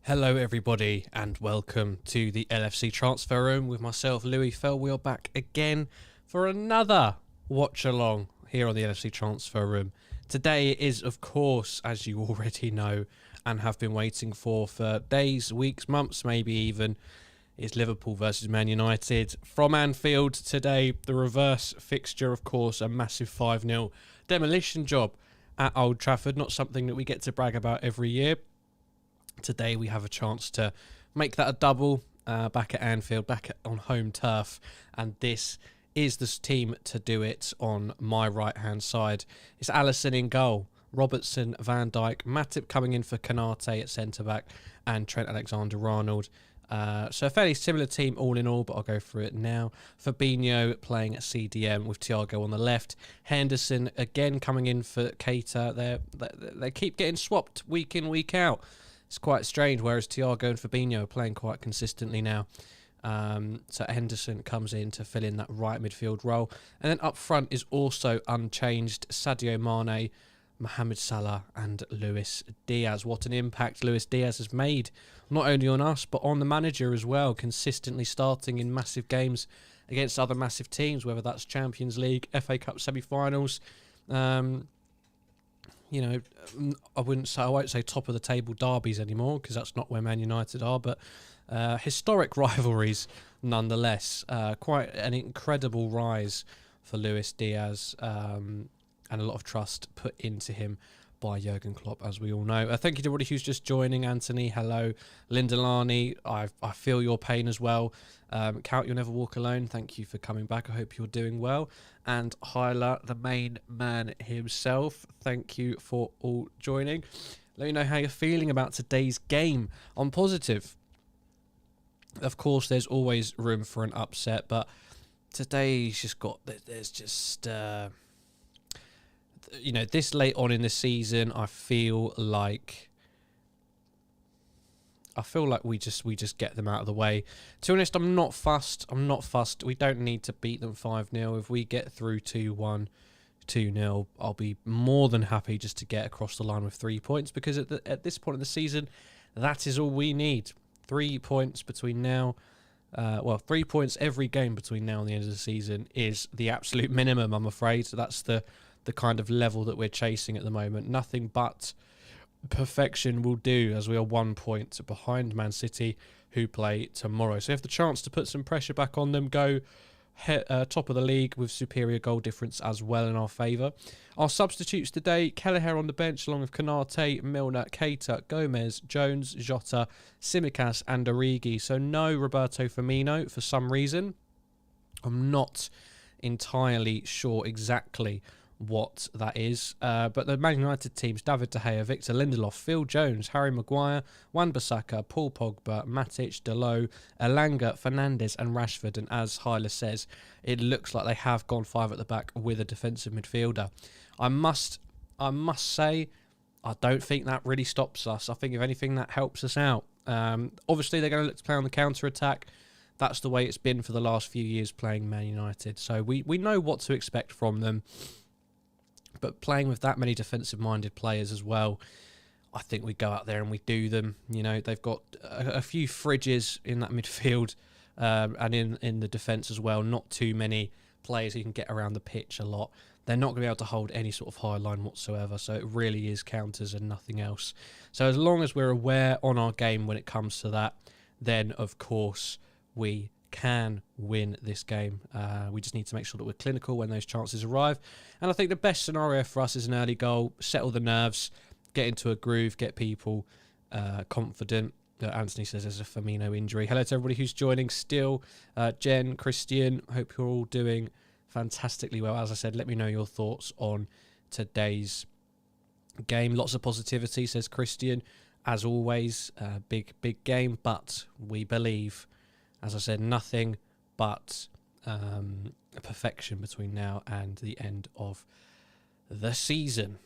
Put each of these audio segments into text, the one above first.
Hello everybody and welcome to the LFC Transfer Room with myself, Louis Fell. We are back again for another watch-along here on the LFC Transfer Room. Today is, of course, as you already know and have been waiting for days, weeks, months, maybe even, is Liverpool versus Man United. From Anfield today, the reverse fixture, of course, a massive 5-0 demolition job at Old Trafford. Not something that we get to brag about every year. Today we have a chance to make that a double back at Anfield, on home turf, and this is the team to do it on my right-hand side. It's Alisson in goal, Robertson, Van Dijk, Matty coming in for Konate at centre-back, and Trent Alexander-Arnold. So a fairly similar team all in all, but I'll go through it now. Fabinho playing at CDM with Thiago on the left. Henderson again coming in for Keita. They keep getting swapped week in, week out. It's quite strange, whereas Thiago and Fabinho are playing quite consistently now. So Henderson comes in to fill in that right midfield role. And then up front is also unchanged. Sadio Mane, Mohamed Salah and Luis Diaz. What an impact Luis Diaz has made, not only on us, but on the manager as well, consistently starting in massive games against other massive teams, whether that's Champions League, FA Cup semi-finals. You know, I won't say top of the table derbies anymore, because that's not where Man United are, but historic rivalries nonetheless. Quite an incredible rise for Luis Diaz, and a lot of trust put into him by Jurgen Klopp, as we all know. Thank you to everybody who's just joining. Anthony, hello. Lindalani, I feel your pain as well. Count You'll Never Walk Alone, thank you for coming back. I hope you're doing well. And Hyla, the main man himself, thank you for all joining. Let me know how you're feeling about today's game. I'm positive. Of course, there's always room for an upset, but today's just got... There's just... you know, this late on in the season, I feel like we just get them out of the way. To be honest, I'm not fussed. We don't need to beat them 5-0. If we get through 2-1, 2-0, I'll be more than happy just to get across the line with 3 points, because at this point in the season, that is all we need. 3 points between now. 3 points every game between now and the end of the season is the absolute minimum, I'm afraid. So that's the kind of level that we're chasing at the moment. Nothing but perfection will do, as we are 1 point behind Man City, who play tomorrow. So we have the chance to put some pressure back on them, go top of the league with superior goal difference as well in our favour. Our substitutes today: Kelleher on the bench along with Konate, Milner, Keita, Gomez, Jones, Jota, Tsimikas and Origi. So no Roberto Firmino for some reason. I'm not entirely sure exactly what that is, but the Man United teams: David De Gea, Victor Lindelof, Phil Jones, Harry Maguire, Wan-Bissaka, Paul Pogba, Matic, Dalot, Elanga, Fernandes and Rashford. And as Hyla says, it looks like they have gone 5 at the back with a defensive midfielder. I must say, I don't think that really stops us. I think if anything, that helps us out. Obviously they're going to look to play on the counter-attack. That's the way it's been for the last few years playing Man United, so we know what to expect from them. But playing with that many defensive-minded players as well, I think we go out there and we do them. You know, they've got a few fridges in that midfield, and in the defence as well. Not too many players who can get around the pitch a lot. They're not going to be able to hold any sort of high line whatsoever, so it really is counters and nothing else. So as long as we're aware on our game when it comes to that, then of course we can win this game. We just need to make sure that we're clinical when those chances arrive. And I think the best scenario for us is an early goal, settle the nerves, get into a groove, get people confident. Anthony says there's a Firmino injury. Hello to everybody who's joining still. Jen, Christian, hope you're all doing fantastically well. As I said, let me know your thoughts on today's game. Lots of positivity, says Christian. As always, big game, but we believe. As I said, nothing but perfection between now and the end of the season.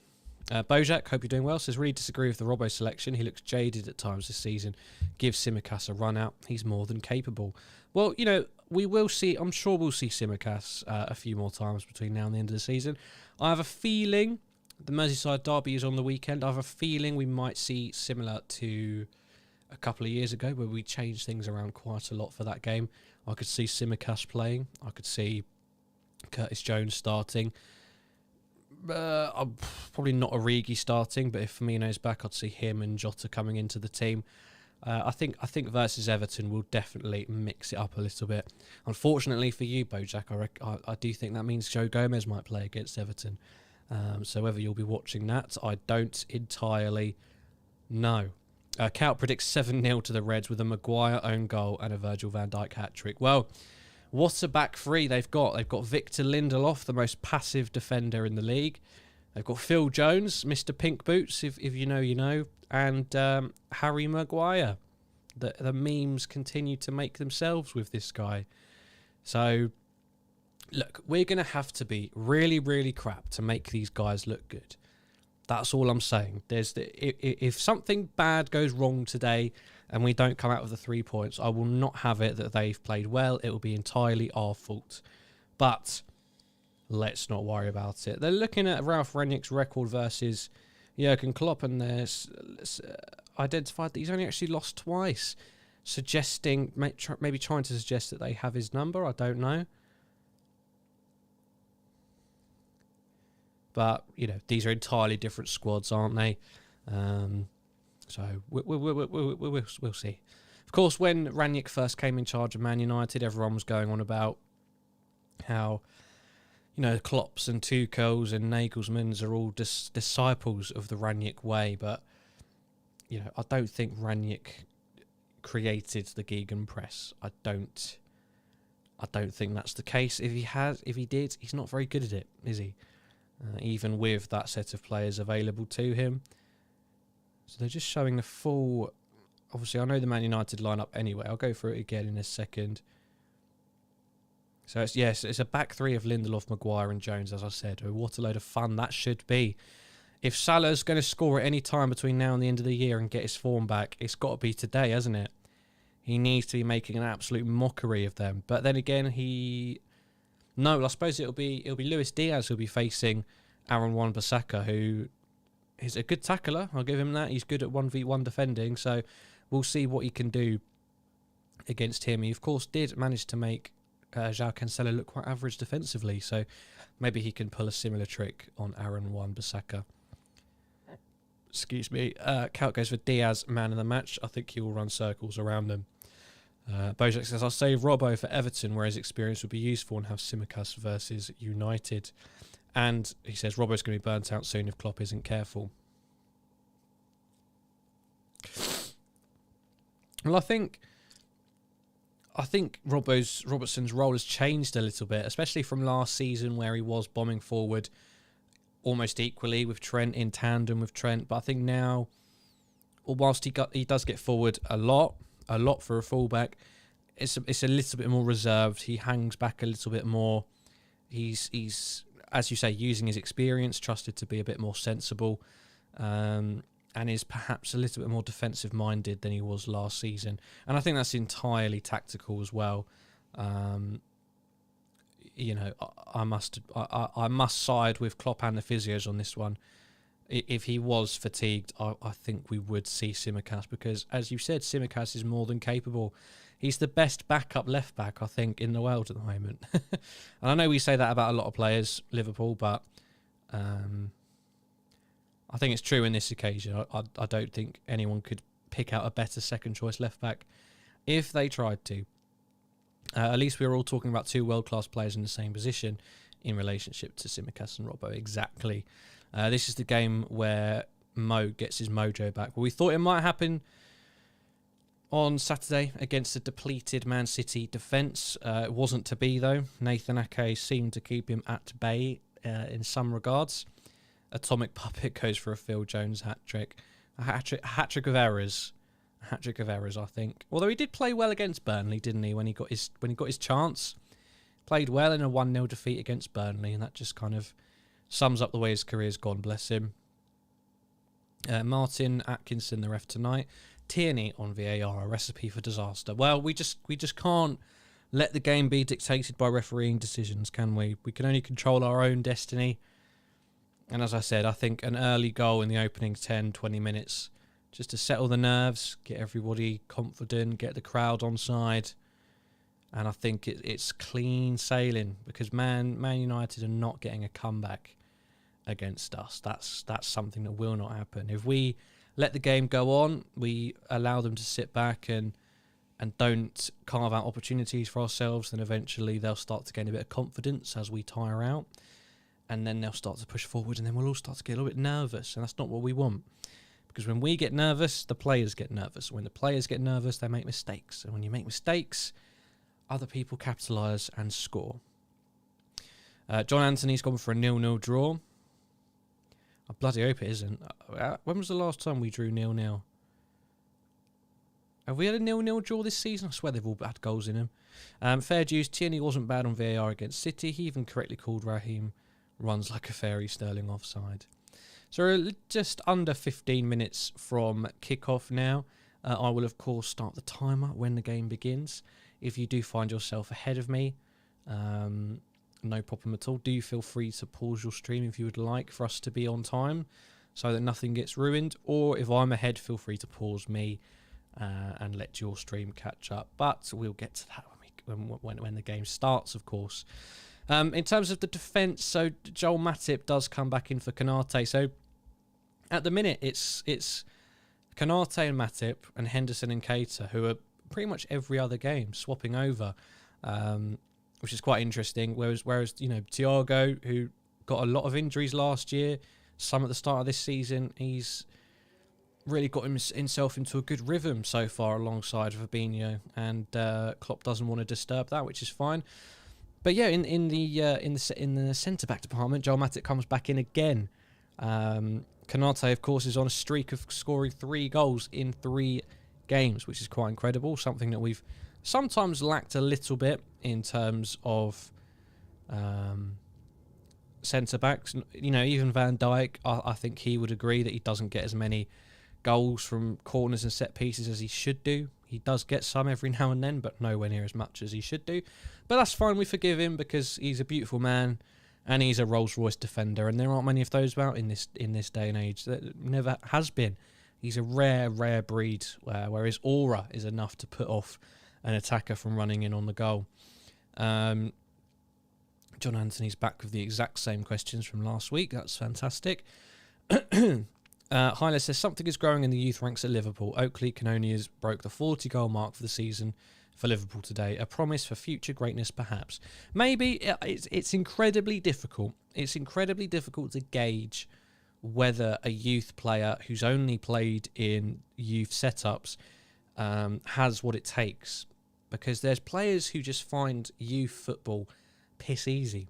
Bojack, hope you're doing well, says, really disagree with the Robbo selection. He looks jaded at times this season. Give Tsimikas a run out. He's more than capable. Well, you know, we will see. I'm sure we'll see Tsimikas a few more times between now and the end of the season. I have a feeling the Merseyside derby is on the weekend. I have a feeling we might see similar to a couple of years ago where we changed things around quite a lot for that game. I could see Tsimikas playing. I could see Curtis Jones starting. Probably not Origi starting, but if Firmino's back, I'd see him and Jota coming into the team. I think versus Everton will definitely mix it up a little bit. Unfortunately for you, Bojack, I do think that means Joe Gomez might play against Everton. So whether you'll be watching that, I don't entirely know. Cout predicts 7-0 to the Reds with a Maguire own goal and a Virgil van Dijk hat-trick. Well, what a back three they've got. They've got Victor Lindelof, the most passive defender in the league. They've got Phil Jones, Mr. Pink Boots, if you know, you know. And Harry Maguire. The memes continue to make themselves with this guy. So, look, we're going to have to be really, really crap to make these guys look good. That's all I'm saying. If something bad goes wrong today and we don't come out with the 3 points, I will not have it that they've played well. It will be entirely our fault. But let's not worry about it. They're looking at Ralph Rangnick's record versus Jurgen Klopp, and they're identified that he's only actually lost twice, suggesting, maybe trying to suggest that they have his number. I don't know. But, you know, these are entirely different squads, aren't they? So we'll see. Of course, when Rangnick first came in charge of Man United, everyone was going on about how, you know, Klopps and Tuchels and Nagelsmans are all disciples of the Rangnick way. But, you know, I don't think Rangnick created the Gegenpress. I don't think that's the case. If he did, he's not very good at it, is he? Even with that set of players available to him. So they're just showing the full... Obviously, I know the Man United lineup anyway. I'll go through it again in a second. So, it's a back three of Lindelof, Maguire and Jones, as I said. Oh, what a load of fun that should be. If Salah's going to score at any time between now and the end of the year and get his form back, it's got to be today, hasn't it? He needs to be making an absolute mockery of them. But then again, No, I suppose it'll be Luis Diaz who'll be facing Aaron Wan-Bissaka, who is a good tackler. I'll give him that. He's good at 1v1 defending, so we'll see what he can do against him. He, of course, did manage to make João Cancelo look quite average defensively, so maybe he can pull a similar trick on Aaron Wan-Bissaka. Excuse me. Count goes for Diaz, man of the match. I think he will run circles around them. Bojack says, I'll save Robbo for Everton, where his experience would be useful, and have Tsimikas versus United. And he says Robbo's going to be burnt out soon if Klopp isn't careful. Well, I think Robertson's role has changed a little bit, especially from last season where he was bombing forward almost equally with Trent, in tandem with Trent. But I think now, whilst he does get forward a lot for a fullback, it's a little bit more reserved. He hangs back a little bit more. He's as you say, using his experience, trusted to be a bit more sensible, and is perhaps a little bit more defensive minded than he was last season. And I think that's entirely tactical as well. You know, I must side with Klopp and the physios on this one. If he was fatigued, I think we would see Tsimikas, because, as you said, Tsimikas is more than capable. He's the best backup left-back, I think, in the world at the moment. And I know we say that about a lot of players, Liverpool, but I think it's true in this occasion. I don't think anyone could pick out a better second-choice left-back if they tried to. At least we were all talking about two world-class players in the same position in relationship to Tsimikas and Robbo. Exactly. This is the game where Mo gets his mojo back. Well, we thought it might happen on Saturday against a depleted Man City defence. It wasn't to be, though. Nathan Ake seemed to keep him at bay in some regards. Atomic Puppet goes for a Phil Jones hat-trick. A hat-trick of errors. A hat-trick of errors, I think. Although he did play well against Burnley, didn't he, when he got his chance. Played well in a 1-0 defeat against Burnley, and that just kind of sums up the way his career's gone, bless him. Martin Atkinson, the ref tonight. Tierney on VAR, a recipe for disaster. Well, we just can't let the game be dictated by refereeing decisions, can we? We can only control our own destiny. And as I said, I think an early goal in the opening 10, 20 minutes just to settle the nerves, get everybody confident, get the crowd on side. And I think it's clean sailing, because Man United are not getting a comeback against us. That's something that will not happen. If we let the game go on, we allow them to sit back and don't carve out opportunities for ourselves, then eventually they'll start to gain a bit of confidence as we tire out. And then they'll start to push forward, and then we'll all start to get a little bit nervous. And that's not what we want. Because when we get nervous, the players get nervous. When the players get nervous, they make mistakes. And when you make mistakes, other people capitalise and score. John Anthony's gone for a 0-0 draw. I bloody hope it isn't. When was the last time we drew 0-0? Have we had a 0-0 draw this season? I swear they've all had goals in them. Fair dues, Tierney wasn't bad on VAR against City. He even correctly called Raheem runs like a fairy, Sterling offside. So we're just under 15 minutes from kickoff now. I will, of course, start the timer when the game begins. If you do find yourself ahead of me, no problem at all. Do feel free to pause your stream if you would like for us to be on time so that nothing gets ruined. Or if I'm ahead, feel free to pause me and let your stream catch up. But we'll get to that when the game starts, of course. In terms of the defence, so Joel Matip does come back in for Konate. So at the minute, it's Konate and Matip and Henderson and Keita, who are pretty much every other game swapping over, which is quite interesting. Whereas Thiago, who got a lot of injuries last year, some at the start of this season, he's really got himself into a good rhythm so far alongside Fabinho, and Klopp doesn't want to disturb that, which is fine. But yeah, in the centre back department, Joel Matip comes back in again. Konate, of course, is on a streak of scoring 3 goals in 3 games, which is quite incredible. Something that we've sometimes lacked a little bit in terms of centre backs. Even Van Dijk, I think he would agree that he doesn't get as many goals from corners and set pieces as he should do. He does get some every now and then, but nowhere near as much as he should do. But that's fine, we forgive him, because he's a beautiful man and he's a Rolls-Royce defender, and there aren't many of those about in this day and age. That never has been. He's a rare breed, where his aura is enough to put off an attacker from running in on the goal. John Anthony's back with the exact same questions from last week. That's fantastic. Hyla says, something is growing in the youth ranks at Liverpool. Oakley Canoniers broke the 40-goal mark for the season for Liverpool today. A promise for future greatness, perhaps. Maybe. It's incredibly difficult. It's incredibly difficult to gauge whether a youth player who's only played in youth setups has what it takes. Because there's players who just find youth football piss easy.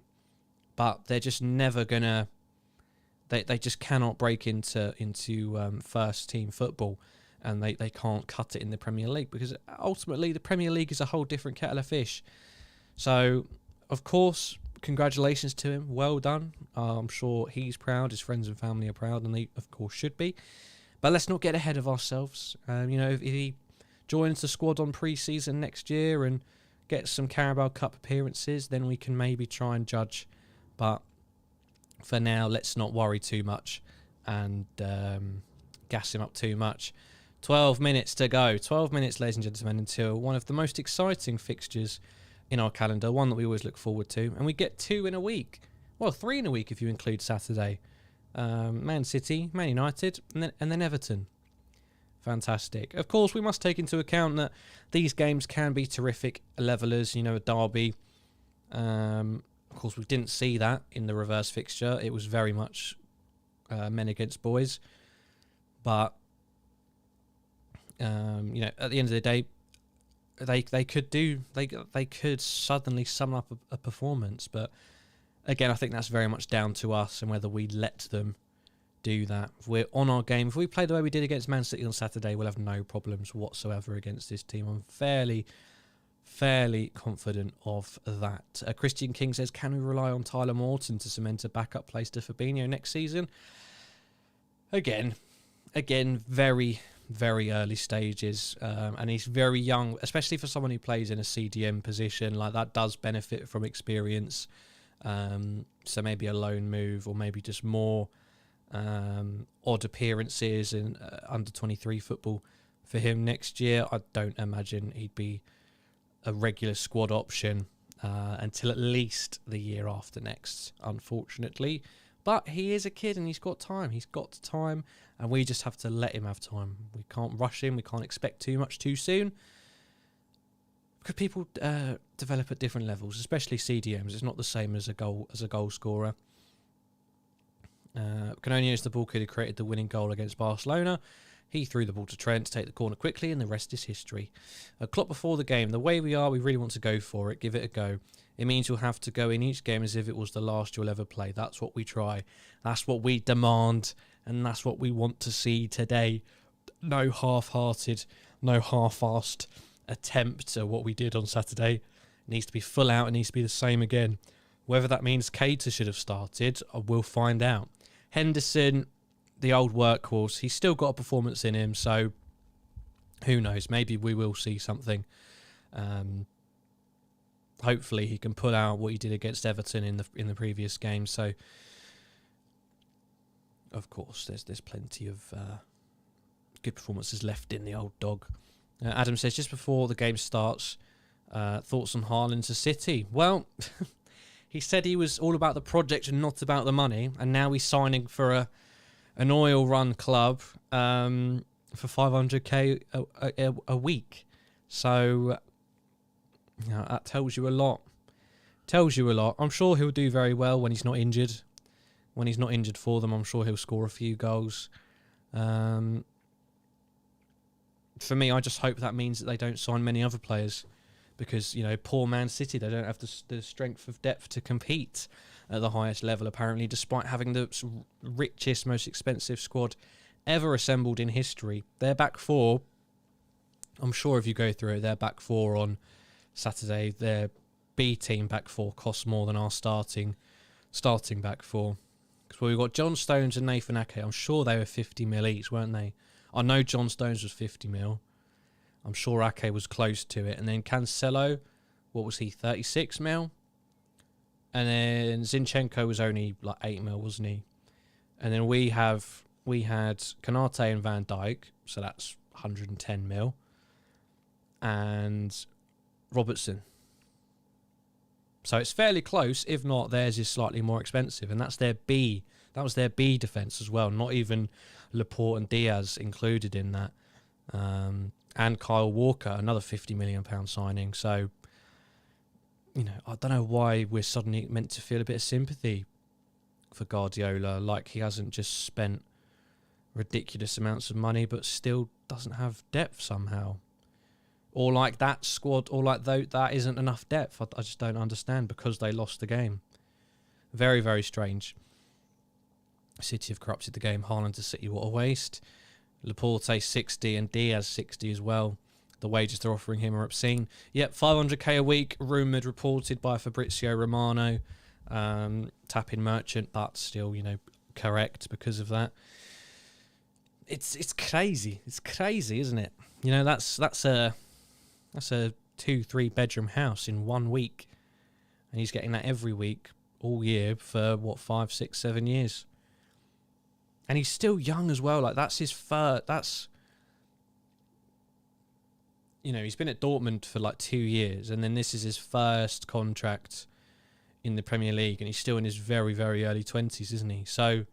But they're just never going to... They just cannot break into first team football, and they can't cut it in the Premier League, because ultimately the Premier League is a whole different kettle of fish. So, of course, congratulations to him. Well done. I'm sure he's proud. His friends and family are proud, and they, of course, should be. But let's not get ahead of ourselves. If he joins the squad on pre-season next year and gets some Carabao Cup appearances, then we can maybe try and judge. But for now, let's not worry too much and gas him up too much. 12 minutes to go. 12 minutes, ladies and gentlemen, until one of the most exciting fixtures in our calendar, one that we always look forward to. And we get 2 in a week. Well, 3 in a week if you include Saturday. Man City, Man United, and then Everton. Fantastic. Of course, we must take into account that these games can be terrific levellers. A derby. Of course, we didn't see that in the reverse fixture. It was very much men against boys. But, at the end of the day, they could suddenly sum up a performance. But, again, I think that's very much down to us and whether we let them do that. If we're on our game, if we play the way we did against Man City on Saturday, we'll have no problems whatsoever against this team. I'm fairly confident of that. Christian King says, can we rely on Tyler Morton to cement a backup place to Fabinho next season? Again, very, very early stages, and he's very young, especially for someone who plays in a CDM position. Like, that does benefit from experience. So maybe a loan move, or maybe just more odd appearances in under 23 football for him next year. I don't imagine he'd be a regular squad option until at least the year after next, unfortunately. But he is a kid and he's got time. He's got time, and we just have to let him have time. We can't rush him. We can't expect too much too soon. Because people develop at different levels, especially CDMs. It's not the same as a goal scorer. Canonier is the ball kid who created the winning goal against Barcelona. He threw the ball to Trent to take the corner quickly, and the rest is history. Klopp before the game. The way we are, we really want to go for it. Give it a go. It means you'll have to go in each game as if it was the last you'll ever play. That's what we try. That's what we demand. And that's what we want to see today. No half-hearted, no half-assed attempt at what we did on Saturday. It needs to be full out. It needs to be the same again. Whether that means Cater should have started, we'll find out. Henderson, the old workhorse, he's still got a performance in him, so who knows? Maybe we will see something. Hopefully he can pull out what he did against Everton in the previous game. So, of course, there's plenty of good performances left in the old dog. Adam says, just before the game starts, thoughts on Haaland to City? Well, he said he was all about the project and not about the money, and now he's signing for an oil-run club for 500k a week. So, you know, that tells you a lot. I'm sure he'll do very well when he's not injured. When he's not injured for them, I'm sure he'll score a few goals. For me, I just hope that means that they don't sign many other players. Because, you know, poor Man City, they don't have the strength of depth to compete at the highest level, apparently, despite having the richest, most expensive squad ever assembled in history. Their back four, I'm sure if you go through it, their back four on Saturday, their B team back four costs more than our starting back four. Because we've got John Stones and Nathan Ake. I'm sure they were 50 mil each, weren't they? I know John Stones was 50 mil. I'm sure Ake was close to it. And then Cancelo, what was he, 36 mil? And then Zinchenko was only like 8 mil, wasn't he? And then we had Konate and Van Dijk, so that's 110 mil. And Robertson. So it's fairly close, if not theirs is slightly more expensive. And that's their B. That was their B defence as well. Not even Laporte and Diaz included in that. And Kyle Walker, another £50 million signing. So, you know, I don't know why we're suddenly meant to feel a bit of sympathy for Guardiola. Like he hasn't just spent ridiculous amounts of money, but still doesn't have depth somehow. Or like that squad, or like that isn't enough depth. I just don't understand because they lost the game. Very, very strange. City have corrupted the game. Haaland to City, what a waste. Laporte 60 and Diaz 60 as well. The wages they're offering him are obscene. Yep, 500k a week, rumoured, reported by Fabrizio Romano. Tapping merchant, but still, you know, correct because of that. It's crazy. It's crazy, isn't it? You know, that's a 2-3 bedroom house in 1 week. And he's getting that every week, all year, for, 5, 6, 7 years. And he's still young as well. Like, that's his first... You know, he's been at Dortmund for, 2 years. And then this is his first contract in the Premier League. And he's still in his very, very early 20s, isn't he? So,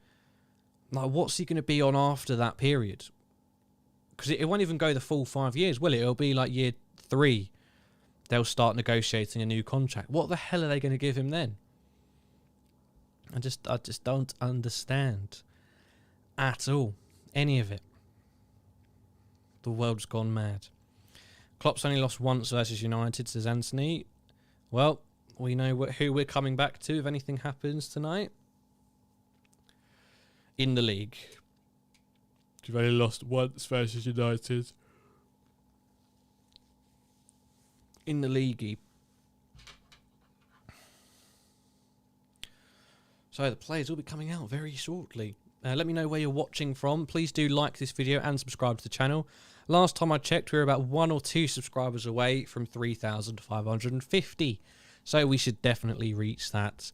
what's he going to be on after that period? Because it won't even go the full 5 years, will it? It'll be, year 3. They'll start negotiating a new contract. What the hell are they going to give him then? I just don't understand. At all. Any of it. The world's gone mad. Klopp's only lost once versus United, says Anthony. Well, we know who we're coming back to if anything happens tonight. In the league. You've only lost once versus United. In the league. So the players will be coming out very shortly. Let me know where you're watching from. Please do like this video and subscribe to the channel. Last time I checked, we were about 1 or 2 subscribers away from 3,550. So we should definitely reach that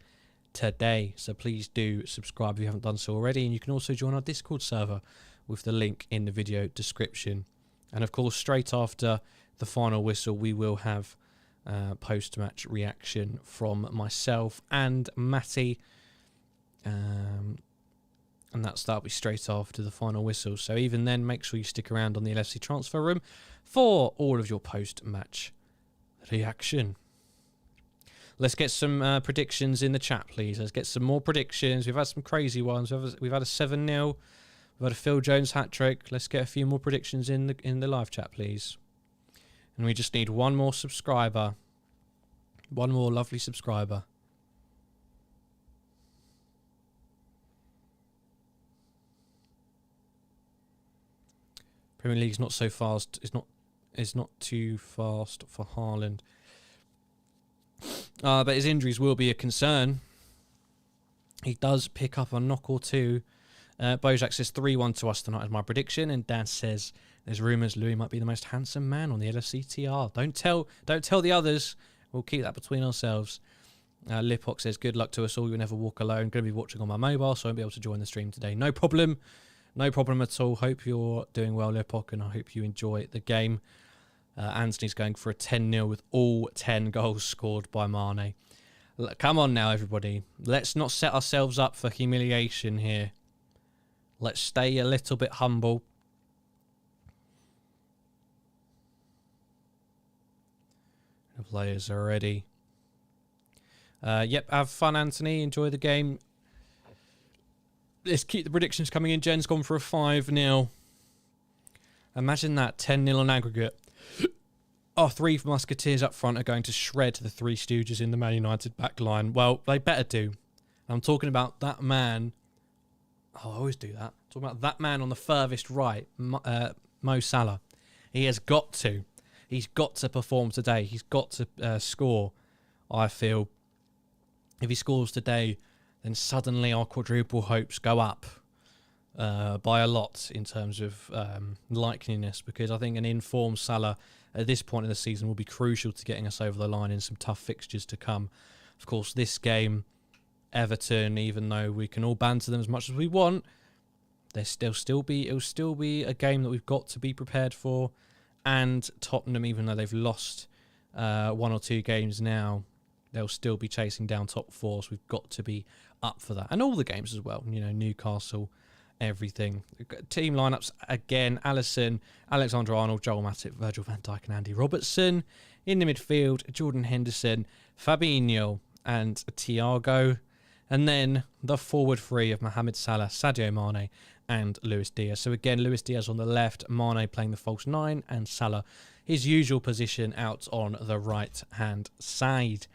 today. So please do subscribe if you haven't done so already. And you can also join our Discord server with the link in the video description. And of course, straight after the final whistle, we will have post-match reaction from myself and Matty. And that'll be straight after the final whistle. So even then, make sure you stick around on the LFC transfer room for all of your post-match reaction. Let's get some predictions in the chat, please. Let's get some more predictions. We've had some crazy ones. We've had a 7-0. We've had a Phil Jones hat-trick. Let's get a few more predictions in the live chat, please. And we just need one more subscriber. One more lovely subscriber. Premier League's not so fast. It's not too fast for Haaland. But his injuries will be a concern. He does pick up a knock or two. Bojack says 3-1 to us tonight is my prediction, and Dan says there's rumours Louis might be the most handsome man on the LFCTR. Don't tell the others. We'll keep that between ourselves. Lipok says good luck to us all. You'll never walk alone. Going to be watching on my mobile, so I won't be able to join the stream today. No problem. No problem at all. Hope you're doing well, Lipok, and I hope you enjoy the game. Anthony's going for a 10-0 with all 10 goals scored by Mane. Come on now, everybody. Let's not set ourselves up for humiliation here. Let's stay a little bit humble. The players are ready. Yep, have fun, Anthony. Enjoy the game. Let's keep the predictions coming in. Jen's gone for a 5-0. Imagine that, 10-0 on aggregate. Our three Musketeers up front are going to shred the Three Stooges in the Man United back line. Well, they better do. I'm talking about that man. Oh, I always do that. I'm talking about that man on the furthest right, Mo Salah. He has got to. He's got to perform today. He's got to score, I feel. If he scores today, then suddenly our quadruple hopes go up by a lot in terms of likeliness, because I think an informed Salah at this point in the season will be crucial to getting us over the line in some tough fixtures to come. Of course, this game, Everton, even though we can all banter them as much as we want, it'll still be a game that we've got to be prepared for. And Tottenham, even though they've lost 1 or 2 games now, they'll still be chasing down top 4, so we've got to be up for that. And all the games as well, you know, Newcastle, everything. Team lineups again: Alisson, Alexander-Arnold, Joel Matip, Virgil van Dijk and Andy Robertson. In the midfield, Jordan Henderson, Fabinho and Thiago. And then the forward three of Mohamed Salah, Sadio Mane and Luis Diaz. So again, Luis Diaz on the left, Mane playing the false 9, and Salah his usual position out on the right-hand side.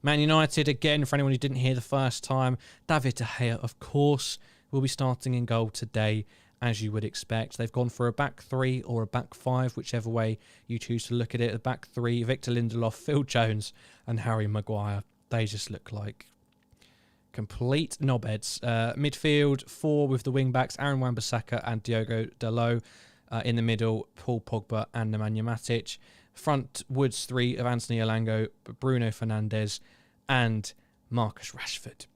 Man United, again, for anyone who didn't hear the first time, David De Gea, of course, will be starting in goal today, as you would expect. They've gone for a back 3 or a back 5, whichever way you choose to look at it. The back 3, Victor Lindelof, Phil Jones and Harry Maguire. They just look like complete knobheads. Midfield 4 with the wing-backs, Aaron Wan-Bissaka and Diogo Dalot. In the middle, Paul Pogba and Nemanja Matic. Front Woods 3 of Anthony Elango, Bruno Fernandes and Marcus Rashford.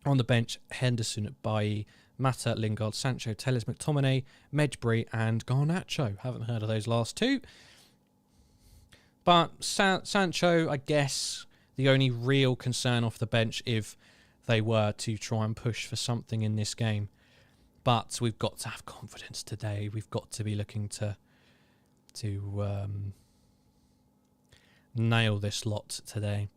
On the bench, Henderson, Bailly, Mata, Lingard, Sancho, Telles, McTominay, Medjbury and Garnacho. Haven't heard of those last two. But Sancho, I guess, the only real concern off the bench if they were to try and push for something in this game. But we've got to have confidence today. We've got to be looking to nail this lot today.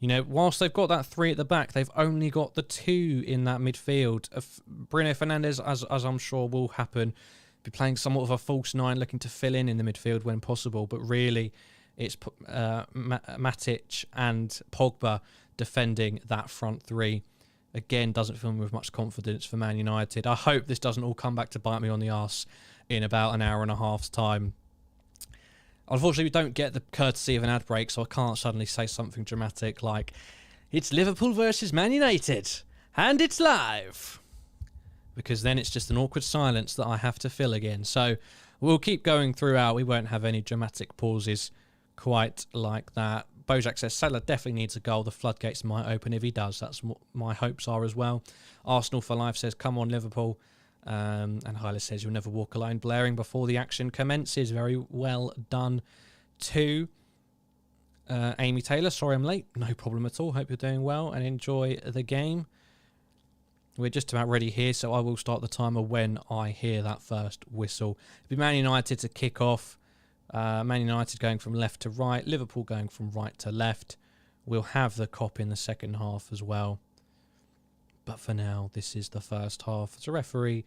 You know, whilst they've got that 3 at the back, they've only got the 2 in that midfield. Bruno Fernandes, as I'm sure will happen, be playing somewhat of a false 9, looking to fill in the midfield when possible. But really, it's Matic and Pogba defending that front 3. Again, doesn't fill me with much confidence for Man United. I hope this doesn't all come back to bite me on the arse in about an hour and a half's time. Unfortunately, we don't get the courtesy of an ad break, so I can't suddenly say something dramatic like, it's Liverpool versus Man United, and it's live. Because then it's just an awkward silence that I have to fill again. So we'll keep going throughout. We won't have any dramatic pauses quite like that. Bojack says, Salah definitely needs a goal. The floodgates might open if he does. That's what my hopes are as well. Arsenal for Life says, come on, Liverpool. And Hyla says, you'll never walk alone, blaring before the action commences. Very well done too. Amy Taylor, sorry I'm late. No problem at all. Hope you're doing well and enjoy the game. We're just about ready here, so I will start the timer when I hear that first whistle. It'll be Man United to kick off. Man United going from left to right. Liverpool going from right to left. We'll have the cop in the second half as well. But for now, this is the first half. As a referee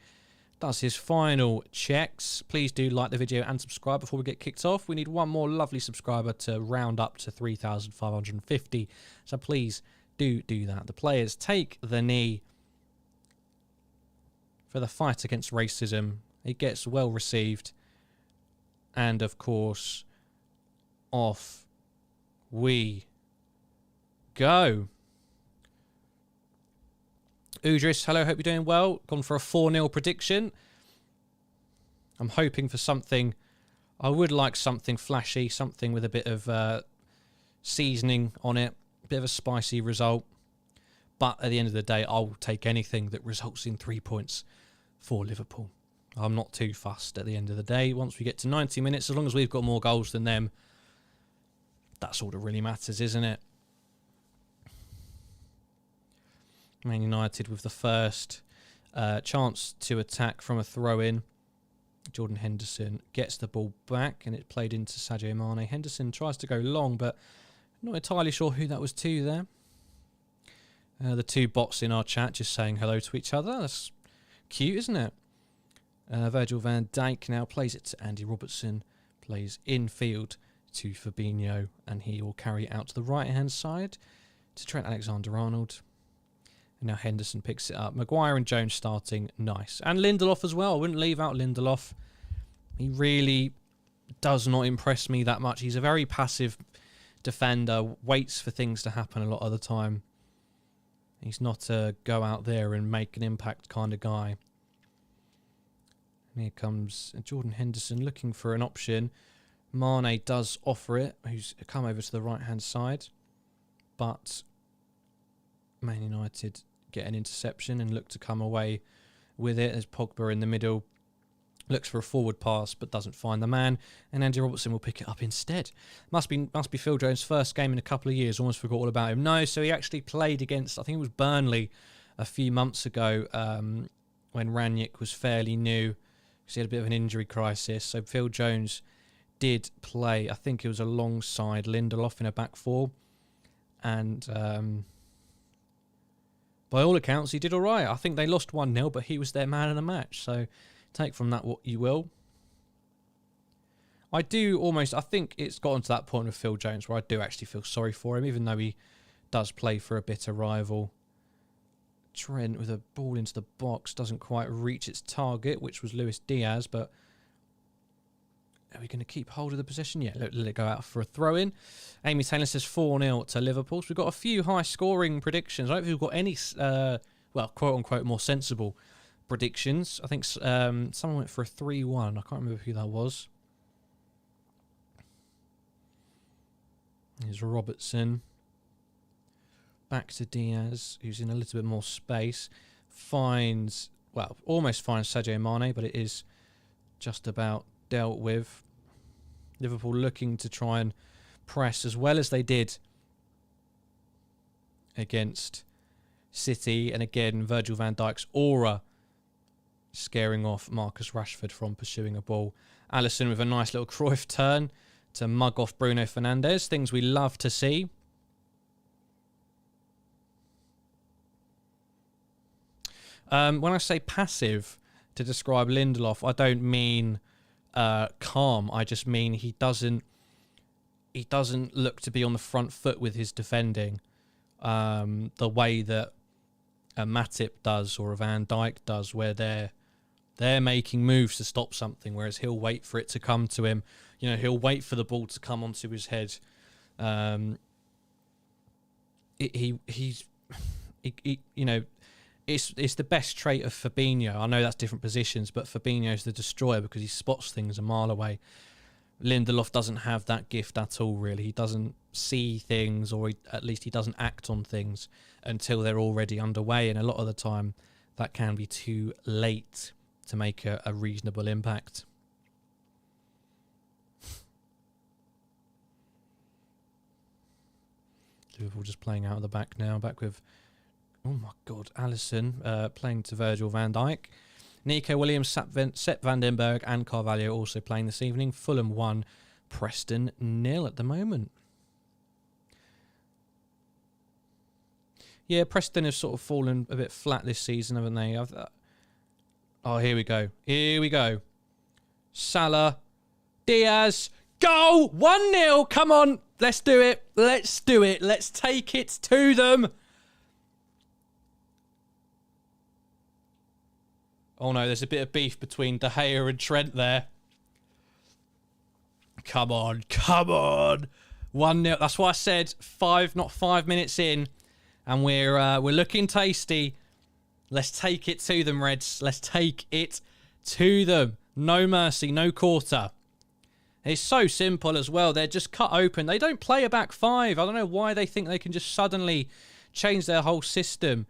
does his final checks. Please do like the video and subscribe before we get kicked off. We need one more lovely subscriber to round up to 3,550. So please do that. The players take the knee for the fight against racism. It gets well received. And of course, off we go. Udris, hello, hope you're doing well. Gone for a 4-0 prediction. I'm hoping for something. I would like something flashy, something with a bit of seasoning on it, a bit of a spicy result. But at the end of the day, I'll take anything that results in 3 points for Liverpool. I'm not too fussed at the end of the day. Once we get to 90 minutes, as long as we've got more goals than them, that's all that really matters, isn't it? Man United with the first chance to attack from a throw-in. Jordan Henderson gets the ball back and it played into Sadio Mane. Henderson tries to go long, but not entirely sure who that was to there. The two bots in our chat just saying hello to each other. That's cute, isn't it? Virgil van Dijk now plays it to Andy Robertson. Plays infield to Fabinho, and he will carry it out to the right-hand side to Trent Alexander-Arnold. And now Henderson picks it up. Maguire and Jones starting. Nice. And Lindelof as well. I wouldn't leave out Lindelof. He really does not impress me that much. He's a very passive defender. Waits for things to happen a lot of the time. He's not a go out there and make an impact kind of guy. And here comes Jordan Henderson looking for an option. Mane does offer it. Who's come over to the right-hand side. But Man United get an interception and look to come away with it as Pogba in the middle looks for a forward pass but doesn't find the man, and Andy Robertson will pick it up instead. Must be Phil Jones' first game in a couple of years. Almost forgot all about him. No, so he actually played against, I think it was Burnley a few months ago when Ranić was fairly new because he had a bit of an injury crisis. So Phil Jones did play, I think it was alongside Lindelof in a back four, and by all accounts, he did all right. I think they lost 1-0, but he was their man of the match. So take from that what you will. I think it's gotten to that point with Phil Jones where I do actually feel sorry for him, even though he does play for a bitter rival. Trent with a ball into the box doesn't quite reach its target, which was Luis Diaz, but are we going to keep hold of the possession? Yeah, let it go out for a throw-in. Amy Taylor says 4-0 to Liverpool. So we've got a few high-scoring predictions. I don't think we've got any, quote-unquote, more sensible predictions. I think someone went for a 3-1. I can't remember who that was. Here's Robertson. Back to Diaz, who's in a little bit more space. Almost finds Sadio Mane, but it is just about dealt with. Liverpool looking to try and press as well as they did against City, and again Virgil van Dijk's aura scaring off Marcus Rashford from pursuing a ball. Alisson with a nice little Cruyff turn to mug off Bruno Fernandes, things we love to see. When I say passive to describe Lindelof, I don't mean calm. I just mean he doesn't look to be on the front foot with his defending the way that a Matip does or a Van Dijk does, where they're making moves to stop something, whereas he'll wait for it to come to him. You know, he'll wait for the ball to come onto his head. It's the best trait of Fabinho. I know that's different positions, but Fabinho's the destroyer because he spots things a mile away. Lindelof doesn't have that gift at all, really. He doesn't see things, or at least he doesn't act on things until they're already underway. And a lot of the time, that can be too late to make a reasonable impact. Liverpool just playing out of the back now. Back with, oh my God, Alisson playing to Virgil van Dijk. Nico Williams, Sepp van den Berg and Carvalho also playing this evening. Fulham 1, Preston 0 at the moment. Yeah, Preston have sort of fallen a bit flat this season, haven't they? Oh, here we go. Here we go. Salah, Diaz, goal! 1-0, come on. Let's do it. Let's do it. Let's take it to them. Oh no, there's a bit of beef between De Gea and Trent there. Come on, come on. 1-0. That's what I said. Not 5 minutes in. And we're looking tasty. Let's take it to them, Reds. Let's take it to them. No mercy, no quarter. It's so simple as well. They're just cut open. They don't play a back five. I don't know why they think they can just suddenly change their whole system.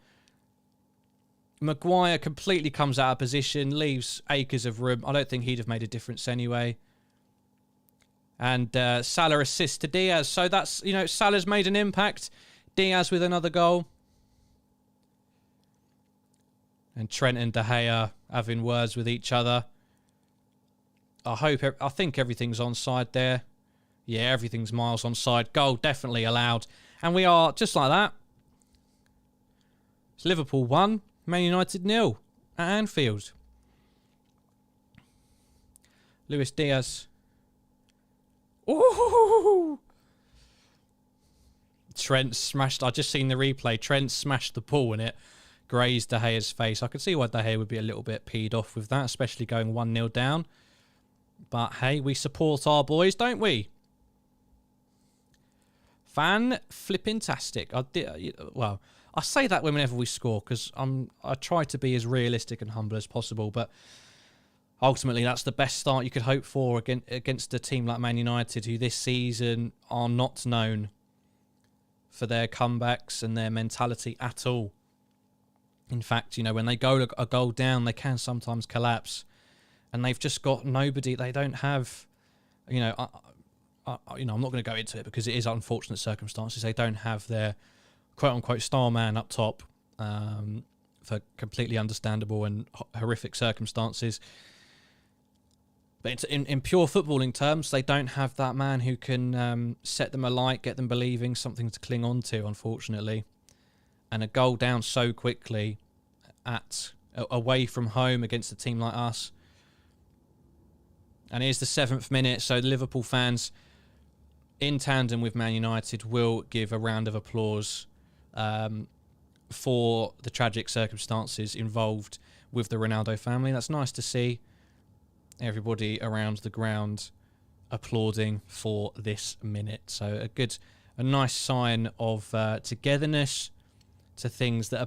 Maguire completely comes out of position, leaves acres of room. I don't think he'd have made a difference anyway. And Salah assists to Diaz. So that's, you know, Salah's made an impact. Diaz with another goal. And Trent and De Gea having words with each other. I think everything's onside there. Yeah, everything's miles onside. Goal definitely allowed. And we are, just like that. It's Liverpool 1, Man United 0 at Anfield. Luis Diaz. Ooh! Trent smashed. I just seen the replay. Trent smashed the ball and it grazed De Gea's face. I could see why De Gea would be a little bit peed off with that, especially going 1-0 down. But hey, we support our boys, don't we? Fan-flipping-tastic. Well, I say that whenever we score because I try to be as realistic and humble as possible, but ultimately that's the best start you could hope for against a team like Man United, who this season are not known for their comebacks and their mentality at all. In fact, you know, when they go a goal down, they can sometimes collapse. And they've just got nobody. They don't have, you know, I'm not going to go into it because it is unfortunate circumstances. They don't have their quote-unquote star man up top for completely understandable and horrific circumstances. But in pure footballing terms, they don't have that man who can set them alight, get them believing, something to cling on to, unfortunately. And a goal down so quickly away from home against a team like us. And here's the 7th minute, so the Liverpool fans, in tandem with Man United, will give a round of applause for the tragic circumstances involved with the Ronaldo family. That's nice to see. Everybody around the ground applauding for this minute. So a nice sign of togetherness to things that are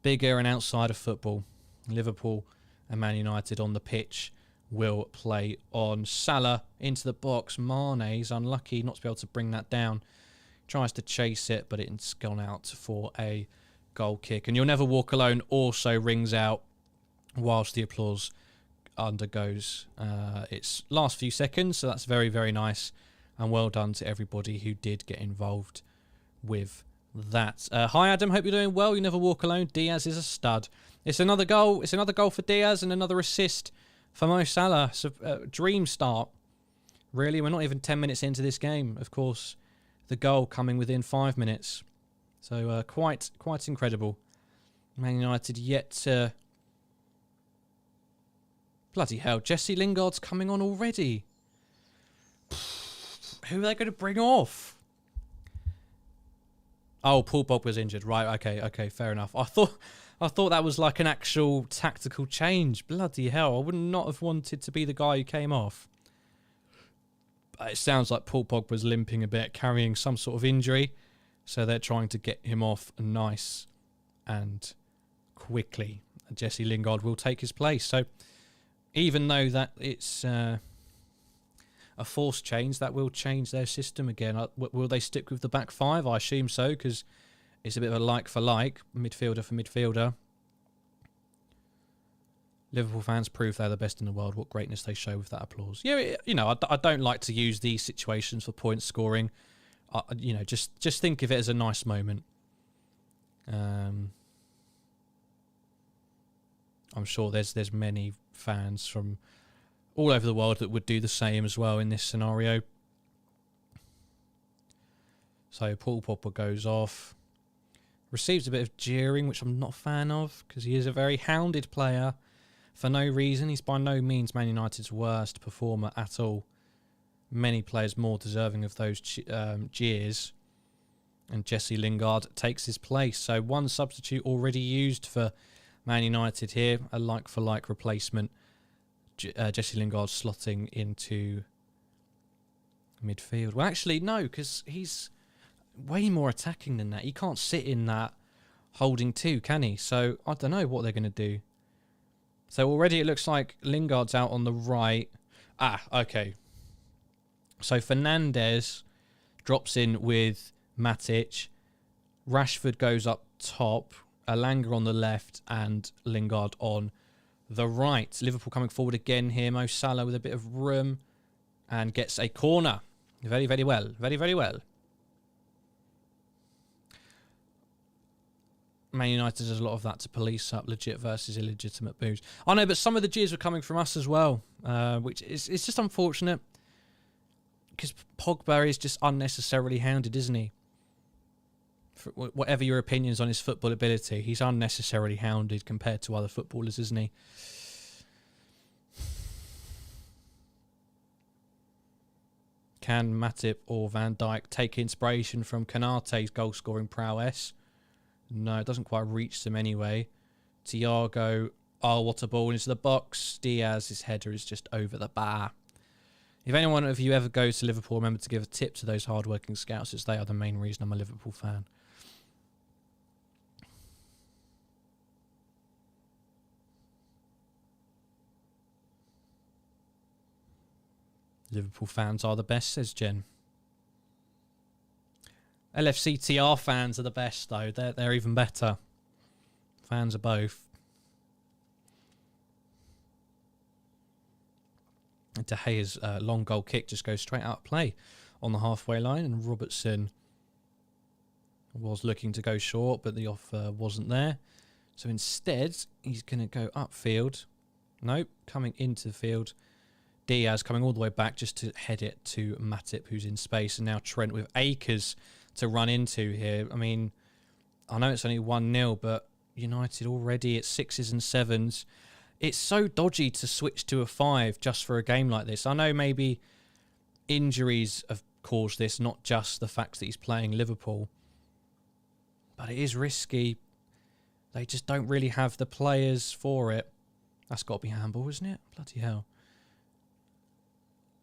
bigger and outside of football. Liverpool and Man United on the pitch will play on. Salah into the box. Mane's unlucky not to be able to bring that down. Tries to chase it, but it's gone out for a goal kick. And You'll Never Walk Alone also rings out whilst the applause undergoes its last few seconds. So that's very, very nice. And well done to everybody who did get involved with that. Hi, Adam. Hope you're doing well. You never walk alone. Diaz is a stud. It's another goal. It's another goal for Diaz and another assist for Mo Salah. So, dream start. Really, we're not even 10 minutes into this game. Of course, the goal coming within 5 minutes. So quite incredible. Man United yet to... Bloody hell, Jesse Lingard's coming on already. Who are they going to bring off? Oh, Paul Pogba's injured. Right, okay, fair enough. I thought that was like an actual tactical change. Bloody hell, I would not have wanted to be the guy who came off. But it sounds like Paul Pogba's limping a bit, carrying some sort of injury. So they're trying to get him off nice and quickly. Jesse Lingard will take his place. So even though that it's a forced change, that will change their system again. Will they stick with the back five? I assume so, because it's a bit of a like for like, midfielder for midfielder. Liverpool fans prove they're the best in the world. What greatness they show with that applause. Yeah, you know, I don't like to use these situations for point scoring. You know, just think of it as a nice moment. I'm sure there's many fans from all over the world that would do the same as well in this scenario. So Paul Popper goes off. Receives a bit of jeering, which I'm not a fan of, because he is a very hounded player for no reason. He's by no means Man United's worst performer at all. Many players more deserving of those jeers. And Jesse Lingard takes his place. So one substitute already used for Man United here. A like-for-like replacement. Jesse Lingard slotting into midfield. Well, actually, no, because he's way more attacking than that. He can't sit in that holding two, can he? So I don't know what they're going to do. So already it looks like Lingard's out on the right. Ah, okay. So Fernandes drops in with Matic. Rashford goes up top. Alanga on the left and Lingard on the right. Liverpool coming forward again here. Mo Salah with a bit of room and gets a corner. Very, very well. Very, very well. Man United does a lot of that to police up legit versus illegitimate boos. I know, but some of the jeers were coming from us as well, which is it's just unfortunate because Pogba is just unnecessarily hounded, isn't he? For whatever your opinions on his football ability, he's unnecessarily hounded compared to other footballers, isn't he? Can Matip or Van Dijk take inspiration from Konaté's goal-scoring prowess? No, it doesn't quite reach them anyway. Thiago, oh, what a ball into the box. Diaz's header is just over the bar. If anyone of you ever goes to Liverpool, remember to give a tip to those hard-working scouts, as they are the main reason I'm a Liverpool fan. Liverpool fans are the best, says Jen. LFCTR fans are the best, though. They're even better. Fans of both. De Gea's long goal kick just goes straight out of play on the halfway line, and Robertson was looking to go short, but the offer wasn't there. So instead, he's going to go upfield. Nope, coming into the field. Diaz coming all the way back just to head it to Matip, who's in space, and now Trent with acres to run into here. I mean, I know it's only 1-0, but United already at 6s and 7s. It's so dodgy to switch to a 5 just for a game like this. I know maybe injuries have caused this, not just the fact that he's playing Liverpool. But it is risky. They just don't really have the players for it. That's got to be handball, isn't it? Bloody hell.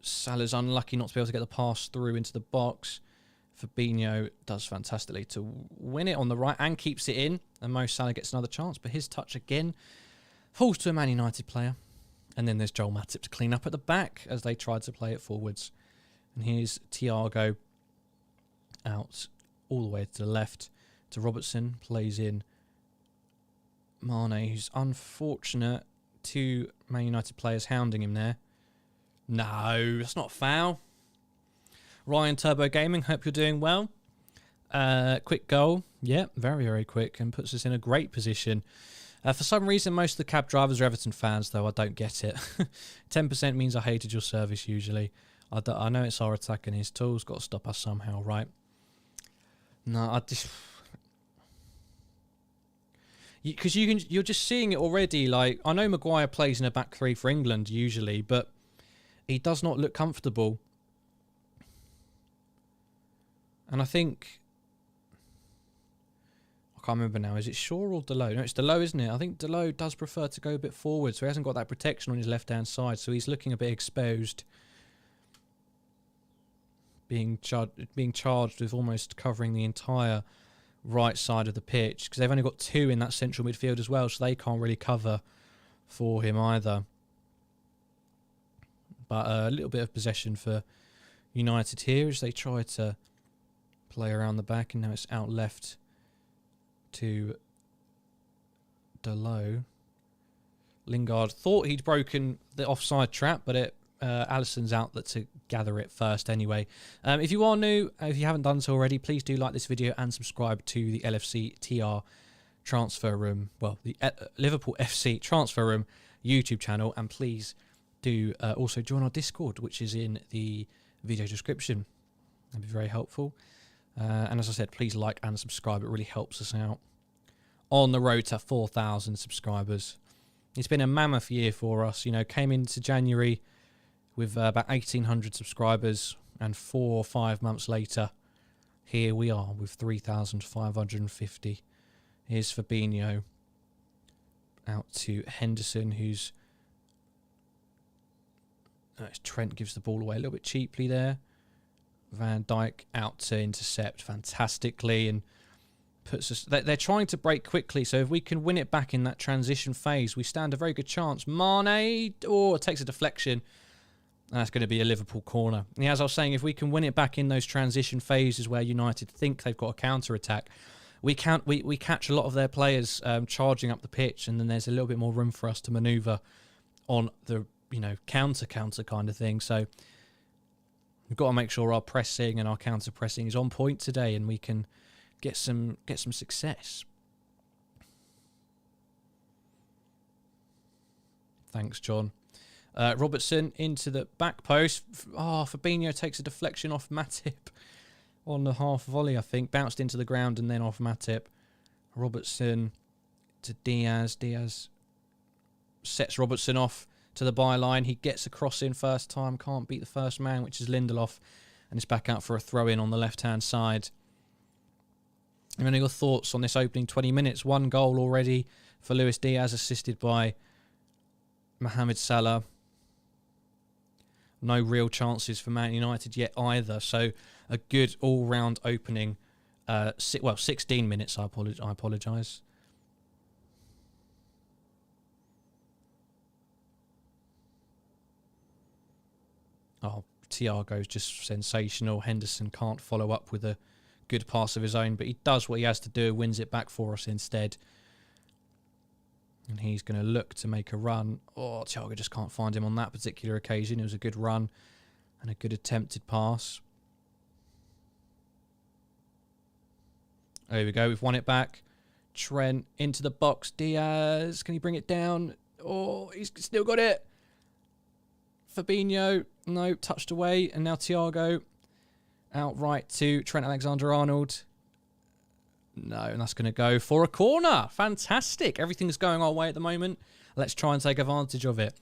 Salah's unlucky not to be able to get the pass through into the box. Fabinho does fantastically to win it on the right and keeps it in. And Mo Salah gets another chance, but his touch again falls to a Man United player. And then there's Joel Matip to clean up at the back as they tried to play it forwards. And here's Thiago out all the way to the left to Robertson. Plays in Mane, who's unfortunate. 2 Man United players hounding him there. No, that's not a foul. Ryan Turbo Gaming, hope you're doing well. Quick goal. Yeah, very, very quick, and puts us in a great position. For some reason, most of the cab drivers are Everton fans, though. I don't get it. 10% means I hated your service, usually. I know it's our attack and his tools. Got to stop us somehow, right? No, I just... Because you're just seeing it already. Like, I know Maguire plays in a back 3 for England, usually, but he does not look comfortable. And I think... I can't remember now. Is it Shaw or Delot? No, it's Delot, isn't it? I think Delot does prefer to go a bit forward, so he hasn't got that protection on his left-hand side, so he's looking a bit exposed. Being charged with almost covering the entire right side of the pitch, because they've only got 2 in that central midfield as well, so they can't really cover for him either. But a little bit of possession for United here as they try to play around the back, and now it's out left to Delo. Lingard thought he'd broken the offside trap, but Alisson's out to gather it first anyway. If you are new, if you haven't done so already, please do like this video and subscribe to the LFCTR Transfer Room, well, the Liverpool FC Transfer Room YouTube channel, and please do also join our Discord, which is in the video description. That'd be very helpful. And as I said, please like and subscribe. It really helps us out. On the road to 4,000 subscribers. It's been a mammoth year for us. You know, came into January with about 1,800 subscribers, and 4 or 5 months later, here we are with 3,550. Here's Fabinho out to Henderson, who's... Trent gives the ball away a little bit cheaply there. Van Dijk out to intercept fantastically and puts us... They're trying to break quickly, so if we can win it back in that transition phase, we stand a very good chance. Mane, it takes a deflection. And that's going to be a Liverpool corner. And as I was saying, if we can win it back in those transition phases where United think they've got a counter-attack, we catch a lot of their players charging up the pitch, and then there's a little bit more room for us to manoeuvre on the, you know, counter kind of thing. So we've got to make sure our pressing and our counter-pressing is on point today, and we can get some success. Thanks, John. Robertson into the back post. Fabinho takes a deflection off Matip on the half volley, I think. Bounced into the ground and then off Matip. Robertson to Diaz. Diaz sets Robertson off to the byline. He gets a cross in first time. Can't beat the first man, which is Lindelof. And it's back out for a throw-in on the left-hand side. And then your thoughts on this opening 20 minutes. 1 goal already for Luis Diaz, assisted by Mohamed Salah. No real chances for Man United yet either. So a good all-round opening. 16 minutes, I apologise. Oh, Thiago's just sensational. Henderson can't follow up with a good pass of his own, but he does what he has to do, wins it back for us instead. And he's going to look to make a run. Oh, Thiago just can't find him on that particular occasion. It was a good run and a good attempted pass. There we go. We've won it back. Trent into the box. Diaz. Can he bring it down? Oh, he's still got it. Fabinho. No, touched away. And now Thiago. Out right to Trent Alexander-Arnold. No, and that's going to go for a corner. Fantastic. Everything's going our way at the moment. Let's try and take advantage of it.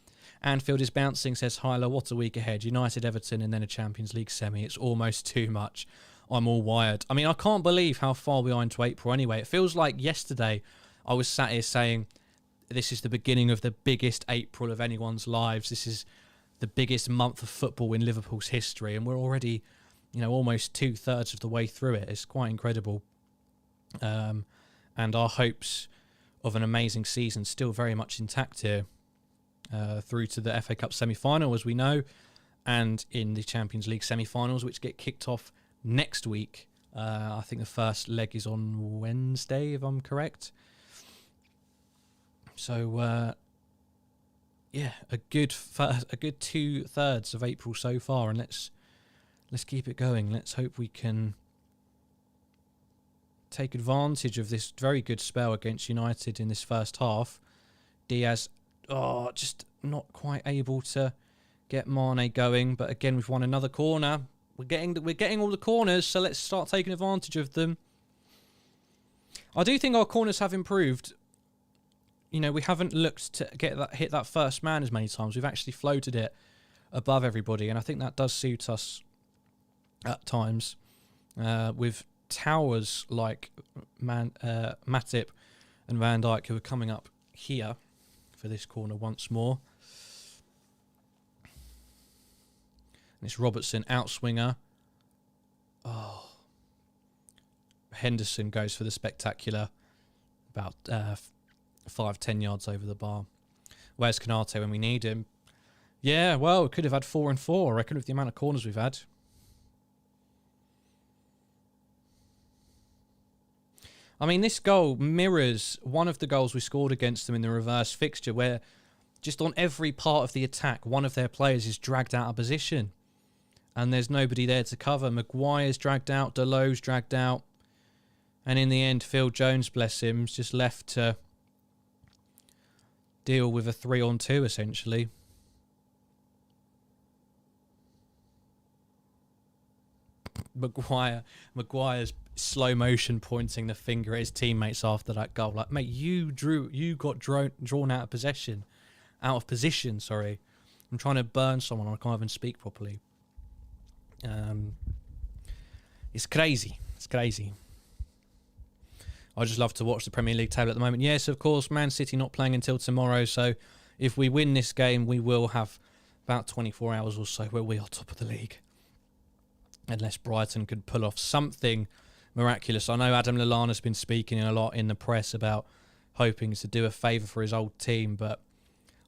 Anfield is bouncing, says Hyla. What a week ahead. United, Everton, and then a Champions League semi. It's almost too much. I'm all wired. I mean, I can't believe how far we are into April anyway. It feels like yesterday I was sat here saying this is the beginning of the biggest April of anyone's lives. This is the biggest month of football in Liverpool's history. And we're already, you know, almost 2/3 of the way through it. It's quite incredible. And our hopes of an amazing season still very much intact here, through to the FA Cup semi-final, as we know, and in the Champions League semi-finals, which get kicked off next week. I think the first leg is on Wednesday, if I'm correct. So, yeah, a good 2/3 of April so far, and let's keep it going. Let's hope we can take advantage of this very good spell against United in this first half. Diaz, just not quite able to get Mane going, but again we've won another corner. We're getting all the corners, so let's start taking advantage of them. I do think our corners have improved. You know, we haven't looked to hit that first man as many times. We've actually floated it above everybody, and I think that does suit us at times. With towers like Matip and Van Dijk, who are coming up here for this corner once more. And it's Robertson, outswinger. Oh. Henderson goes for the spectacular, about 5-10 yards over the bar. Where's Konate when we need him? Yeah, well, we could have had 4 and 4, I reckon, with the amount of corners we've had. I mean, this goal mirrors one of the goals we scored against them in the reverse fixture, where just on every part of the attack, one of their players is dragged out of position. And there's nobody there to cover. Maguire's dragged out, Dalot's dragged out. And in the end, Phil Jones, bless him, is just left to deal with a 3-on-2, essentially. Maguire's slow motion pointing the finger at his teammates after that goal. Like, mate, you got drawn out of position. I'm trying to burn someone. I can't even speak properly. It's crazy. It's crazy. I just love to watch the Premier League table at the moment. Yes, of course, Man City not playing until tomorrow. So if we win this game, we will have about 24 hours or so where we are top of the league. Unless Brighton could pull off something miraculous. I know Adam Lallana's been speaking a lot in the press about hoping to do a favour for his old team, but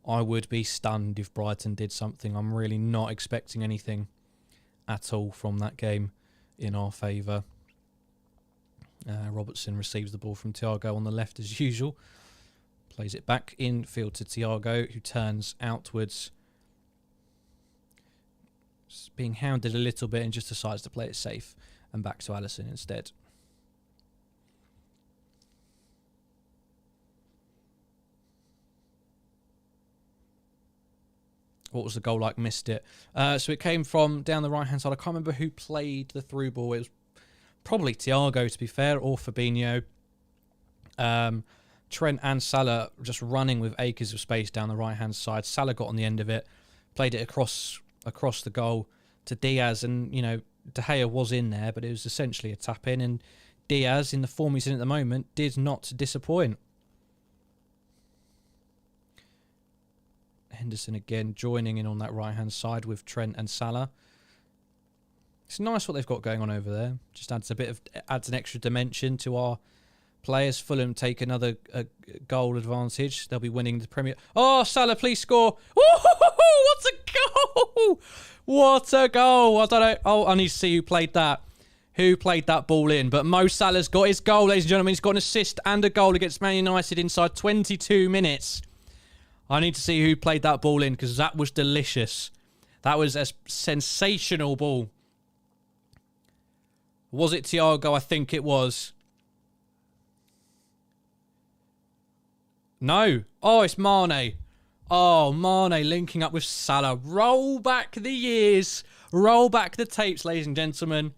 I would be stunned if Brighton did something. I'm really not expecting anything at all from that game in our favour. Robertson receives the ball from Thiago on the left as usual. Plays it back infield to Thiago, who turns outwards. Being hounded a little bit and just decides to play it safe and back to Alisson instead. What was the goal like? Missed it. So it came from down the right-hand side. I can't remember who played the through ball. It was probably Thiago, to be fair, or Fabinho. Trent and Salah just running with acres of space down the right-hand side. Salah got on the end of it, played it across the goal to Diaz, and, you know, De Gea was in there, but it was essentially a tap-in, and Diaz, in the form he's in at the moment, did not disappoint. Henderson again joining in on that right-hand side with Trent and Salah. It's nice what they've got going on over there. Just adds an extra dimension to our players. Fulham take another goal advantage. They'll be winning the Premier. Oh, Salah, please score! What a goal! What a goal! I don't know. Oh, I need to see who played that. Who played that ball in? But Mo Salah's got his goal, ladies and gentlemen. He's got an assist and a goal against Man United inside 22 minutes. I need to see who played that ball in, because that was delicious. That was a sensational ball. Was it Thiago? I think it was. No. Oh, it's Mane. Oh, Mane linking up with Salah. Roll back the years. Roll back the tapes, ladies and gentlemen.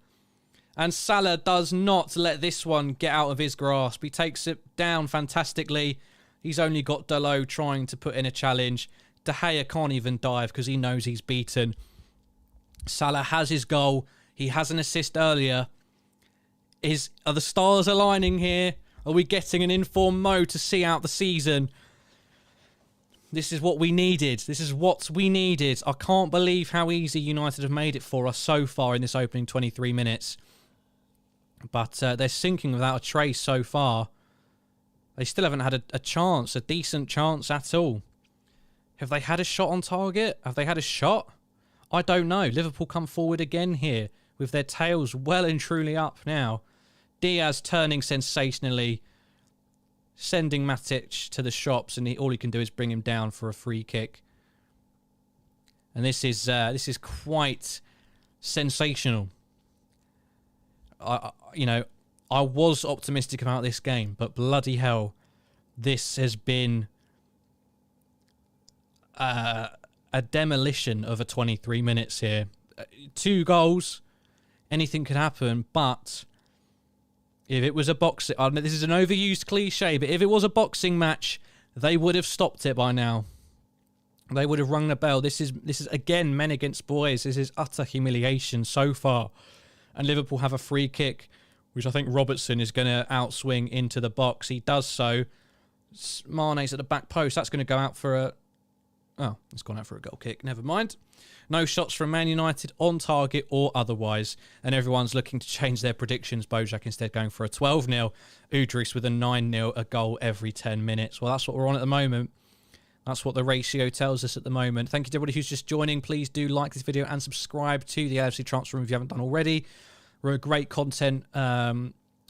And Salah does not let this one get out of his grasp. He takes it down fantastically. He's only got Dalot trying to put in a challenge. De Gea can't even dive because he knows he's beaten. Salah has his goal. He has an assist earlier. Are the stars aligning here? Are we getting an informed Mo to see out the season? This is what we needed. This is what we needed. I can't believe how easy United have made it for us so far in this opening 23 minutes. But they're sinking without a trace so far. They still haven't had a chance, a decent chance at all. Have they had a shot on target? Have they had a shot? I don't know. Liverpool come forward again here with their tails well and truly up now. Diaz turning sensationally, sending Matic to the shops, and all he can do is bring him down for a free kick. And this is quite sensational. I was optimistic about this game, but bloody hell, this has been a demolition of a 23 minutes here. 2 goals, anything could happen, but if it was a boxing... this is an overused cliche, but if it was a boxing match, they would have stopped it by now. They would have rung the bell. This is again, men against boys. This is utter humiliation so far. And Liverpool have a free kick, which I think Robertson is going to outswing into the box. He does so. Mane's at the back post. That's going to go out for a... Oh, it's gone out for a goal kick. Never mind. No shots from Man United on target or otherwise. And everyone's looking to change their predictions. Bojack instead going for a 12-0. Udris with a 9-0, a goal every 10 minutes. Well, that's what we're on at the moment. That's what the ratio tells us at the moment. Thank you to everybody who's just joining. Please do like this video and subscribe to the LFC Transfer Room if you haven't done already. We're a great content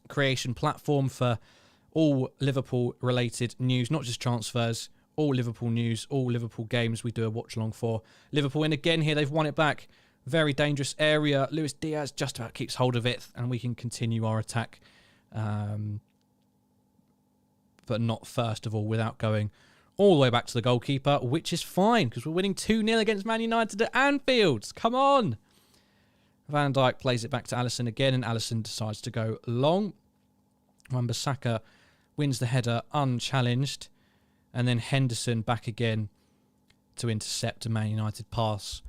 creation platform for all Liverpool-related news, not just transfers, all Liverpool news, all Liverpool games we do a watch-along for. Liverpool in again here. They've won it back. Very dangerous area. Luis Diaz just about keeps hold of it, and we can continue our attack. But not first of all without going all the way back to the goalkeeper, which is fine because we're winning 2-0 against Man United at Anfield. Come on. Van Dijk plays it back to Alisson again, and Alisson decides to go long. Wan-Bissaka wins the header unchallenged, and then Henderson back again to intercept a Man United pass,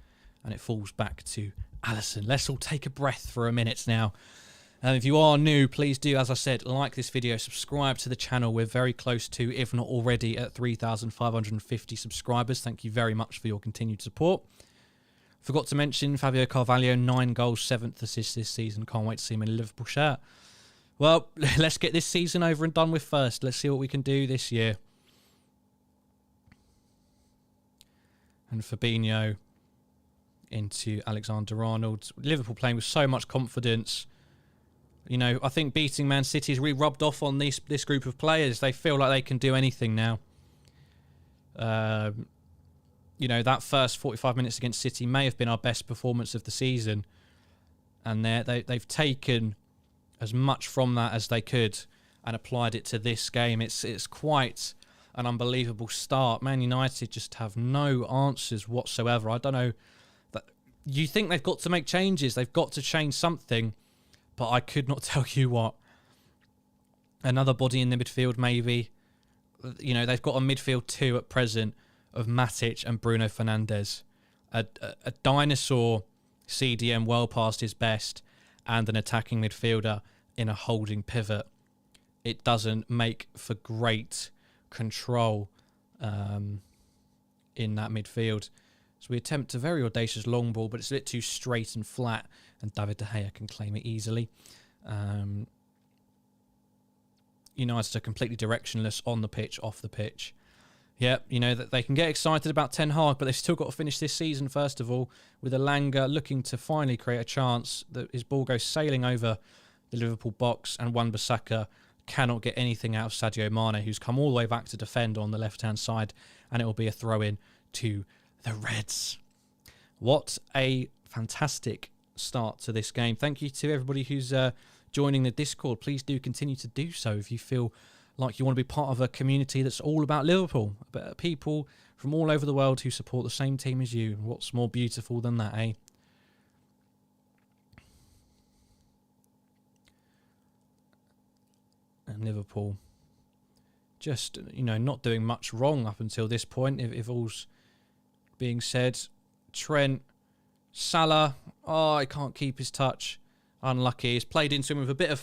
and it falls back to Alisson. Let's all take a breath for a minute now. If you are new, please do, as I said, like this video, subscribe to the channel. We're very close to, if not already, at 3,550 subscribers. Thank you very much for your continued support. Forgot to mention Fabio Carvalho, 9 goals, 7th assist this season. Can't wait to see him in a Liverpool shirt. Well, let's get this season over and done with first. Let's see what we can do this year. And Fabinho into Alexander-Arnold. Liverpool playing with so much confidence. You know, I think beating Man City has really rubbed off on this group of players. They feel like they can do anything now. You know, that first 45 minutes against City may have been our best performance of the season. And they've taken as much from that as they could and applied it to this game. It's quite an unbelievable start. Man United just have no answers whatsoever. I don't know. You think they've got to make changes. They've got to change something. But I could not tell you what. Another body in the midfield, maybe. You know, they've got a midfield 2 at present of Matic and Bruno Fernandes. A dinosaur CDM well past his best and an attacking midfielder in a holding pivot. It doesn't make for great control in that midfield. So we attempt a very audacious long ball, but it's a bit too straight and flat, and David De Gea can claim it easily. United are completely directionless on the pitch, off the pitch. Yeah, you know, that they can get excited about Ten Hag, but they've still got to finish this season, first of all, with Elanga looking to finally create a chance. That his ball goes sailing over the Liverpool box, and Wan-Bissaka cannot get anything out of Sadio Mane, who's come all the way back to defend on the left-hand side, and it will be a throw-in to the Reds. What a fantastic start to this game. Thank you to everybody who's joining the Discord. Please do continue to do so if you feel like you want to be part of a community that's all about Liverpool. But people from all over the world who support the same team as you. What's more beautiful than that, eh? And Liverpool just, you know, not doing much wrong up until this point, if all's being said. Trent, Salah, oh, he can't keep his touch. Unlucky. He's played into him with a bit of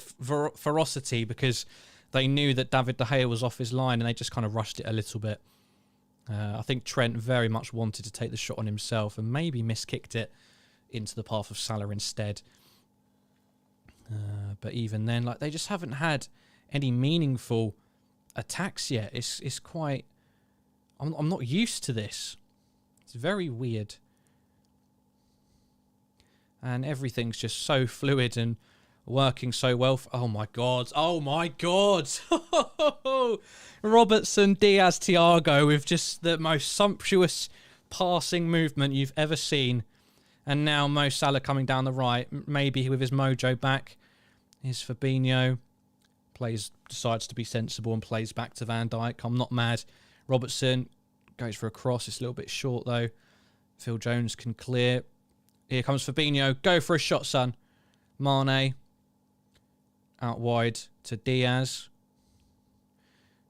ferocity because they knew that David De Gea was off his line and they just kind of rushed it a little bit. I think Trent very much wanted to take the shot on himself and maybe miskicked it into the path of Salah instead. But even then, like, they just haven't had any meaningful attacks yet. It's quite... I'm not used to this. It's very weird. And everything's just so fluid and working so well. Oh, my God. Oh, my God. Robertson, Diaz, Thiago with just the most sumptuous passing movement you've ever seen. And now Mo Salah coming down the right. Maybe with his mojo back. Here's Fabinho. Decides to be sensible and plays back to Van Dijk. I'm not mad. Robertson goes for a cross. It's a little bit short, though. Phil Jones can clear. Here comes Fabinho. Go for a shot, son. Mane. Out wide to Diaz.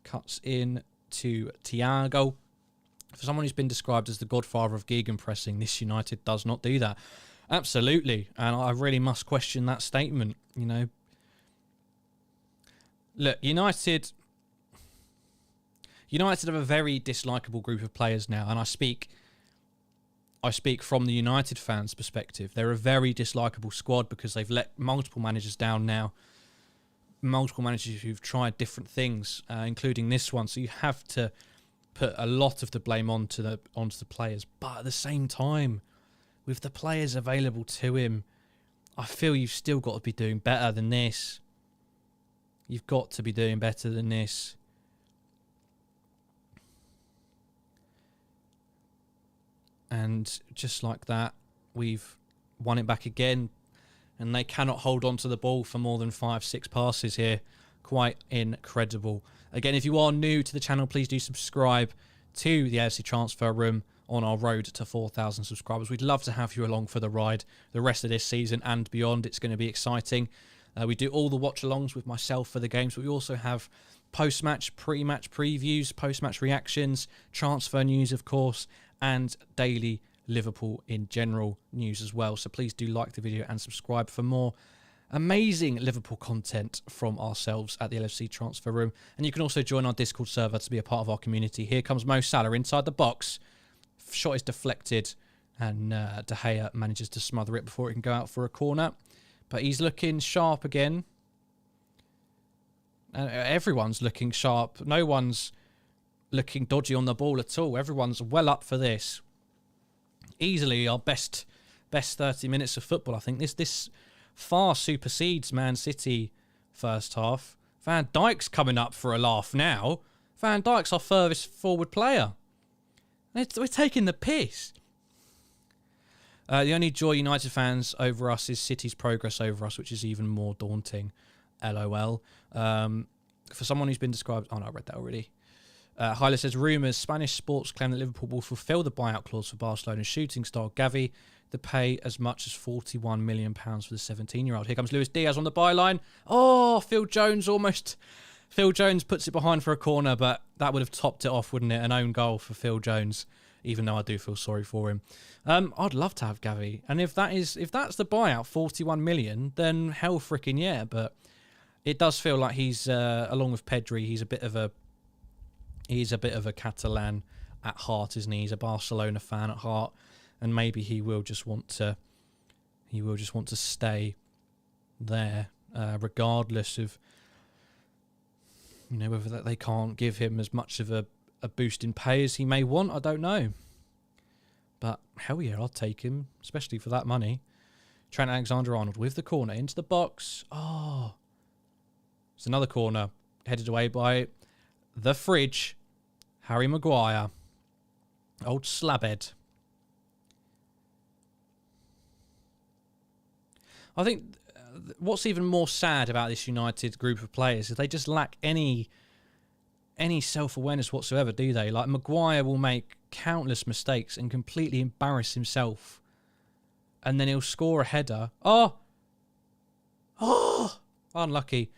Cuts in to Thiago. For someone who's been described as the godfather of gegenpressing, this United does not do that. Absolutely. And I really must question that statement, you know. Look, United have a very dislikable group of players now, and I speak from the United fans' perspective. They're a very dislikable squad because they've let multiple managers down now. Multiple managers who've tried different things, including this one. So you have to put a lot of the blame onto the players. But at the same time, with the players available to him, I feel you've still got to be doing better than this. You've got to be doing better than this. And just like that, we've won it back again. And they cannot hold on to the ball for more than 5-6 passes here. Quite incredible. Again, if you are new to the channel, please do subscribe to the LFC Transfer Room on our road to 4,000 subscribers. We'd love to have you along for the ride the rest of this season and beyond. It's going to be exciting. We do all the watch-alongs with myself for the games, but we also have post-match, pre-match previews, post-match reactions, transfer news, of course, and daily Liverpool in general news as well. So please do like the video and subscribe for more amazing Liverpool content from ourselves at the LFC Transfer Room. And you can also join our Discord server to be a part of our community. Here comes Mo Salah inside the box. Shot is deflected, and De Gea manages to smother it before it can go out for a corner. But he's looking sharp again. Everyone's looking sharp. No one's looking dodgy on the ball at all. Everyone's well up for this. Easily our best 30 minutes of football. I think this far supersedes Man City first half. Van Dijk's coming up for a laugh now. Van Dijk's our furthest forward player. We're taking the piss. The only joy United fans over us is City's progress over us, which is even more daunting. LOL. For someone who's been described... Oh, no, I read that already. Hyla says, rumours, Spanish sports claim that Liverpool will fulfil the buyout clause for Barcelona's shooting star Gavi to pay as much as £41 million for the 17-year-old. Here comes Luis Diaz on the byline. Oh, Phil Jones puts it behind for a corner, but that would have topped it off, wouldn't it? An own goal for Phil Jones, even though I do feel sorry for him. I'd love to have Gavi. And if that's the buyout, 41 million, then hell frickin' yeah. But it does feel like he's, along with Pedri, he's a bit of a Catalan at heart, isn't he? He's a Barcelona fan at heart, and maybe he will just want to stay there, regardless of, you know, whether they can't give him as much of a boost in pay as he may want. I don't know. But hell yeah, I'll take him, especially for that money. Trent Alexander-Arnold with the corner into the box. Oh, it's another corner headed away by the fridge, Harry Maguire. Old slabhead. I think what's even more sad about this United group of players is they just lack any self-awareness whatsoever, do they? Like, Maguire will make countless mistakes and completely embarrass himself, and then he'll score a header. Oh, unlucky.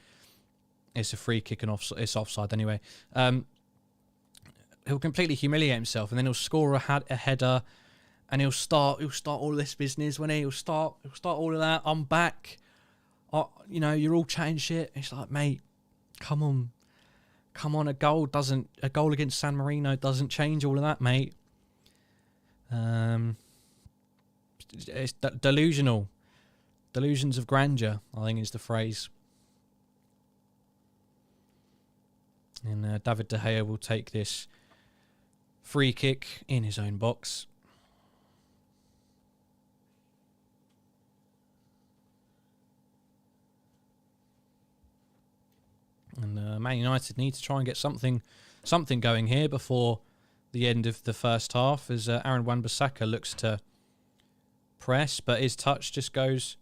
It's a free kick and it's offside anyway. He'll completely humiliate himself, and then he'll score a header, and he'll start all of this business. When he'll start all of that. I'm back. You know, you're all chatting shit. It's like, mate, come on. A goal against San Marino doesn't change all of that, mate. It's delusional. Delusions of grandeur, I think, is the phrase. And David De Gea will take this free kick in his own box. And Man United need to try and get something going here before the end of the first half, as Aaron Wan-Bissaka looks to press, but his touch just goes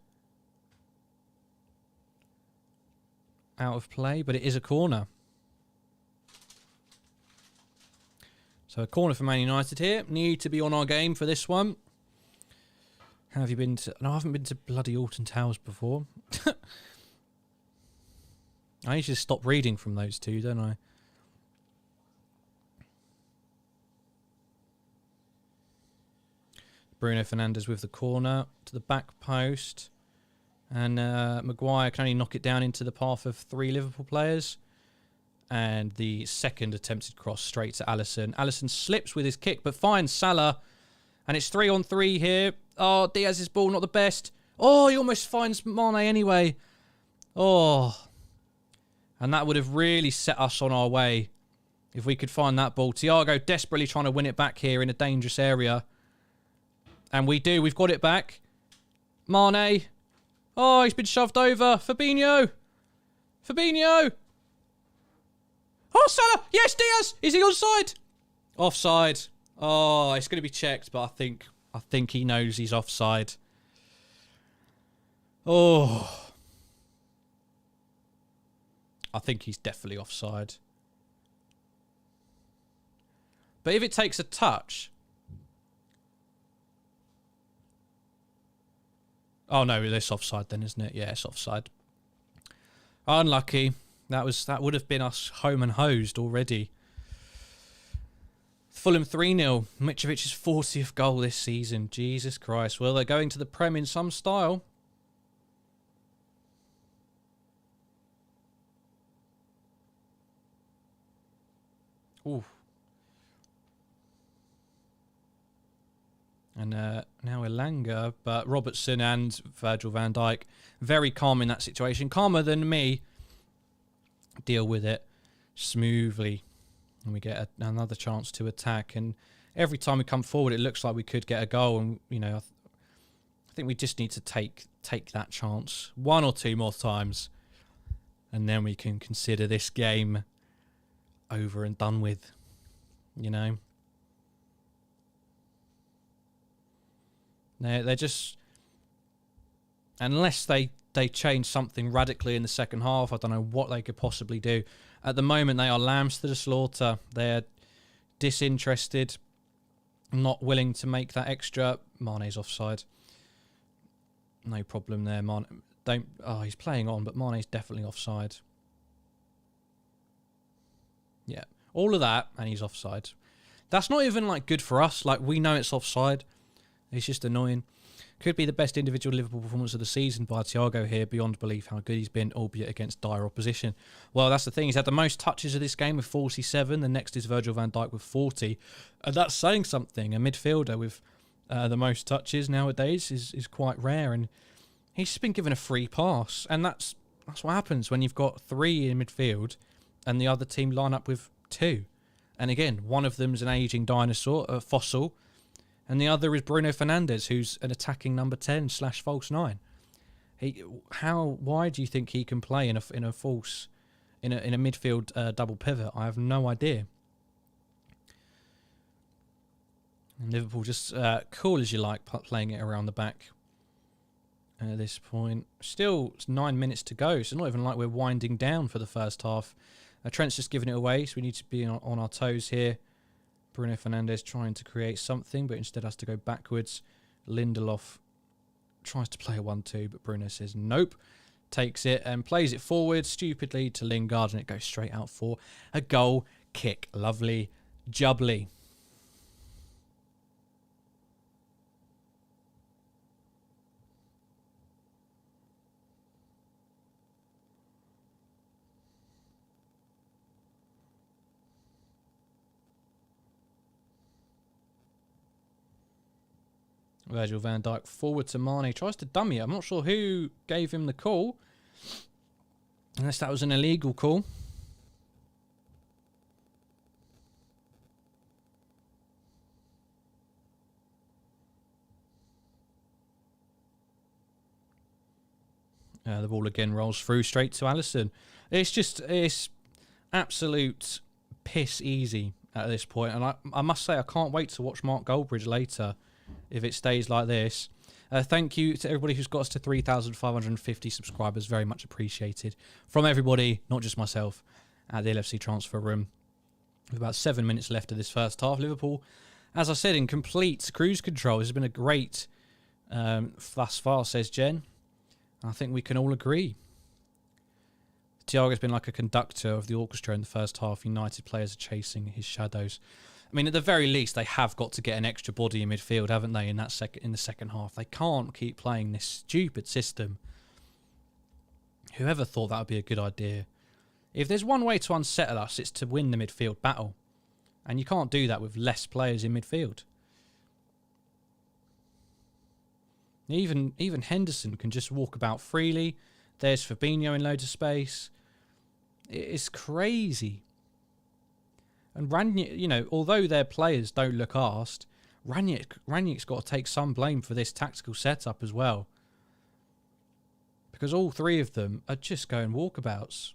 out of play. But it is a corner. So a corner for Man United here. Need to be on our game for this one. Have you been to... No, I haven't been to bloody Alton Towers before. I need to stop reading from those two, don't I? Bruno Fernandes with the corner to the back post. And Maguire can only knock it down into the path of 3 Liverpool players. And the second attempted cross straight to Alisson. Alisson slips with his kick, but finds Salah. And it's 3-on-3 here. Oh, Diaz's ball, not the best. Oh, he almost finds Mane anyway. Oh. And that would have really set us on our way If we could find that ball. Thiago desperately trying to win it back here in a dangerous area. And we do. We've got it back. Mane. Oh, he's been shoved over. Fabinho. Fabinho. Oh, Salah. Yes, Diaz. Is he onside? Offside. Oh, it's going to be checked, but I think he knows he's offside. Oh. I think he's definitely offside. But if it takes a touch... Oh, no, it's offside then, isn't it? Yeah, it's offside. Unlucky. That would have been us home and hosed already. Fulham 3-0. Mitrovic's 40th goal this season. Jesus Christ. Well, they're going to the Prem in some style. Ooh. And now Elanga, but Robertson and Virgil van Dijk very calm in that situation. Calmer than me. Deal with it smoothly. And we get another chance to attack. And every time we come forward, it looks like we could get a goal. And, you know, I think we just need to take that chance 1 or 2 more times. And then we can consider this game over and done with, you know. They're just... Unless they change something radically in the second half, I don't know what they could possibly do. At the moment, they are lambs to the slaughter. They're disinterested, not willing to make that extra. Mane's offside. No problem there. Mane, he's playing on, but Mane's definitely offside. Yeah, all of that, and he's offside. That's not even like good for us. Like, we know it's offside. It's just annoying. Could be the best individual Liverpool performance of the season by Thiago here. Beyond belief how good he's been, albeit against dire opposition. Well, that's the thing. He's had the most touches of this game with 47. The next is Virgil van Dijk with 40. And that's saying something. A midfielder with the most touches nowadays is quite rare. And he's just been given a free pass. And that's what happens when you've got 3 in midfield and the other team line up with 2. And again, one of them's an aging dinosaur, a fossil. And the other is Bruno Fernandes, who's an attacking number 10/false 9. Why do you think he can play in a midfield double pivot? I have no idea. And Liverpool just cool as you like, playing it around the back. And at this point, still it's 9 minutes to go, so not even like we're winding down for the first half. Trent's just giving it away, so we need to be on our toes here. Bruno Fernandes trying to create something, but instead has to go backwards. Lindelof tries to play a 1-2, but Bruno says nope. Takes it and plays it forward stupidly to Lingard, and it goes straight out for a goal kick. Lovely jubbly. Virgil van Dijk forward to Mane. Tries to dummy it. I'm not sure who gave him the call. Unless that was an illegal call. The ball again rolls through straight to Alisson. It's absolute piss easy at this point. And I must say, I can't wait to watch Mark Goldbridge later. If it stays like this. Thank you to everybody who's got us to 3,550 subscribers. Very much appreciated. From everybody, not just myself, at the LFC transfer room. With about 7 minutes left of this first half. Liverpool, as I said, in complete cruise control. This has been a great thus far, says Jen. I think we can all agree. Thiago's been like a conductor of the orchestra in the first half. United players are chasing his shadows. I mean, at the very least, they have got to get an extra body in midfield, haven't they? In the second half, they can't keep playing this stupid system. Whoever thought that would be a good idea? If there's one way to unsettle us, it's to win the midfield battle, and you can't do that with less players in midfield. Even Henderson can just walk about freely. There's Fabinho in loads of space. It's crazy. And Ranić, you know, although their players don't look arsed, Ranić's got to take some blame for this tactical setup as well. Because all three of them are just going walkabouts.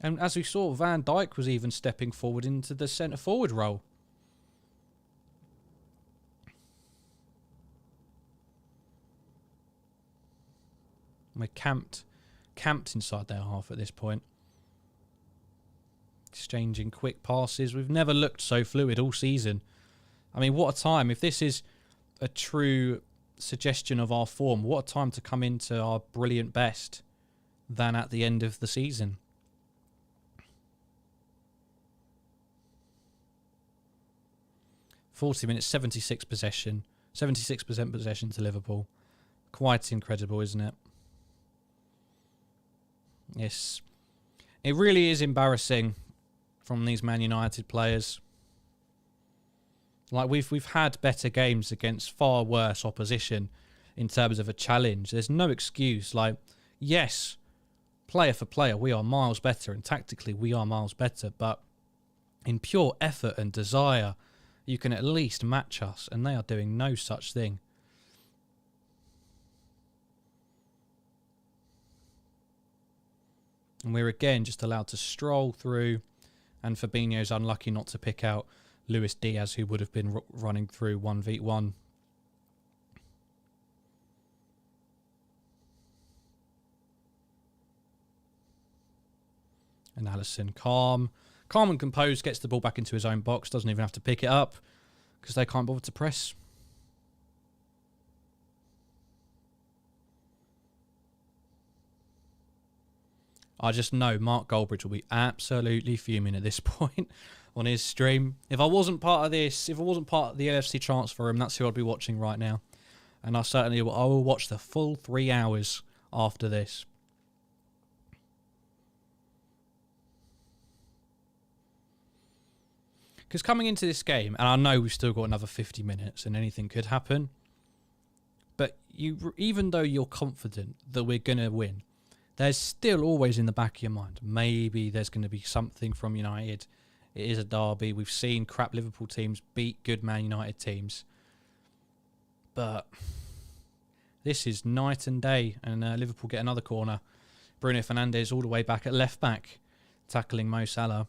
And as we saw, Van Dijk was even stepping forward into the centre-forward role. We're camped inside their half at this point. Exchanging quick passes. We've never looked so fluid all season. I mean, what a time. If this is a true suggestion of our form, what a time to come into our brilliant best than at the end of the season. "40 minutes, 76% possession to Liverpool. Quite incredible, isn't it? Yes. It really is embarrassing from these Man United players. Like, we've had better games against far worse opposition in terms of a challenge. There's no excuse. Like, yes, player for player, we are miles better, and tactically we are miles better, but in pure effort and desire, you can at least match us, and they are doing no such thing. And we're again just allowed to stroll through, and Fabinho's unlucky not to pick out Luis Diaz, who would have been running through 1v1. And Alisson, calm and composed, gets the ball back into his own box, doesn't even have to pick it up because they can't bother to press. I just know Mark Goldbridge will be absolutely fuming at this point on his stream. If I wasn't part of this, if I wasn't part of the LFC transfer room, that's who I'd be watching right now. And I will watch the full 3 hours after this. Because coming into this game, and I know we've still got another 50 minutes and anything could happen, but even though you're confident that we're going to win, there's still always in the back of your mind, maybe there's going to be something from United. It is a derby. We've seen crap Liverpool teams beat good Man United teams. But this is night and day, and Liverpool get another corner. Bruno Fernandes all the way back at left back, tackling Mo Salah.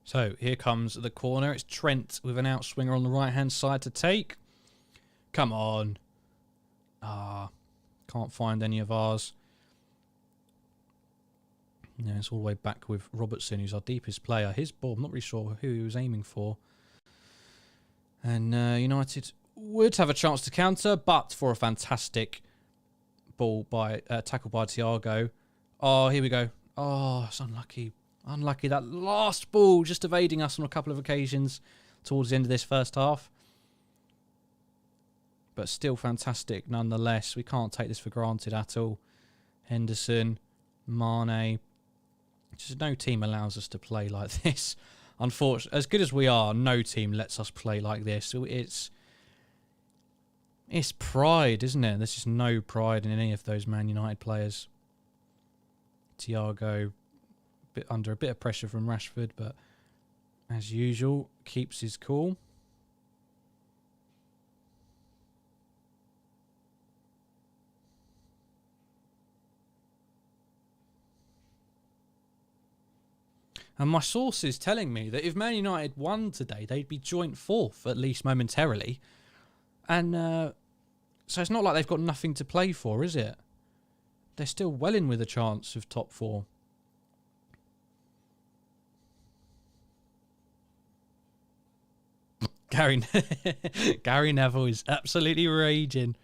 So here comes the corner. It's Trent with an outswinger on the right-hand side to take. Come on. Can't find any of ours. Yeah, it's all the way back with Robertson, who's our deepest player. His ball, I'm not really sure who he was aiming for. And United would have a chance to counter, but for a fantastic ball by tackle by Thiago. Oh, here we go. Oh, it's unlucky. Unlucky, that last ball just evading us on a couple of occasions towards the end of this first half. But still fantastic nonetheless. We can't take this for granted at all. Henderson, Mane. Just no team allows us to play like this. Unfortunately, as good as we are, no team lets us play like this. So it's pride, isn't it? There's just no pride in any of those Man United players. Thiago, under a bit of pressure from Rashford, but as usual, keeps his cool. And my source is telling me that if Man United won today, they'd be joint fourth, at least momentarily. And so it's not like they've got nothing to play for, is it? They're still well in with a chance of top four. Gary Neville is absolutely raging.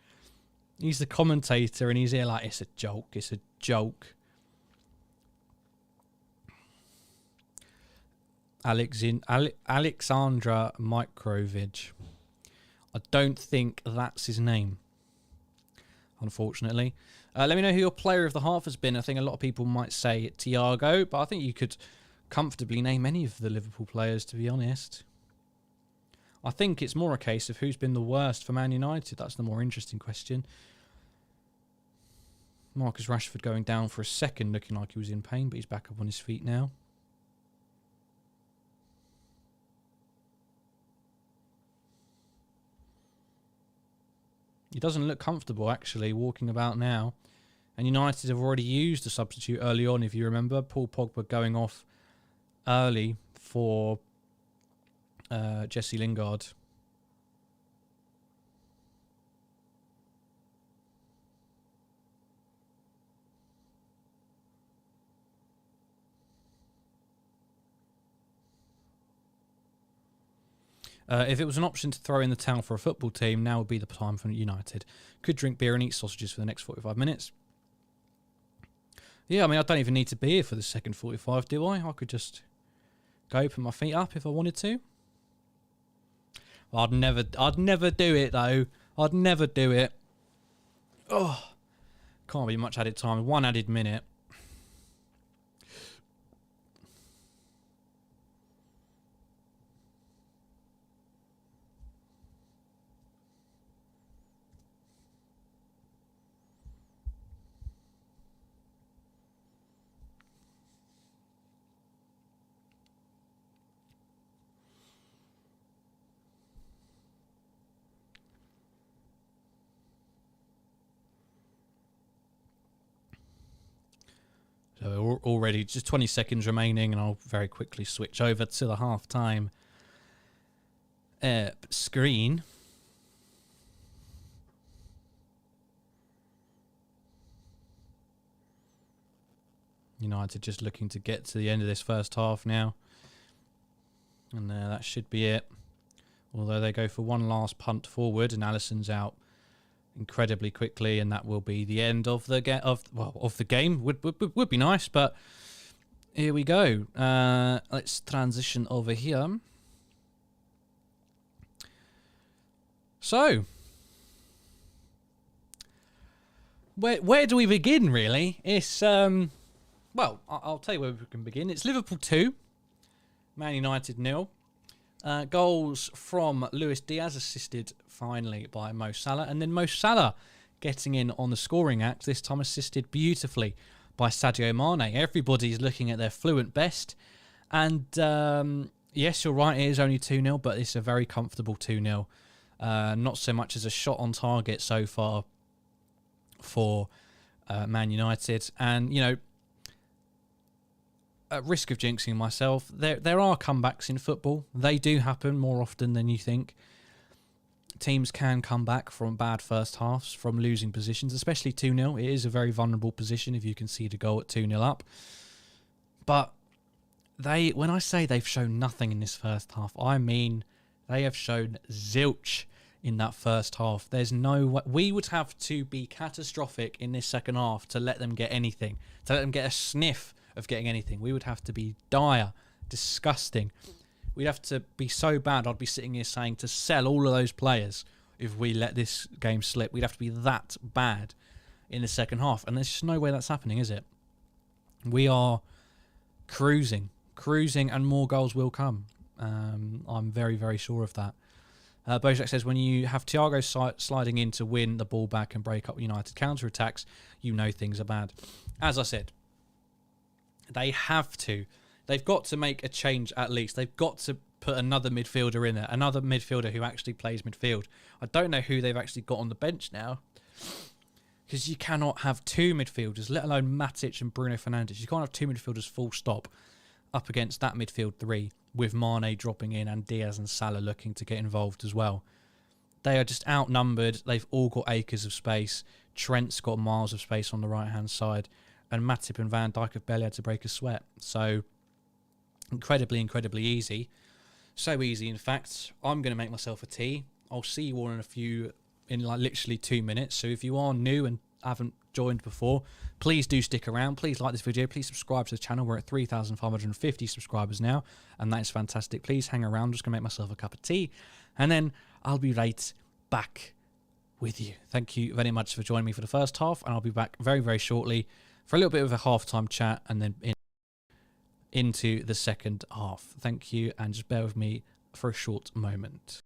He's the commentator and he's here like, it's a joke, it's a joke. Alexandra Mitrovic. I don't think that's his name, unfortunately. Let me know who your player of the half has been. I think a lot of people might say Thiago, but I think you could comfortably name any of the Liverpool players, to be honest. I think it's more a case of who's been the worst for Man United. That's the more interesting question. Marcus Rashford going down for a second, looking like he was in pain, but he's back up on his feet now. He doesn't look comfortable, actually, walking about now. And United have already used a substitute early on, if you remember. Paul Pogba going off early for Jesse Lingard. If it was an option to throw in the towel for a football team, now would be the time for United. Could drink beer and eat sausages for the next 45 minutes. Yeah, I mean, I don't even need to be here for the second 45, do I? I could just go put my feet up if I wanted to. I'd never do it, though. I'd never do it. Oh, can't be much added time. 1 added minute. So already just 20 seconds remaining, and I'll very quickly switch over to the half-time screen. United just looking to get to the end of this first half now. And that should be it. Although they go for one last punt forward, and Alisson's out incredibly quickly, and that will be the end of the game. Would be nice, but here we go. Let's transition over here. So, where do we begin? Really, it's well, I'll tell you where we can begin. It's Liverpool 2, Man United 0. Goals from Luis Diaz, assisted finally by Mo Salah. And then Mo Salah getting in on the scoring act, this time assisted beautifully by Sadio Mane. Everybody's looking at their fluent best. And yes, you're right, it is only 2-0, but it's a very comfortable 2-0. Not so much as a shot on target so far for Man United. And, you know, at risk of jinxing myself, there are comebacks in football. They do happen more often than you think. Teams can come back from bad first halves, from losing positions, especially 2-0. It is a very vulnerable position if you concede a goal at 2-0 up. But when I say they've shown nothing in this first half, I mean they have shown zilch in that first half. There's no way. We would have to be catastrophic in this second half to let them get anything, to let them get a sniff of getting anything. We would have to be dire, disgusting. We'd have to be so bad, I'd be sitting here saying to sell all of those players if we let this game slip. We'd have to be that bad in the second half. And there's just no way that's happening, is it? We are cruising, and more goals will come. I'm very, very sure of that. Bojack says, when you have Thiago sliding in to win the ball back and break up United counter-attacks, you know things are bad. As I said, they have to. They've got to make a change at least. They've got to put another midfielder in there. Another midfielder who actually plays midfield. I don't know who they've actually got on the bench now. Because you cannot have two midfielders, let alone Matic and Bruno Fernandes. You can't have two midfielders full stop up against that midfield three with Mane dropping in and Diaz and Salah looking to get involved as well. They are just outnumbered. They've all got acres of space. Trent's got miles of space on the right-hand side. And Matip and Van Dijk have barely had to break a sweat. So, incredibly, incredibly easy. So easy, in fact, I'm going to make myself a tea. I'll see you all in like literally 2 minutes. So if you are new and haven't joined before, please do stick around. Please like this video. Please subscribe to the channel. We're at 3,550 subscribers now, and that is fantastic. Please hang around. I'm just going to make myself a cup of tea, and then I'll be right back with you. Thank you very much for joining me for the first half, and I'll be back very, very shortly for a little bit of a halftime chat and then into the second half. Thank you, and just bear with me for a short moment.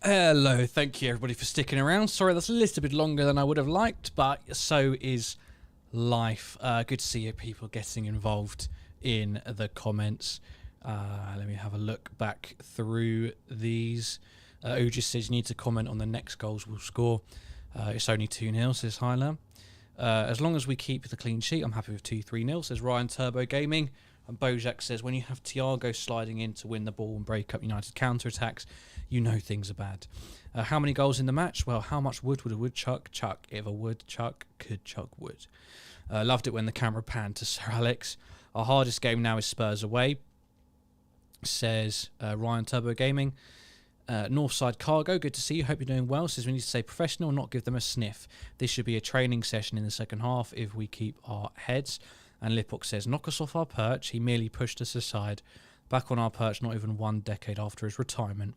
Hello, thank you everybody for sticking around. Sorry that's a little bit longer than I would have liked, but so is life. Good to see you people getting involved in the comments. Let me have a look back through these. Ujis says you need to comment on the next goals we'll score. It's only 2-0, says Hyla. As long as we keep the clean sheet, I'm happy with 2-3-0, says Ryan Turbo Gaming. And Bojack says, when you have Thiago sliding in to win the ball and break up United counter-attacks, you know things are bad. How many goals in the match? Well, how much wood would a woodchuck chuck if a woodchuck could chuck wood? Loved it when the camera panned to Sir Alex. Our hardest game now is Spurs away, says Ryan Turbo Gaming. Northside Cargo, good to see you. Hope you're doing well. Says we need to stay professional, not give them a sniff. This should be a training session in the second half if we keep our heads. And Lipok says, knock us off our perch. He merely pushed us aside. Back on our perch not even 1 decade after his retirement.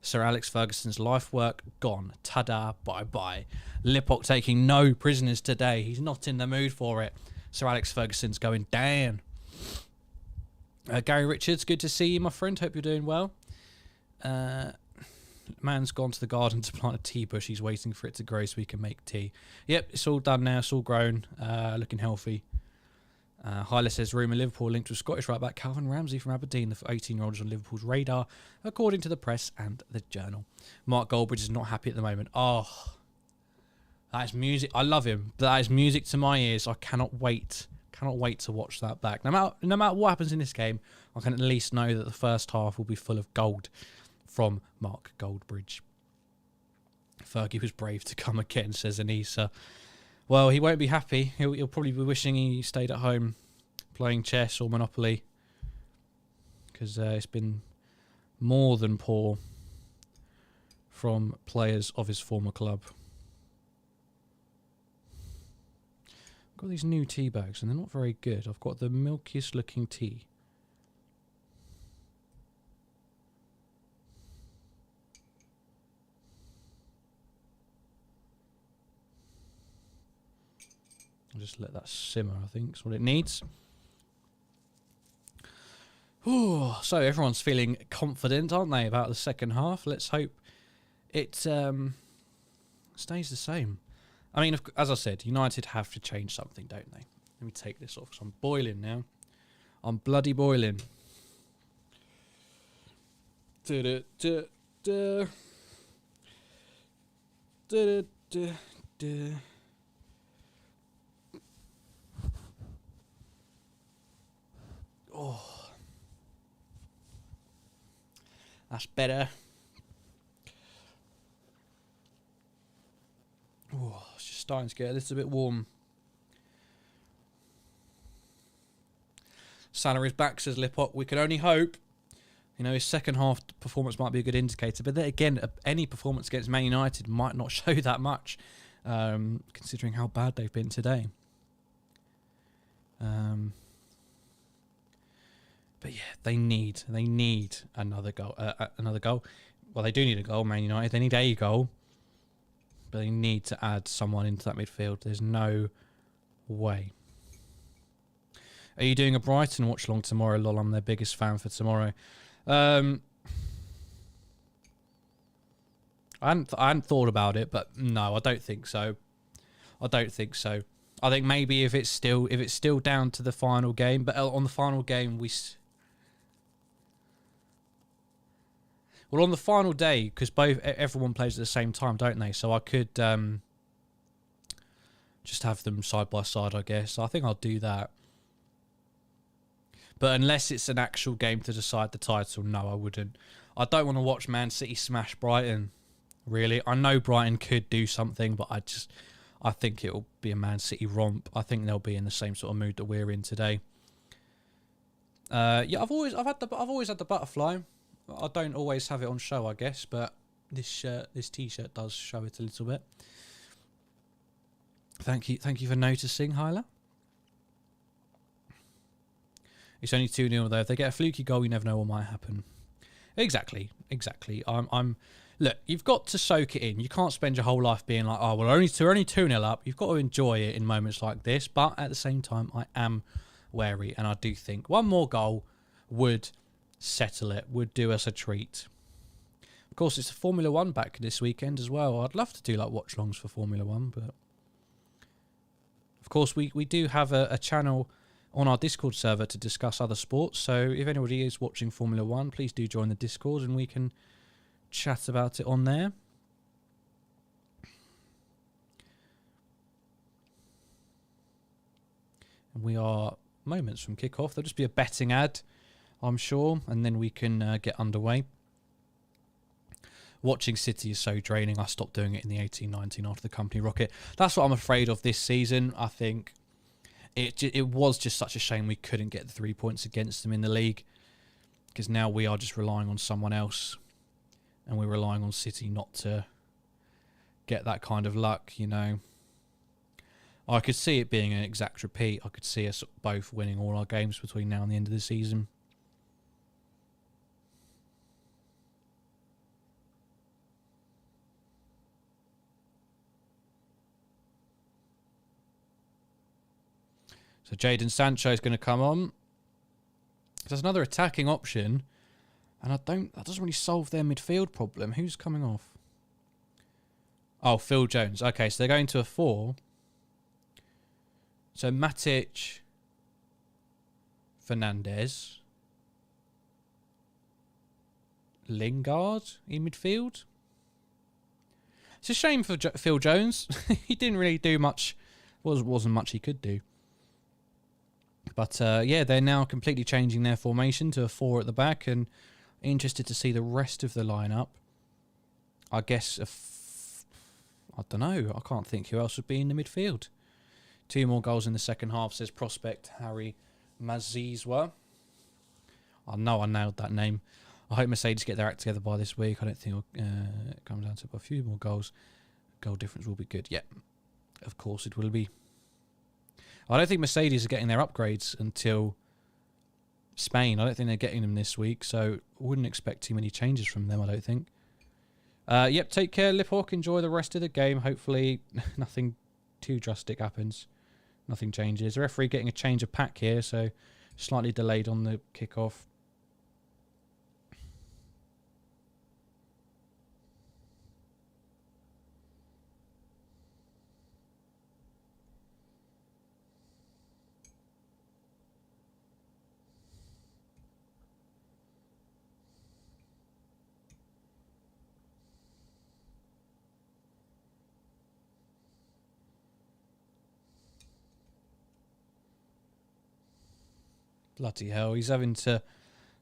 Sir Alex Ferguson's life work gone. Ta-da, bye-bye. Lipok taking no prisoners today. He's not in the mood for it. Sir Alex Ferguson's going down. Gary Richards, good to see you, my friend. Hope you're doing well. Man's gone to the garden to plant a tea bush. He's waiting for it to grow so he can make tea. Yep, it's all done now. It's all grown. Looking healthy. Hyla says, rumour Liverpool linked with Scottish right-back Calvin Ramsey from Aberdeen. The 18-year-old is on Liverpool's radar, according to the press and the Journal. Mark Goldbridge is not happy at the moment. Oh, that is music. I love him, but that is music to my ears. I cannot wait. Cannot wait to watch that back. No matter what happens in this game, I can at least know that the first half will be full of gold from Mark Goldbridge. Fergie was brave to come again, says Anissa. Well, he won't be happy. He'll probably be wishing he stayed at home playing chess or Monopoly, because it's been more than poor from players of his former club. I've got these new tea bags and they're not very good. I've got the milkiest looking tea. I'll just let that simmer, I think, is what it needs. Ooh, so everyone's feeling confident, aren't they, about the second half? Let's hope it stays the same. I mean, as I said, United have to change something, don't they? Let me take this off, because I'm boiling now. I'm bloody boiling. Oh, that's better. Oh, it's just starting to get a little bit warm. Salary's back, says Lipok. We can only hope. You know, his second half performance might be a good indicator, but then again, any performance against Man United might not show that much, considering how bad they've been today. But yeah, they need another goal. Another goal. Well, they do need a goal, Man United. They need a goal, but they need to add someone into that midfield. There's no way. Are you doing a Brighton watch along tomorrow? Lol, I'm their biggest fan for tomorrow. I hadn't thought about it, but no, I don't think so. I think maybe if it's still down to the final game, but on the final game on the final day, because everyone plays at the same time, don't they? So I could just have them side by side, I guess. I think I'll do that. But unless it's an actual game to decide the title, no, I wouldn't. I don't want to watch Man City smash Brighton, really. I know Brighton could do something, but I think it'll be a Man City romp. I think they'll be in the same sort of mood that we're in today. Yeah, I've always had the butterfly. I don't always have it on show, I guess, but this t-shirt does show it a little bit. Thank you for noticing, Hyla. It's only 2-0 though. If they get a fluky goal, you never know what might happen. Exactly. Look, you've got to soak it in. You can't spend your whole life being like, oh, well, we're only 2-0 up. You've got to enjoy it in moments like this. But at the same time, I am wary, and I do think one more goal would settle it, would do us a treat. Of course, it's Formula 1 back this weekend as well. I'd love to do like watch-alongs for Formula 1, but of course we do have a channel on our Discord server to discuss other sports. So if anybody is watching Formula 1, please do join the Discord and we can chat about it on there. And we are moments from kickoff. There'll just be a betting ad, I'm sure, and then we can get underway. Watching City is so draining. I stopped doing it in the 18-19 after the company rocket. That's what I'm afraid of this season. I think it was just such a shame we couldn't get the 3 points against them in the league, because now we are just relying on someone else, and we're relying on City not to get that kind of luck, you know. I could see it being an exact repeat. I could see us both winning all our games between now and the end of the season. So Jadon Sancho is going to come on. There's another attacking option, and that doesn't really solve their midfield problem. Who's coming off? Oh, Phil Jones. Okay, so they're going to a 4. So Matic, Fernandes, Lingard in midfield. It's a shame for Phil Jones. He didn't really do much. Wasn't much he could do. But yeah, they're now completely changing their formation to a 4 at the back, and interested to see the rest of the lineup. I guess I don't know. I can't think who else would be in the midfield. 2 more goals in the second half, says prospect Harry Mazizwa. I know I nailed that name. I hope Mercedes get their act together by this week. I don't think it comes down to a few more goals. Goal difference will be good. Yeah, of course it will be. I don't think Mercedes are getting their upgrades until Spain. I don't think they're getting them this week, so I wouldn't expect too many changes from them, I don't think. Yep, take care, Liphawk. Enjoy the rest of the game. Hopefully nothing too drastic happens. Nothing changes. The referee getting a change of pack here, so slightly delayed on the kickoff. Bloody hell, he's having to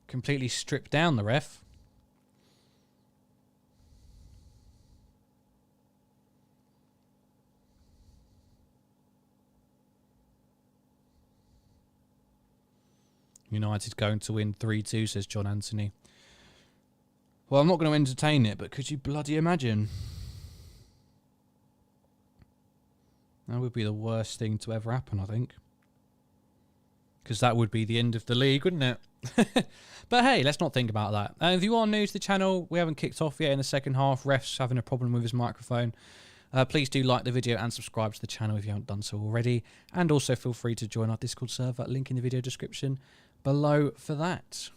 completely strip down the ref. United going to win 3-2, says John Anthony. Well, I'm not going to entertain it, but could you bloody imagine? That would be the worst thing to ever happen, I think. Because that would be the end of the league, wouldn't it? But hey, let's not think about that. If you are new to the channel, we haven't kicked off yet in the second half. Ref's having a problem with his microphone. Please do like the video and subscribe to the channel if you haven't done so already. And also feel free to join our Discord server. Link in the video description below for that.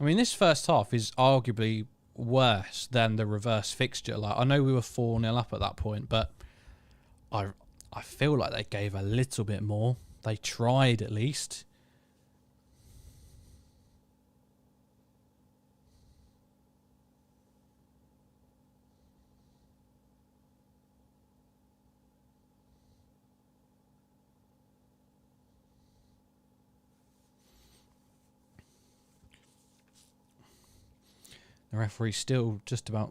I mean, this first half is arguably worse than the reverse fixture. Like, I know we were 4-0 up at that point, but I feel like they gave a little bit more. They tried at least. The referee's still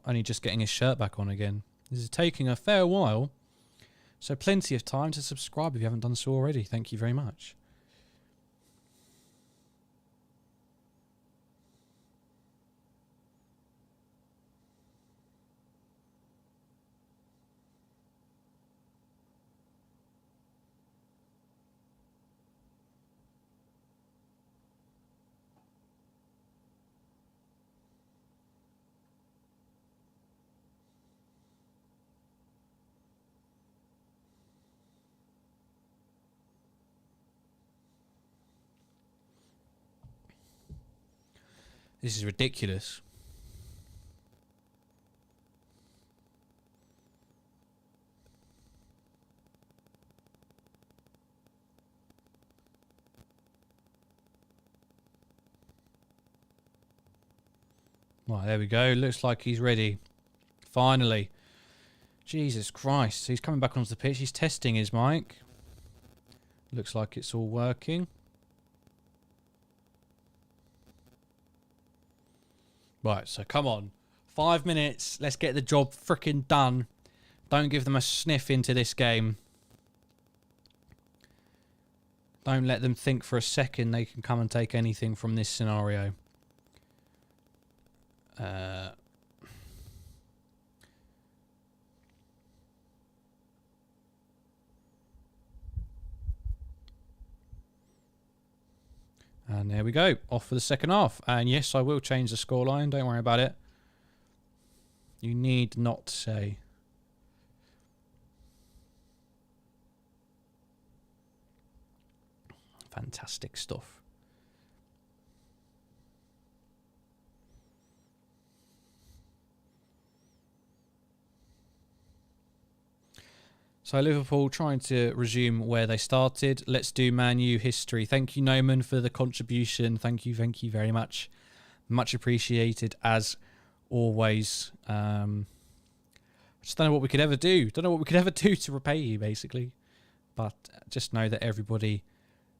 only just getting his shirt back on again. This is taking a fair while. So plenty of time to subscribe if you haven't done so already. Thank you very much. This is ridiculous. Right, there we go. Looks like he's ready. Finally. Jesus Christ. He's coming back onto the pitch. He's testing his mic. Looks like it's all working. Right, so come on. 5 minutes. Let's get the job frickin' done. Don't give them a sniff into this game. Don't let them think for a second they can come and take anything from this scenario. And there we go. Off for the second half. And yes, I will change the scoreline. Don't worry about it. You need not say. Fantastic stuff. So Liverpool trying to resume where they started. Let's do Man U history. Thank you, Noman, for the contribution. Thank you very much. Much appreciated as always. I just don't know what we could ever do. Don't know what we could ever do to repay you, basically. But just know that everybody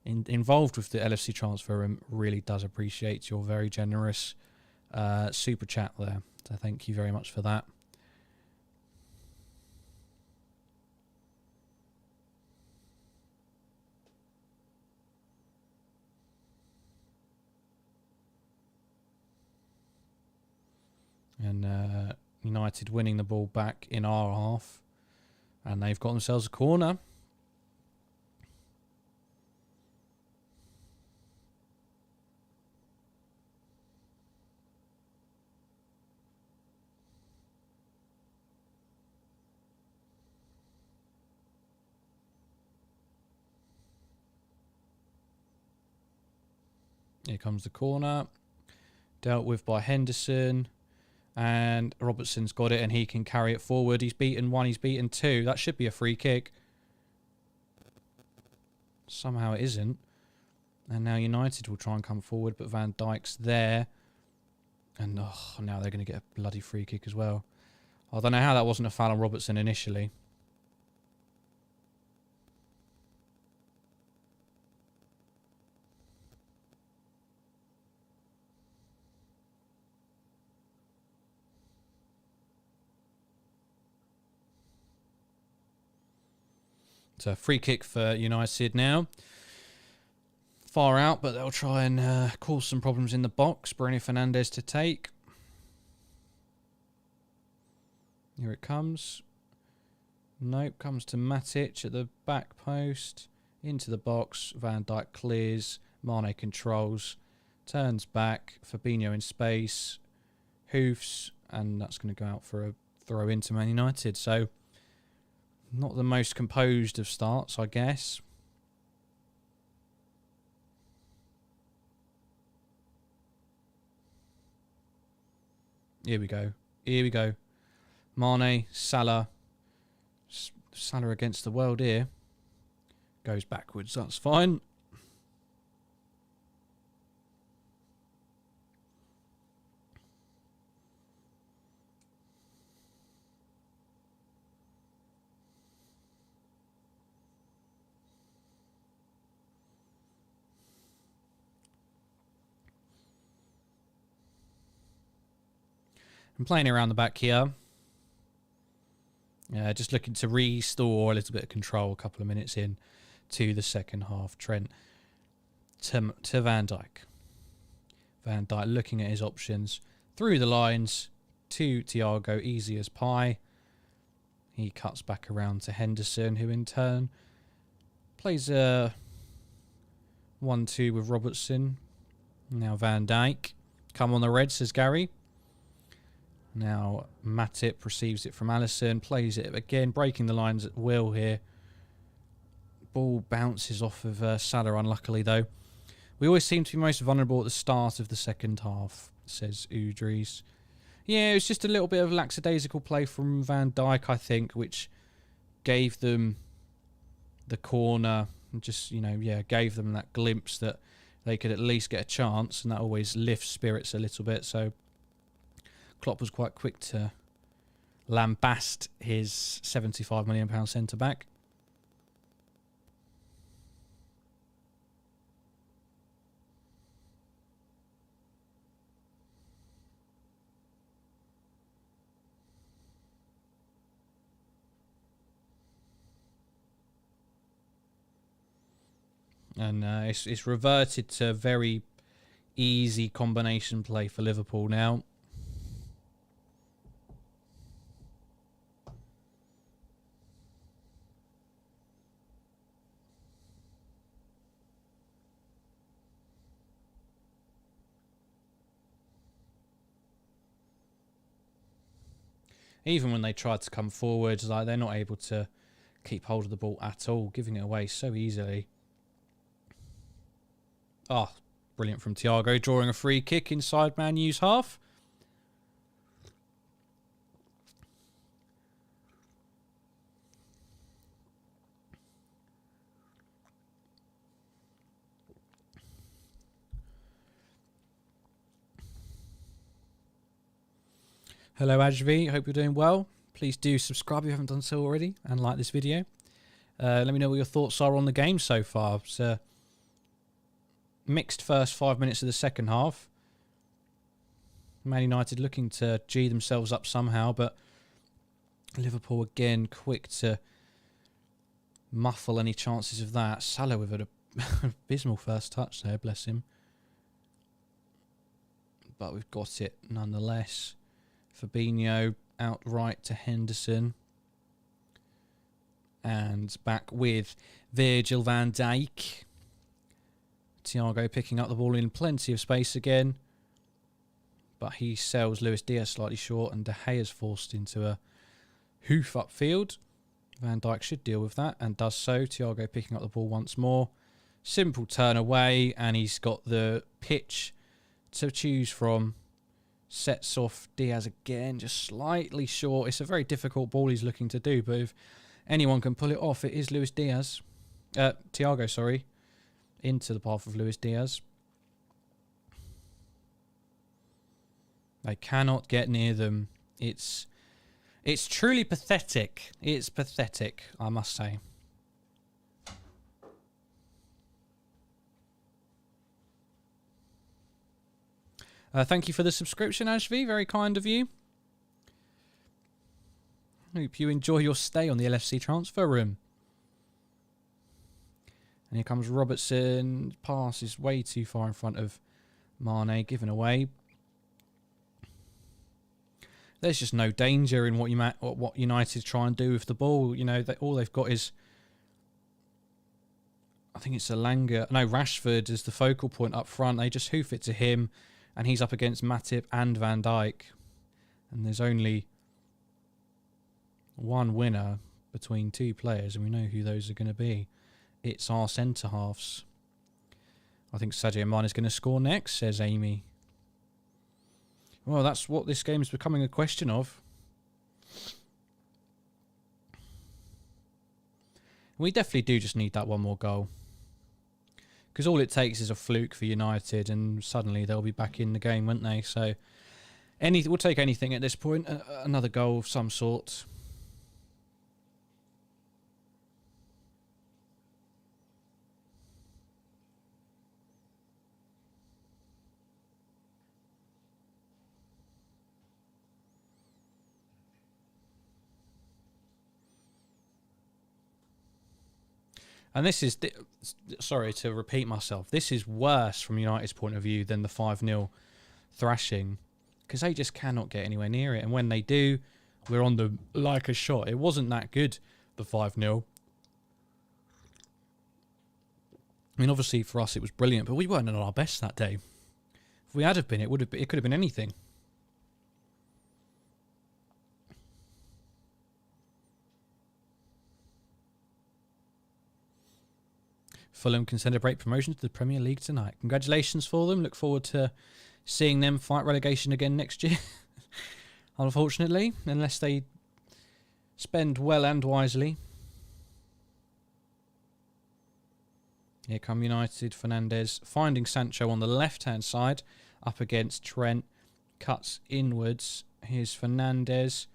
involved with the LFC transfer room really does appreciate your very generous super chat there. So thank you very much for that. And United winning the ball back in our half. And they've got themselves a corner. Here comes the corner. Dealt with by Henderson. And Robertson's got it and he can carry it forward. He's beaten one, he's beaten two. That should be a free kick. Somehow it isn't. And now United will try and come forward, but Van Dijk's there. And now they're going to get a bloody free kick as well. I don't know how that wasn't a foul on Robertson initially. So free kick for United now. Far out, but they'll try and cause some problems in the box. Bruno Fernandes to take. Here it comes. Nope, comes to Matic at the back post. Into the box. Van Dijk clears. Mane controls. Turns back. Fabinho in space. Hoofs. And that's going to go out for a throw into Man United. So not the most composed of starts, I guess. Here we go. Here we go. Mane, Salah. Salah against the world here. Goes backwards. That's fine. I'm playing around the back here. Just looking to restore a little bit of control a couple of minutes in to the second half. Trent to Van Dijk. Van Dijk looking at his options. Through the lines to Thiago, easy as pie. He cuts back around to Henderson, who in turn plays a 1-2 with Robertson. Now Van Dijk. Come on the red, says Gary. Now Matip receives it from Alisson, plays it again, breaking the lines at will here. Ball bounces off of Salah, unluckily though. We always seem to be most vulnerable at the start of the second half. says Udries. Yeah, it was just a little bit of lackadaisical play from Van Dijk, I think, which gave them the corner and just, gave them that glimpse that they could at least get a chance, and that always lifts spirits a little bit. So Klopp was quite quick to lambast his £75 million centre-back. And it's reverted to very easy combination play for Liverpool now. Even when they tried to come forward, like, they're not able to keep hold of the ball at all, giving it away so easily. Oh, brilliant from Thiago, drawing a free kick inside Man U's half. Hello Ajvi, hope you're doing well. Please do subscribe if you haven't done so already, and like this video. Let me know what your thoughts are on the game so far. It's a mixed first 5 minutes of the second half. Man United looking to G themselves up somehow, but Liverpool again quick to muffle any chances of that. Salah with an abysmal first touch there, bless him. But we've got it nonetheless. Fabinho outright to Henderson. And back with Virgil van Dijk. Thiago picking up the ball in plenty of space again. But he sells Luis Diaz slightly short, and De Gea's forced into a hoof upfield. Van Dijk should deal with that, and does so. Thiago picking up the ball once more. Simple turn away, and he's got the pitch to choose from. Sets off Diaz again, just slightly short. It's a very difficult ball he's looking to do, but if anyone can pull it off, it is Luis Diaz. Thiago, sorry. Into the path of Luis Diaz. They cannot get near them. It's truly pathetic. It's pathetic, I must say. Thank you for the subscription, Ashvi. Very kind of you. Hope you enjoy your stay on the LFC transfer room. And here comes Robertson. Pass is way too far in front of Mane, given away. There's just no danger in what United try and do with the ball. You know, all they've got is, I think it's Elanga. No, Rashford is the focal point up front. They just hoof it to him, and he's up against Matip and Van Dijk. And there's only one winner between two players, and we know who those are going to be. It's our centre-halves. I think Sadio Mane is going to score next, says Amy. Well, that's what this game is becoming a question of. We definitely do just need that one more goal. Because all it takes is a fluke for United, and suddenly they'll be back in the game, won't they? So we'll take anything at this point. Another goal of some sort. And this is, sorry to repeat myself, this is worse from United's point of view than the 5-0 thrashing, because they just cannot get anywhere near it. And when they do, we're on the like a shot. It wasn't that good, the 5-0. I mean, obviously for us it was brilliant, but we weren't at our best that day. If we had have been, it could have been anything. Fulham can celebrate promotion to the Premier League tonight. Congratulations for them. Look forward to seeing them fight relegation again next year. Unfortunately, unless they spend well and wisely. Here come United. Fernandes finding Sancho on the left-hand side, up against Trent. Cuts inwards. Here's Fernandes.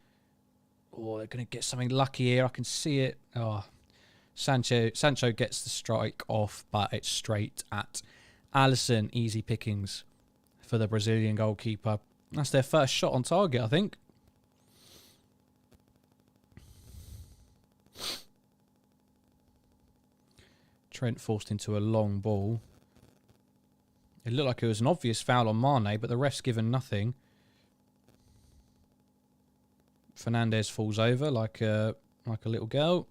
Oh, they're going to get something lucky here. I can see it. Oh, Sancho gets the strike off, but it's straight at Alisson. Easy pickings for the Brazilian goalkeeper. That's their first shot on target, I think. Trent forced into a long ball. It looked like it was an obvious foul on Mane, but the ref's given nothing. Fernandes falls over like a little girl.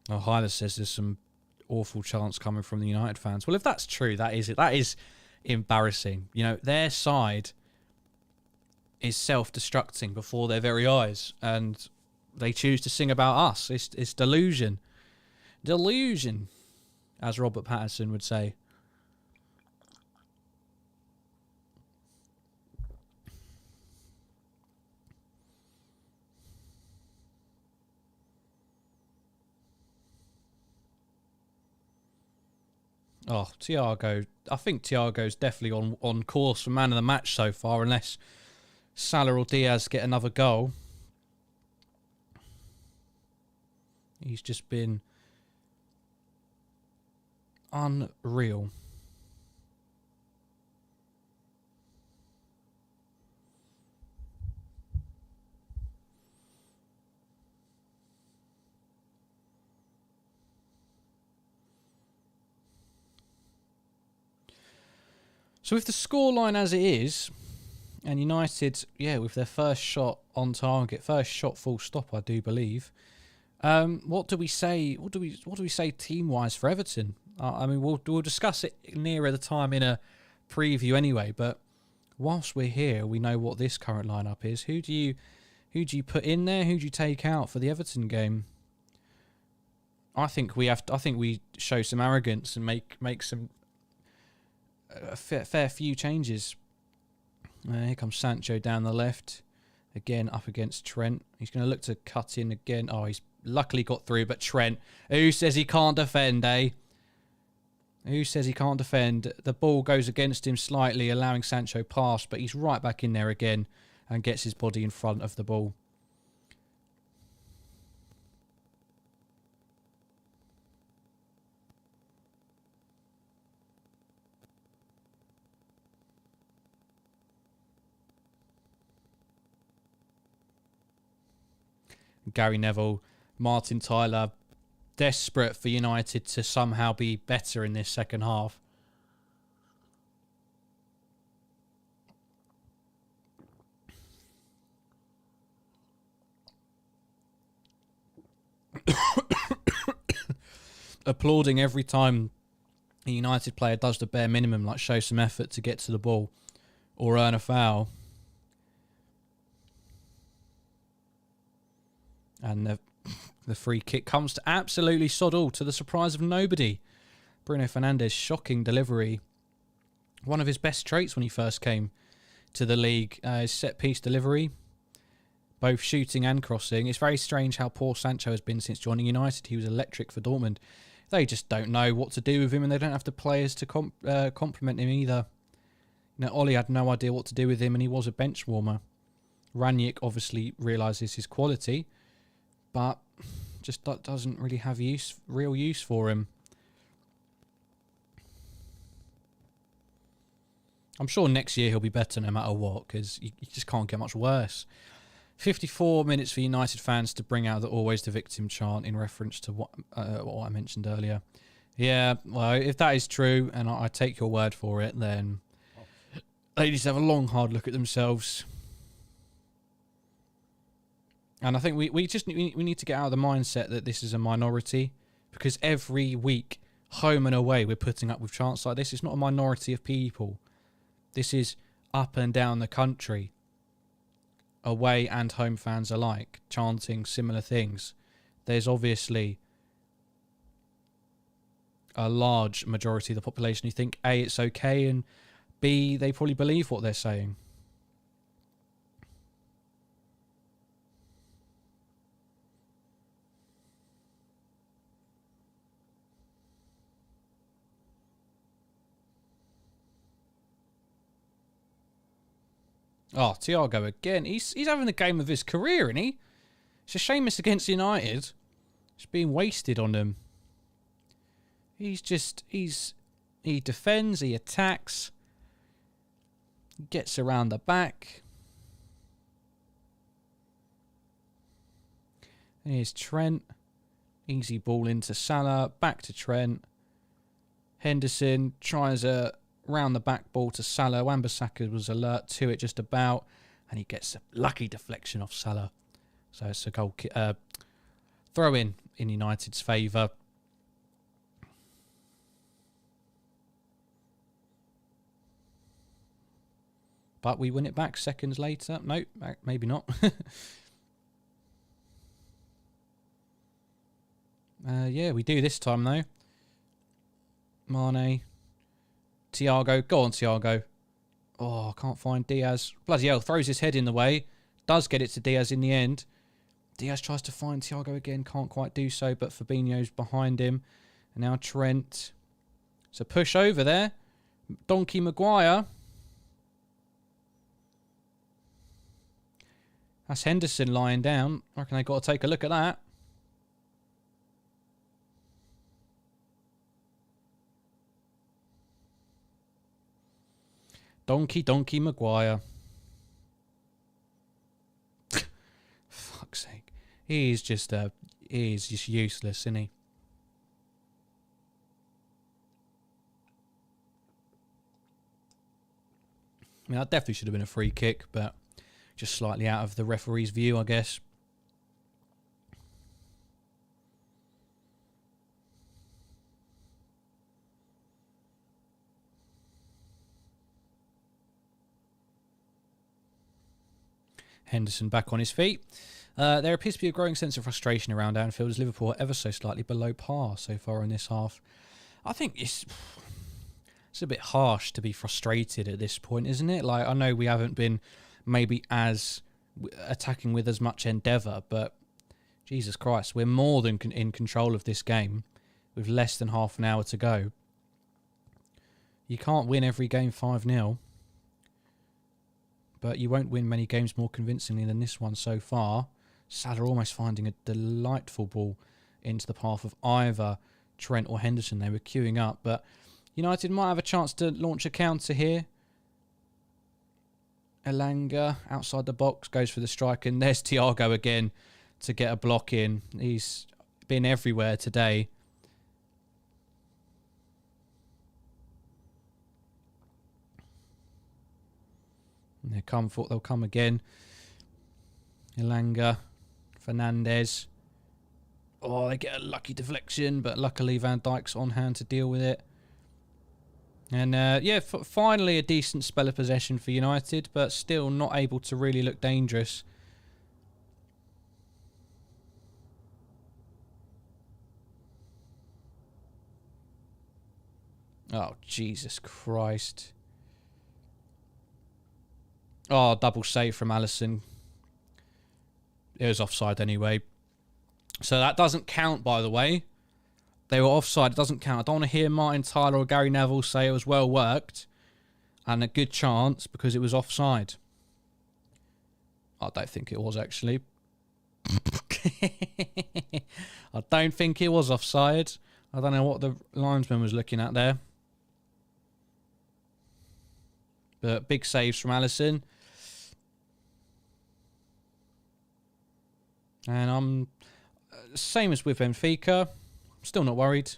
Oh, Hyler says there's some awful chants coming from the United fans. Well, if that's true, that is it. That is embarrassing. You know, their side is self-destructing before their very eyes, and they choose to sing about us. It's delusion. Delusion, as Robert Pattinson would say. Oh, Thiago. I think Thiago's definitely on course for man of the match so far, unless Salah or Diaz get another goal. He's just been unreal. So with the scoreline as it is, and United, yeah, with their first shot on target, first shot full stop, I do believe. What do we say? What do we say team wise for Everton? I mean, we'll discuss it nearer the time in a preview anyway. But whilst we're here, we know what this current lineup is. Who do you put in there? Who do you take out for the Everton game? I think we show some arrogance and make some a fair few changes. Here comes Sancho down the left. Again, up against Trent. He's going to look to cut in again. Oh, he's luckily got through, but Trent, who says he can't defend, eh? Who says he can't defend? The ball goes against him slightly, allowing Sancho past, but he's right back in there again and gets his body in front of the ball. Gary Neville, Martin Tyler, desperate for United to somehow be better in this second half. Applauding every time a United player does the bare minimum, like show some effort to get to the ball or earn a foul. And the free kick comes to absolutely sod all, to the surprise of nobody. Bruno Fernandes, shocking delivery. One of his best traits when he first came to the league, his set-piece delivery. Both shooting and crossing. It's very strange how poor Sancho has been since joining United. He was electric for Dortmund. They just don't know what to do with him, and they don't have the players to complement him either. You know, Ollie had no idea what to do with him, and he was a bench warmer. Ranić obviously realises his quality, but just doesn't really have real use for him. I'm sure next year he'll be better no matter what, because you just can't get much worse. 54 minutes for United fans to bring out the always the victim chant in reference to what I mentioned earlier. Yeah, well, if that is true, and I take your word for it, then they need to have a long, hard look at themselves. And I think we need to get out of the mindset that this is a minority, because every week, home and away, we're putting up with chants like this. It's not a minority of people. This is up and down the country, away and home fans alike, chanting similar things. There's obviously a large majority of the population who think A, it's okay, and B, they probably believe what they're saying. Oh, Thiago again. He's having the game of his career, isn't he? It's a shame it's against United. It's being wasted on them. He defends, he attacks, he gets around the back. Here's Trent. Easy ball into Salah, back to Trent. Henderson tries a round the back ball to Salah. Wan-Bissaka was alert to it just about, and he gets a lucky deflection off Salah. So it's a goal throw in United's favour. But we win it back seconds later. No, maybe not. Yeah, we do this time though. Mane. Thiago. Go on, Thiago. Oh, I can't find Diaz. Bloody hell, throws his head in the way. Does get it to Diaz in the end. Diaz tries to find Thiago again. Can't quite do so, but Fabinho's behind him. And now Trent. It's a push over there. Donkey Maguire. That's Henderson lying down. I reckon they've got to take a look at that. Donkey Maguire. Fuck's sake. He's just useless, isn't he? I mean, that definitely should have been a free kick, but just slightly out of the referee's view, I guess. Henderson back on his feet. There appears to be a growing sense of frustration around Anfield as Liverpool are ever so slightly below par so far in this half. I think it's a bit harsh to be frustrated at this point, isn't it? Like, I know we haven't been maybe as attacking with as much endeavour, but Jesus Christ, we're more than in control of this game with less than half an hour to go. You can't win every game 5-0. But you won't win many games more convincingly than this one so far. Salah almost finding a delightful ball into the path of either Trent or Henderson. They were queuing up, but United might have a chance to launch a counter here. Elanga outside the box goes for the strike, and there's Thiago again to get a block in. He's been everywhere today. They'll come again. Elanga, Fernandez. Oh, they get a lucky deflection, but luckily Van Dijk's on hand to deal with it. And finally a decent spell of possession for United, but still not able to really look dangerous. Oh, Jesus Christ. Oh, double save from Alisson. It was offside anyway. So that doesn't count, by the way. They were offside. It doesn't count. I don't want to hear Martin Tyler or Gary Neville say it was well worked and a good chance because it was offside. I don't think it was, actually. I don't think it was offside. I don't know what the linesman was looking at there. But big saves from Alisson. And I'm same as with Benfica. I'm still not worried.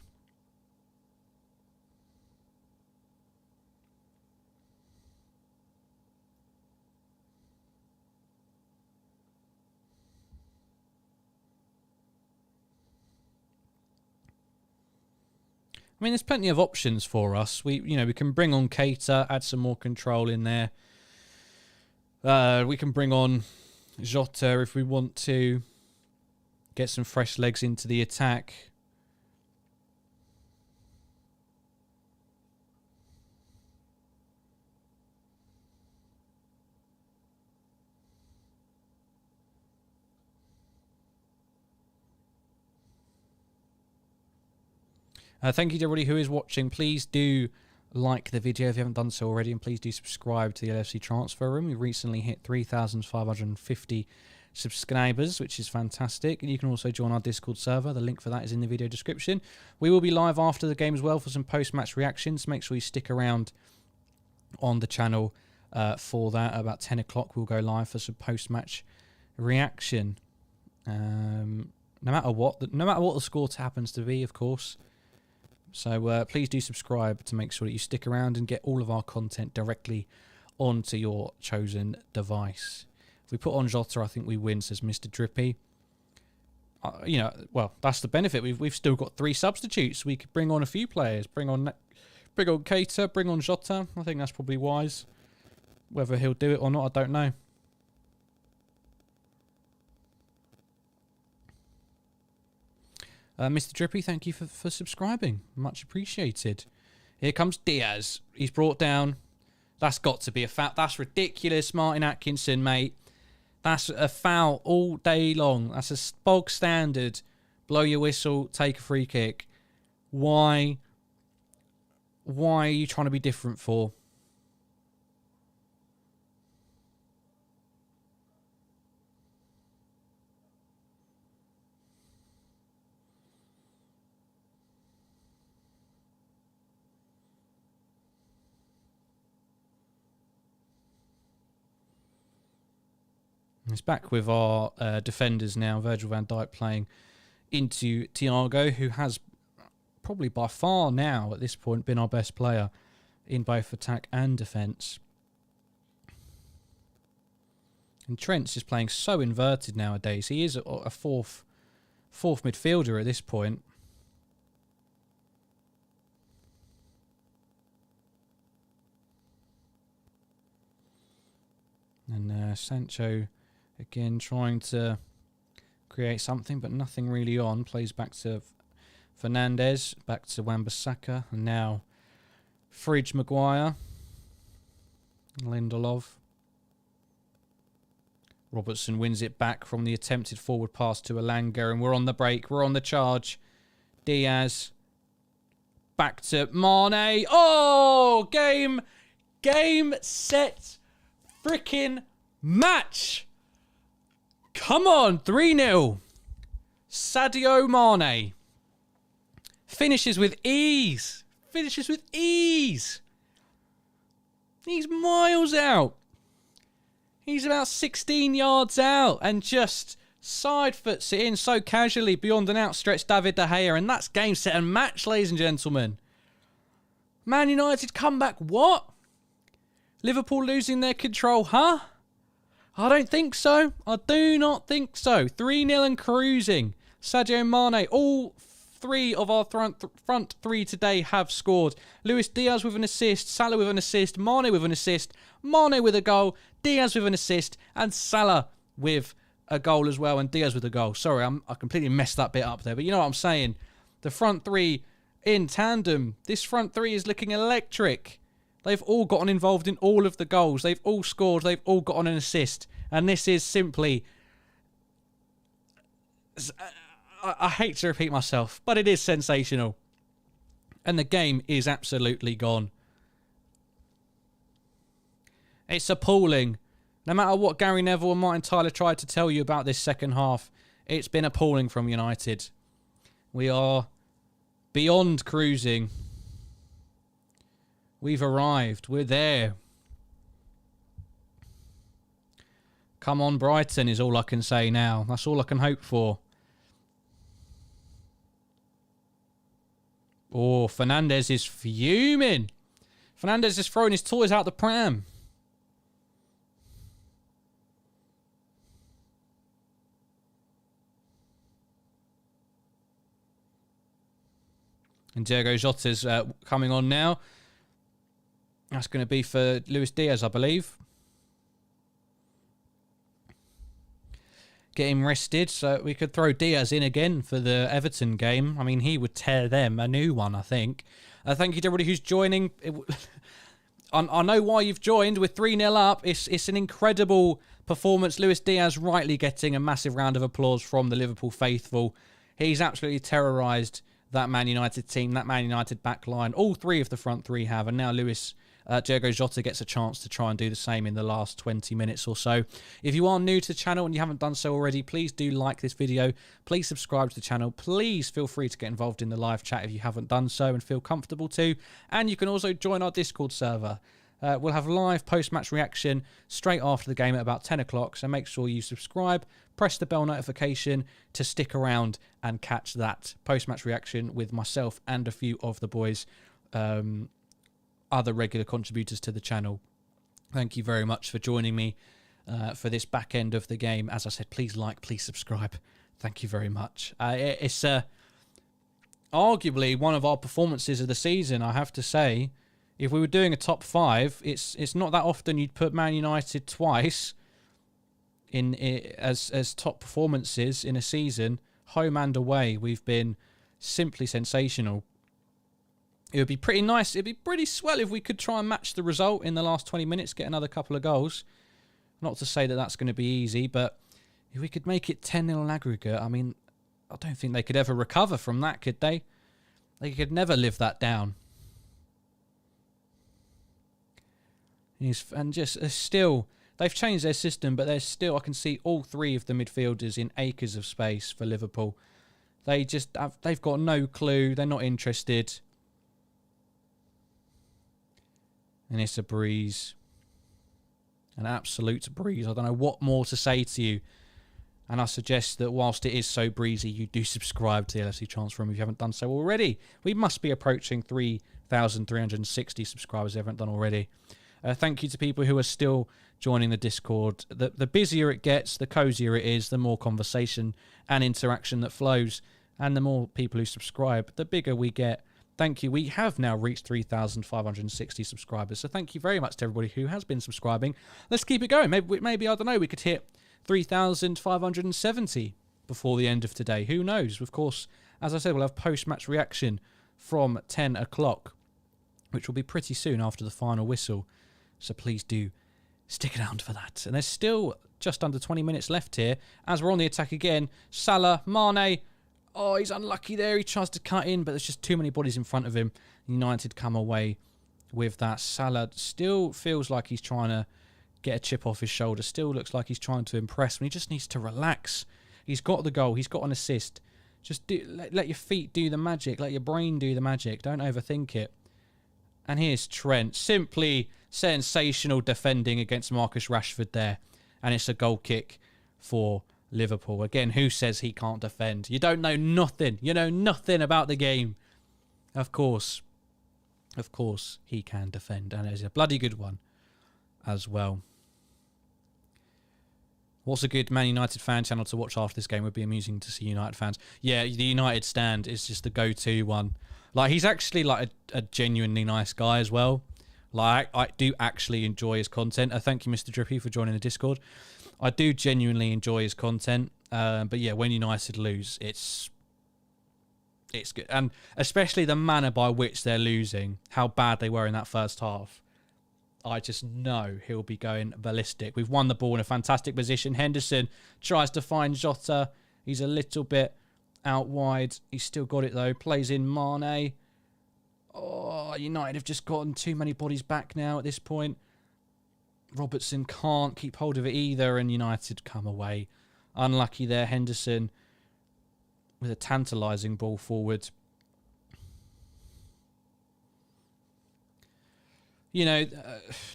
I mean, there's plenty of options for us. We can bring on Keita, add some more control in there. We can bring on Jota if we want to. Get some fresh legs into the attack. Thank you to everybody who is watching. Please do like the video if you haven't done so already, and please do subscribe to the LFC Transfer Room. We recently hit 3,550 subscribers, which is fantastic. And you can also join our Discord server. The link for that is in the video description. We will be live after the game as well for some post-match reactions. Make sure you stick around on the channel for that. About 10 o'clock we'll go live for some post-match reaction. No matter what the score happens to be, of course. So please do subscribe to make sure that you stick around and get all of our content directly onto your chosen device. If we put on Jota, I think we win, says Mr. Drippy. Well, that's the benefit. We've still got 3 substitutes. We could bring on a few players. Bring on Keita, bring on Jota. I think that's probably wise. Whether he'll do it or not, I don't know. Mr. Drippy, thank you for subscribing. Much appreciated. Here comes Diaz. He's brought down. That's got to be a foul. That's ridiculous, Martin Atkinson, mate. That's a foul all day long. That's a bog standard. Blow your whistle, take a free kick. Why are you trying to be different for? It's back with our defenders now. Virgil van Dijk playing into Thiago, who has probably by far now at this point been our best player in both attack and defence. And Trent's just playing so inverted nowadays. He is a fourth midfielder at this point. And Sancho again trying to create something, but nothing really on. Plays back to Fernandes, back to Wan-Bissaka, and now Fridge Maguire, Lindelof. Robertson wins it back from the attempted forward pass to Elanga, and we're on the break. We're on the charge. Diaz. Back to Mane. Oh! Game, set, freaking match! Come on, 3-0. Sadio Mane. Finishes with ease. He's miles out. He's about 16 yards out and just side foots it in so casually beyond an outstretched David De Gea. And that's game, set and match, ladies and gentlemen. Man United comeback, what? Liverpool losing their control, huh? I don't think so. I do not think so. 3-0 and cruising. Sadio Mane, all 3 of our front 3 today have scored. Luis Diaz with an assist, Salah with an assist, Mane with an assist, Mane with a goal, Diaz with an assist, and Salah with a goal as well, and Diaz with a goal. Sorry, I completely messed that bit up there, but you know what I'm saying. The front 3 in tandem. This front 3 is looking electric. They've all gotten involved in all of the goals. They've all scored. They've all gotten an assist. And this is simply... I hate to repeat myself, but it is sensational. And the game is absolutely gone. It's appalling. No matter what Gary Neville and Martin Tyler tried to tell you about this second half, it's been appalling from United. We are beyond cruising. We've arrived. We're there. Come on, Brighton is all I can say now. That's all I can hope for. Oh, Fernandes is fuming. Fernandes is throwing his toys out the pram. And Diogo Jota's coming on now. That's going to be for Luis Diaz, I believe. Get him rested, so we could throw Diaz in again for the Everton game. I mean, he would tear them a new one, I think. Thank you to everybody who's joining. I know why you've joined. We're 3-0 up. It's an incredible performance. Luis Diaz rightly getting a massive round of applause from the Liverpool faithful. He's absolutely terrorised that Man United team, that Man United back line. All three of the front three have, and now Diogo Jota gets a chance to try and do the same in the last 20 minutes or so. If you are new to the channel and you haven't done so already, please do like this video. Please subscribe to the channel. Please feel free to get involved in the live chat if you haven't done so and feel comfortable to. And you can also join our Discord server. We'll have live post-match reaction straight after the game at about 10 o'clock. So make sure you subscribe, press the bell notification to stick around and catch that post-match reaction with myself and a few of the boys, other regular contributors to the channel. Thank you very much for joining me for this back end of the game. As I said, please like, please subscribe. Thank you very much. It's arguably one of our performances of the season, I have to say. If we were doing a top 5, it's not that often you'd put Man United twice in as top performances in a season, home and away. We've been simply sensational. It would be pretty nice. It'd be pretty swell if we could try and match the result in the last 20 minutes, get another couple of goals. Not to say that that's going to be easy, but if we could make it 10-0 in aggregate, I mean, I don't think they could ever recover from that, could they? They could never live that down. And just still, they've changed their system, but there's still, I can see all three of the midfielders in acres of space for Liverpool. They've got no clue. They're not interested. And it's a breeze. An absolute breeze. I don't know what more to say to you. And I suggest that whilst it is so breezy, you do subscribe to the LFC Transfer Room if you haven't done so already. We must be approaching 3,360 subscribers if you haven't done already. Thank you to people who are still joining the Discord. The busier it gets, the cozier it is, the more conversation and interaction that flows. And the more people who subscribe, the bigger we get. Thank you. We have now reached 3,560 subscribers. So thank you very much to everybody who has been subscribing. Let's keep it going. Maybe I don't know, we could hit 3,570 before the end of today. Who knows? Of course, as I said, we'll have post-match reaction from 10 o'clock, which will be pretty soon after the final whistle. So please do stick around for that. And there's still just under 20 minutes left here. As we're on the attack again, Salah, Mane. Oh, he's unlucky there. He tries to cut in, but there's just too many bodies in front of him. United come away with that. Salah still feels like he's trying to get a chip off his shoulder. Still looks like he's trying to impress. And he just needs to relax. He's got the goal. He's got an assist. Just let your feet do the magic. Let your brain do the magic. Don't overthink it. And here's Trent. Simply sensational defending against Marcus Rashford there. And it's a goal kick for Liverpool. Again, who says he can't defend? You don't know nothing. You know nothing about the game. Of course, he can defend. And it's a bloody good one as well. What's a good Man United fan channel to watch after this game? Would be amusing to see United fans. Yeah, the United stand is just the go-to one. Like, he's actually like a genuinely nice guy as well. Like, I do actually enjoy his content. Thank you, Mr. Drippy, for joining the Discord. I do genuinely enjoy his content. But yeah, when United lose, it's good. And especially the manner by which they're losing, how bad they were in that first half. I just know he'll be going ballistic. We've won the ball in a fantastic position. Henderson tries to find Jota. He's a little bit out wide. He's still got it, though. Plays in Mane. Oh, United have just gotten too many bodies back now at this point. Robertson can't keep hold of it either, and United come away. Unlucky there, Henderson, with a tantalising ball forward. You know,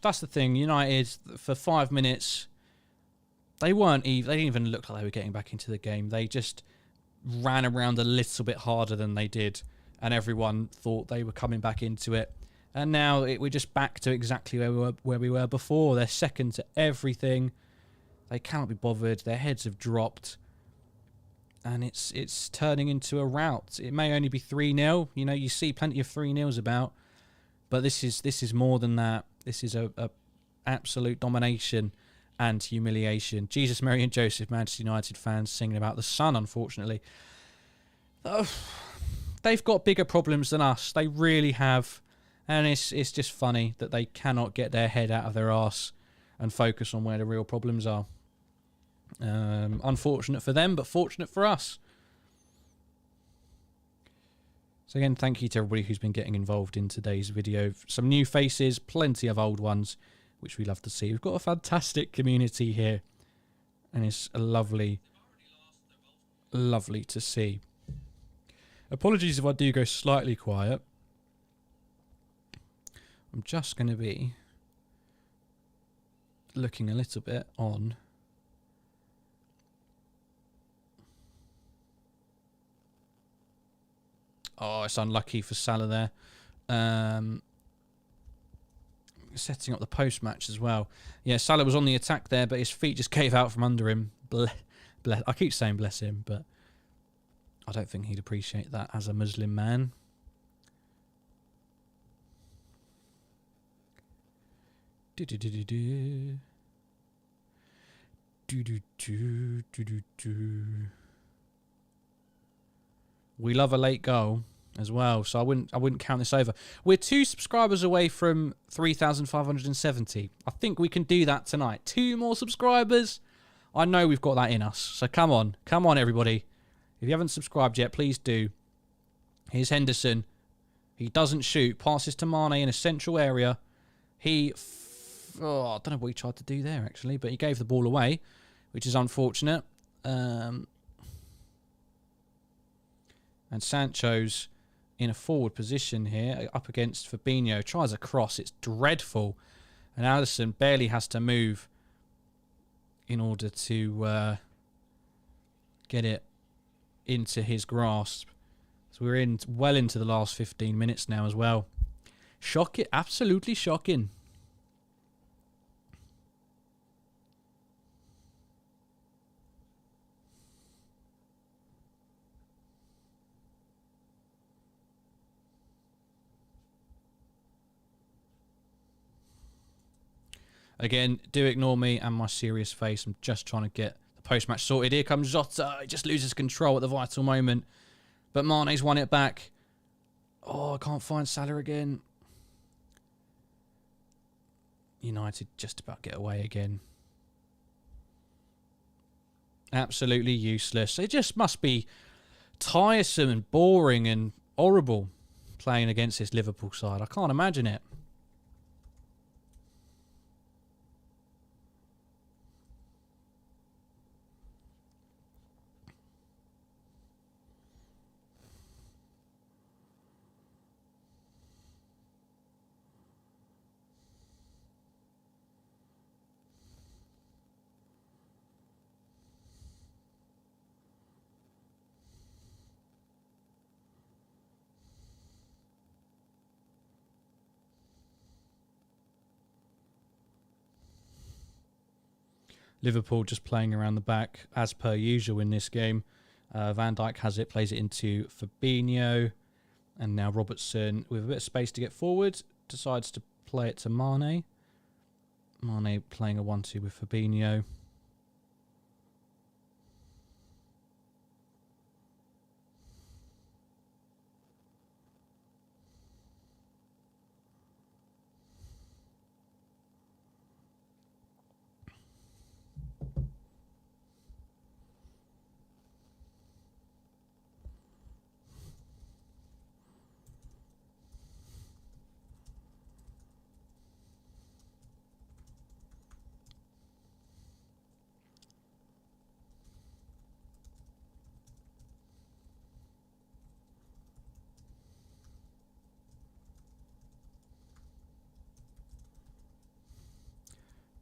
that's the thing. United, for 5 minutes, they didn't even look like they were getting back into the game. They just ran around a little bit harder than they did, and everyone thought they were coming back into it. And now we're just back to exactly where we were before. They're second to everything. They cannot be bothered. Their heads have dropped. and it's turning into a rout. It may only be 3-0. You know, you see plenty of 3-0s about, but this is more than that. This is a absolute domination and humiliation. Jesus, Mary and Joseph, Manchester United fans singing about the sun, unfortunately. They've got bigger problems than us. They really have. And it's just funny that they cannot get their head out of their arse and focus on where the real problems are. Unfortunate for them, but fortunate for us. So again, thank you to everybody who's been getting involved in today's video. Some new faces, plenty of old ones, which we love to see. We've got a fantastic community here, and it's lovely to see. Apologies if I do go slightly quiet. I'm just going to be looking a little bit on it's unlucky for Salah there. Setting up the post-match as well. Yeah, Salah was on the attack there, but his feet just gave out from under him. I keep saying bless him, but I don't think he'd appreciate that as a Muslim man. We love a late goal as well, so I wouldn't count this over. We're 2 subscribers away from 3,570. I think we can do that tonight. 2 more subscribers. I know we've got that in us. So come on everybody. If you haven't subscribed yet, please do. Here's Henderson. He doesn't shoot. Passes to Mane in a central area. I don't know what he tried to do there actually, but he gave the ball away, which is unfortunate. And Sancho's in a forward position here, up against Fabinho. Tries a cross. It's dreadful. And Alisson barely has to move in order to get it into his grasp. So we're well into the last 15 minutes now as well. Shocking. Absolutely shocking. Again, do ignore me and my serious face. I'm just trying to get the post-match sorted. Here comes Jota. He just loses control at the vital moment. But Mane's won it back. Oh, I can't find Salah again. United just about get away again. Absolutely useless. It just must be tiresome and boring and horrible playing against this Liverpool side. I can't imagine it. Liverpool just playing around the back as per usual in this game. Van Dijk has it, plays it into Fabinho. And now Robertson, with a bit of space to get forward, decides to play it to Mane. Mane playing a 1-2 with Fabinho.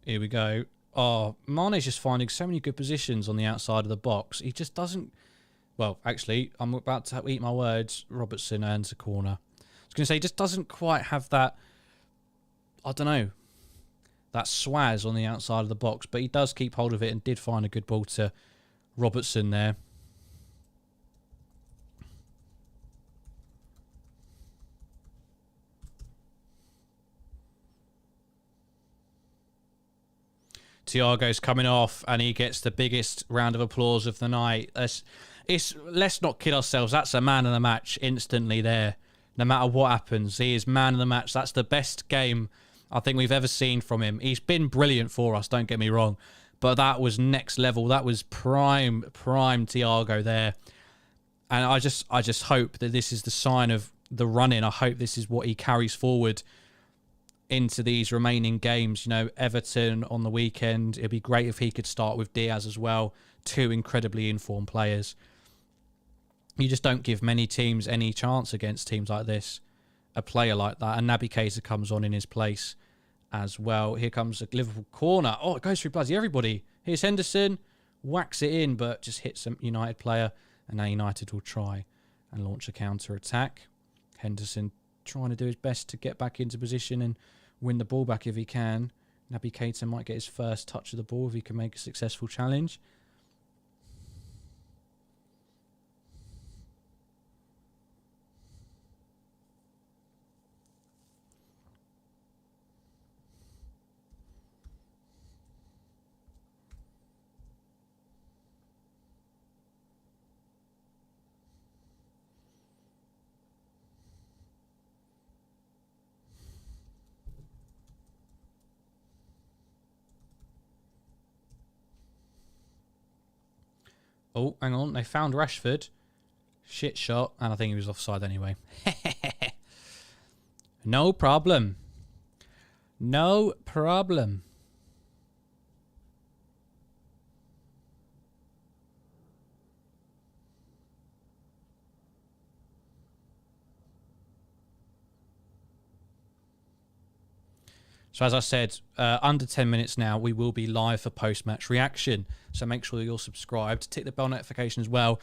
Here we go. Oh, Mane's just finding so many good positions on the outside of the box. He just doesn't... Well, actually, I'm about to eat my words. Robertson earns a corner. I was going to say, he just doesn't quite have that... I don't know. That swaz on the outside of the box. But he does keep hold of it and did find a good ball to Robertson there. Thiago's coming off and he gets the biggest round of applause of the night. Let's not kid ourselves. That's a man of the match instantly there. No matter what happens, he is man of the match. That's the best game I think we've ever seen from him. He's been brilliant for us, don't get me wrong. But that was next level. That was prime Thiago there. And I just hope that this is the sign of the run-in. I hope this is what he carries forward into these remaining games. You know, Everton on the weekend. It'd be great if he could start with Diaz as well. Two incredibly informed players. You just don't give many teams any chance against teams like this. A player like that. And Naby Keita comes on in his place as well. Here comes a Liverpool corner. Oh, it goes through bloody everybody. Here's Henderson. Whacks it in, but just hits a United player. And now United will try and launch a counter-attack. Henderson trying to do his best to get back into position and win the ball back if he can. Naby Keita might get his first touch of the ball if he can make a successful challenge. Oh, hang on. They found Rashford. Shit shot. And I think he was offside anyway. No problem. No problem. So as I said, under 10 minutes now, we will be live for post-match reaction. So make sure you're subscribed. Tick the bell notification as well.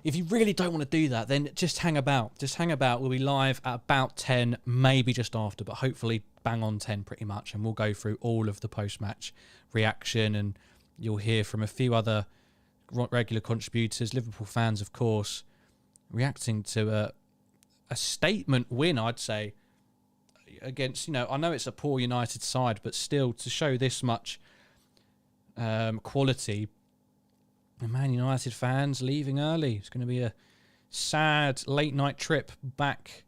If you really don't want to do that, then just hang about. Just hang about. We'll be live at about 10, maybe just after, but hopefully bang on 10 pretty much. And we'll go through all of the post-match reaction. And you'll hear from a few other regular contributors, Liverpool fans, of course, reacting to a statement win, I'd say, against, you know, I know it's a poor United side, but still to show this much quality. And Man United fans leaving early. It's going to be a sad late night trip back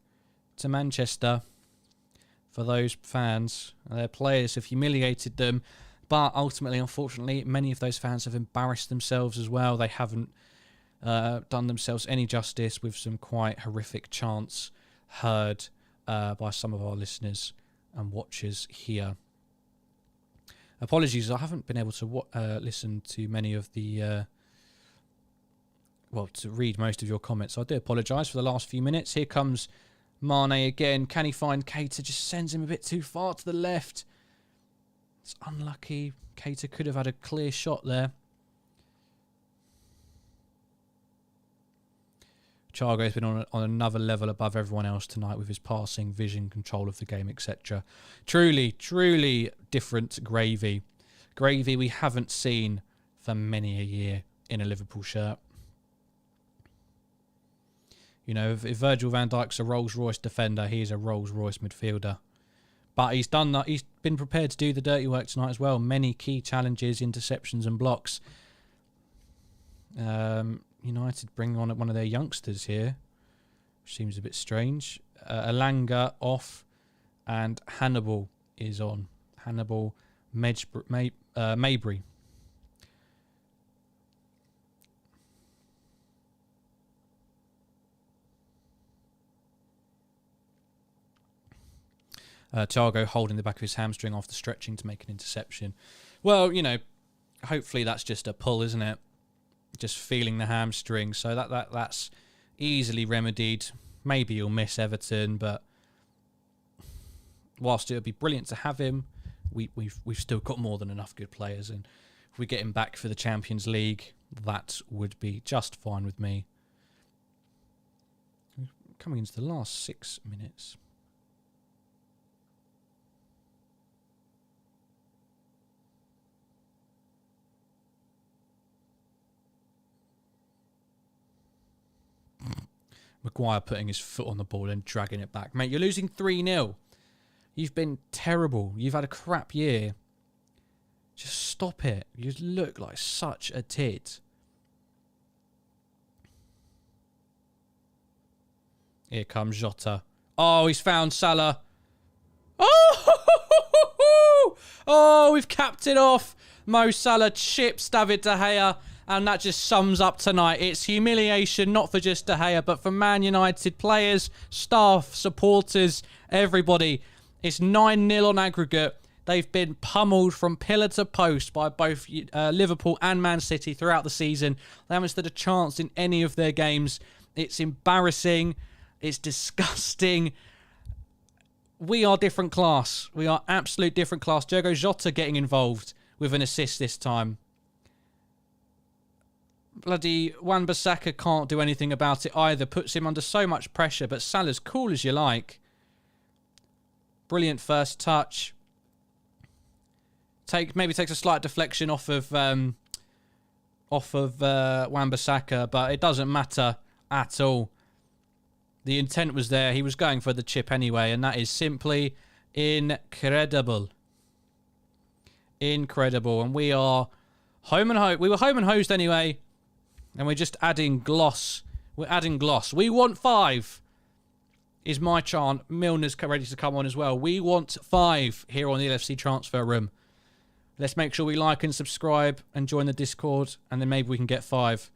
to Manchester for those fans. Their players have humiliated them, but ultimately, unfortunately, many of those fans have embarrassed themselves as well. They haven't done themselves any justice with some quite horrific chants heard by some of our listeners and watchers here. Apologies, I haven't been able to listen to many of the to read most of your comments. So I do apologise for the last few minutes. Here comes Mane again. Can he find Keita? Just sends him a bit too far to the left. It's unlucky. Keita could have had a clear shot there. Thiago's been on another level above everyone else tonight with his passing, vision, control of the game, etc. Truly, truly different gravy. Gravy we haven't seen for many a year in a Liverpool shirt. You know, if Virgil van Dijk's a Rolls-Royce defender, he's a Rolls-Royce midfielder. But he's done that. He's been prepared to do the dirty work tonight as well. Many key challenges, interceptions and blocks. United bring on one of their youngsters here, which seems a bit strange. Alanga off, and Hannibal is on. Hannibal Mabry. Thiago holding the back of his hamstring after stretching to make an interception. Well, you know, hopefully that's just a pull, isn't it? Just feeling the hamstring, so that's easily remedied. Maybe he'll miss Everton, but whilst it would be brilliant to have him, we've still got more than enough good players, and if we get him back for the Champions League, that would be just fine with me. Coming into the last 6 minutes. Maguire putting his foot on the ball and dragging it back. Mate, you're losing 3-0. You've been terrible. You've had a crap year. Just stop it. You look like such a tit. Here comes Jota. Oh, he's found Salah. Oh! Oh, we've capped it off. Mo Salah chips David De Gea. And that just sums up tonight. It's humiliation, not for just De Gea, but for Man United players, staff, supporters, everybody. It's 9-0 on aggregate. They've been pummeled from pillar to post by both Liverpool and Man City throughout the season. They haven't stood a chance in any of their games. It's embarrassing. It's disgusting. We are different class. We are absolute different class. Diogo Jota getting involved with an assist this time. Bloody Wan-Bissaka can't do anything about it either. Puts him under so much pressure, but Salah's cool as you like. Brilliant first touch. Maybe takes a slight deflection off of Wan-Bissaka, but it doesn't matter at all. The intent was there. He was going for the chip anyway, and that is simply incredible. Incredible. And we are home and hosed. We were home and hosed anyway, and we're just adding gloss. We're adding gloss. We want 5. Is my chant. Milner's ready to come on as well. We want 5 here on the LFC Transfer Room. Let's make sure we like and subscribe and join the Discord, and then maybe we can get 5.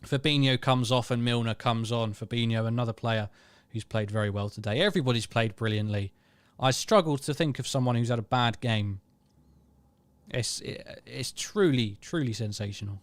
Fabinho comes off and Milner comes on. Fabinho, another player who's played very well today. Everybody's played brilliantly. I struggle to think of someone who's had a bad game. It's truly, truly sensational.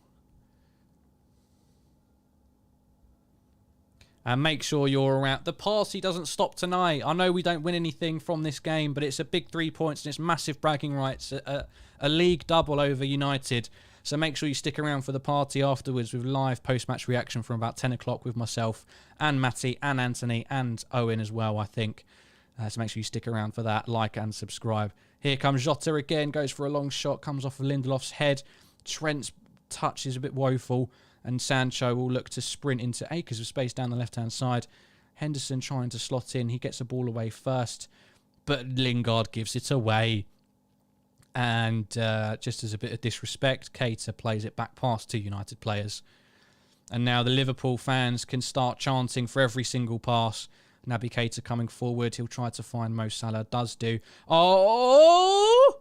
And make sure you're around. The party doesn't stop tonight. I know we don't win anything from this game, but it's a big 3 points and it's massive bragging rights. A league double over United. So make sure you stick around for the party afterwards with live post-match reaction from about 10 o'clock with myself and Matty and Anthony and Owen as well, I think. So make sure you stick around for that. Like and subscribe. Here comes Jota again. Goes for a long shot. Comes off of Lindelof's head. Trent's touch is a bit woeful. And Sancho will look to sprint into acres of space down the left-hand side. Henderson trying to slot in. He gets the ball away first. But Lingard gives it away. And just as a bit of disrespect, Keita plays it back past 2 United players. And now the Liverpool fans can start chanting for every single pass. Naby Keita coming forward. He'll try to find Mo Salah. Does do. Oh!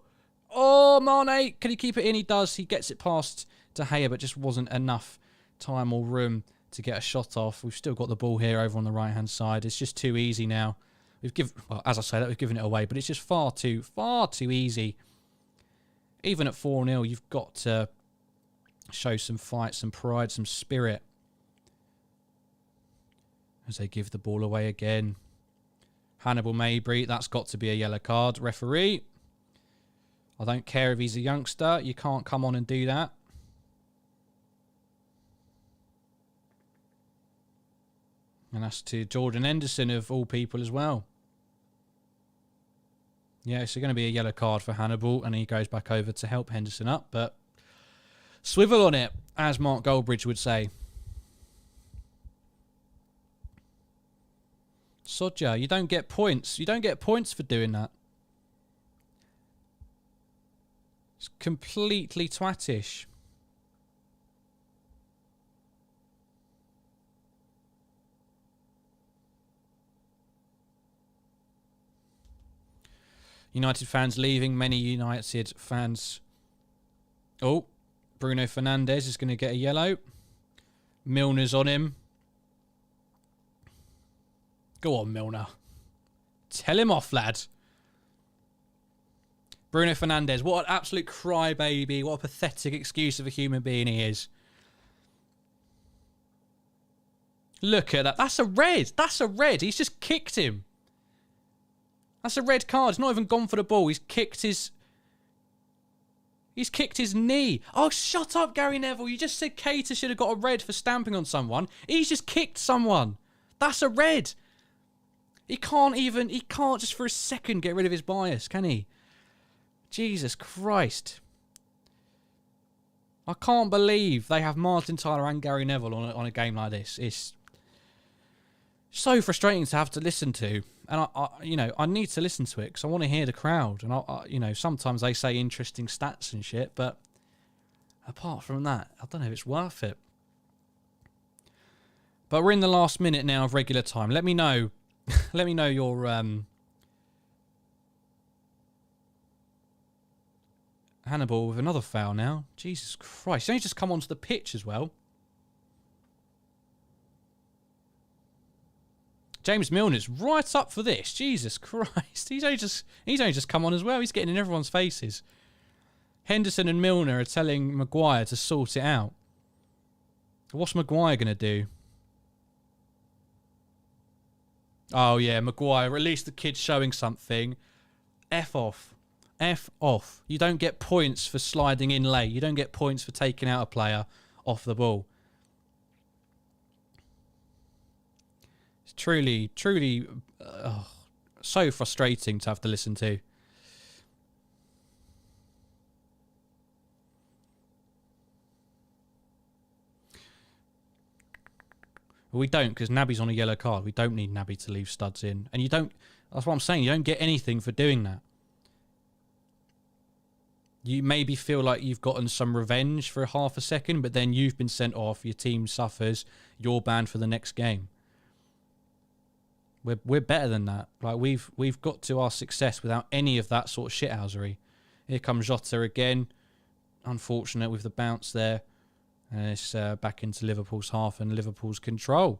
Oh, Mane. Can he keep it in? He does. He gets it past De Gea, but just wasn't enough time or room to get a shot off. We've still got the ball here over on the right-hand side. It's just too easy now. Well, as I say that, we've given it away, but it's just far too easy. Even at 4-0, you've got to show some fight, some pride, some spirit. As they give the ball away again. Hannibal Mabry, that's got to be a yellow card. Referee, I don't care if he's a youngster. You can't come on and do that. And that's to Jordan Henderson, of all people, as well. Yeah, it's going to be a yellow card for Hannibal, and he goes back over to help Henderson up, but swivel on it, as Mark Goldbridge would say. Sodja, you don't get points. You don't get points for doing that. It's completely twattish. United fans leaving. Many United fans. Oh, Bruno Fernandes is going to get a yellow. Milner's on him. Go on, Milner. Tell him off, lad. Bruno Fernandes. What an absolute crybaby. What a pathetic excuse of a human being he is. Look at that. That's a red. That's a red. He's just kicked him. That's a red card. He's not even gone for the ball. He's kicked his knee. Oh, shut up, Gary Neville. You just said Keita should have got a red for stamping on someone. He's just kicked someone. That's a red. He can't just for a second get rid of his bias, can he? Jesus Christ. I can't believe they have Martin Tyler and Gary Neville on a game like this. It's so frustrating to have to listen to. And I need to listen to it because I want to hear the crowd. And sometimes they say interesting stats and shit, but apart from that, I don't know if it's worth it. But we're in the last minute now of regular time. Let me know. Let me know your Hannibal with another foul now. Jesus Christ! He's only just come onto the pitch as well. James Milner's right up for this. Jesus Christ! He's only just come on as well. He's getting in everyone's faces. Henderson and Milner are telling Maguire to sort it out. What's Maguire going to do? Oh, yeah, Maguire. At least the kid's showing something. F off. F off. You don't get points for sliding in late. You don't get points for taking out a player off the ball. It's truly so frustrating to have to listen to. We don't, because Naby's on a yellow card. We don't need Naby to leave studs in. And you don't... That's what I'm saying. You don't get anything for doing that. You maybe feel like you've gotten some revenge for half a second, but then you've been sent off, your team suffers, you're banned for the next game. We're better than that. Like we've got to our success without any of that sort of shithousery. Here comes Jota again. Unfortunate with the bounce there. And it's back into Liverpool's half and Liverpool's control.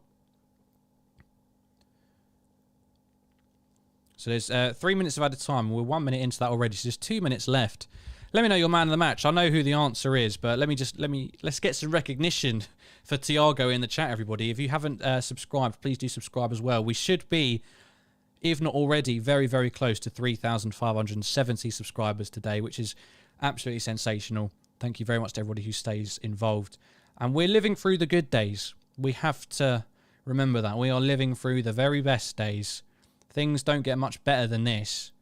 So there's 3 minutes of added time. We're 1 minute into that already. So there's 2 minutes left. Let me know your man of the match. I know who the answer is, but let's get some recognition for Thiago in the chat, everybody. If you haven't subscribed, please do subscribe as well. We should be, if not already, very, very close to 3,570 subscribers today, which is absolutely sensational. Thank you very much to everybody who stays involved. And we're living through the good days. We have to remember that. We are living through the very best days. Things don't get much better than this.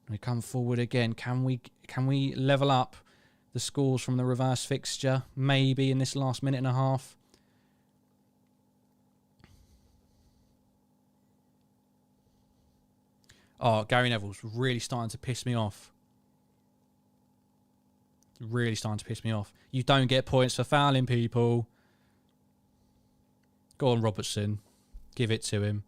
We come forward again. Can we level up the scores from the reverse fixture? Maybe in this last minute and a half. Oh, Gary Neville's really starting to piss me off. Really starting to piss me off. You don't get points for fouling people. Go on, Robertson. Give it to him.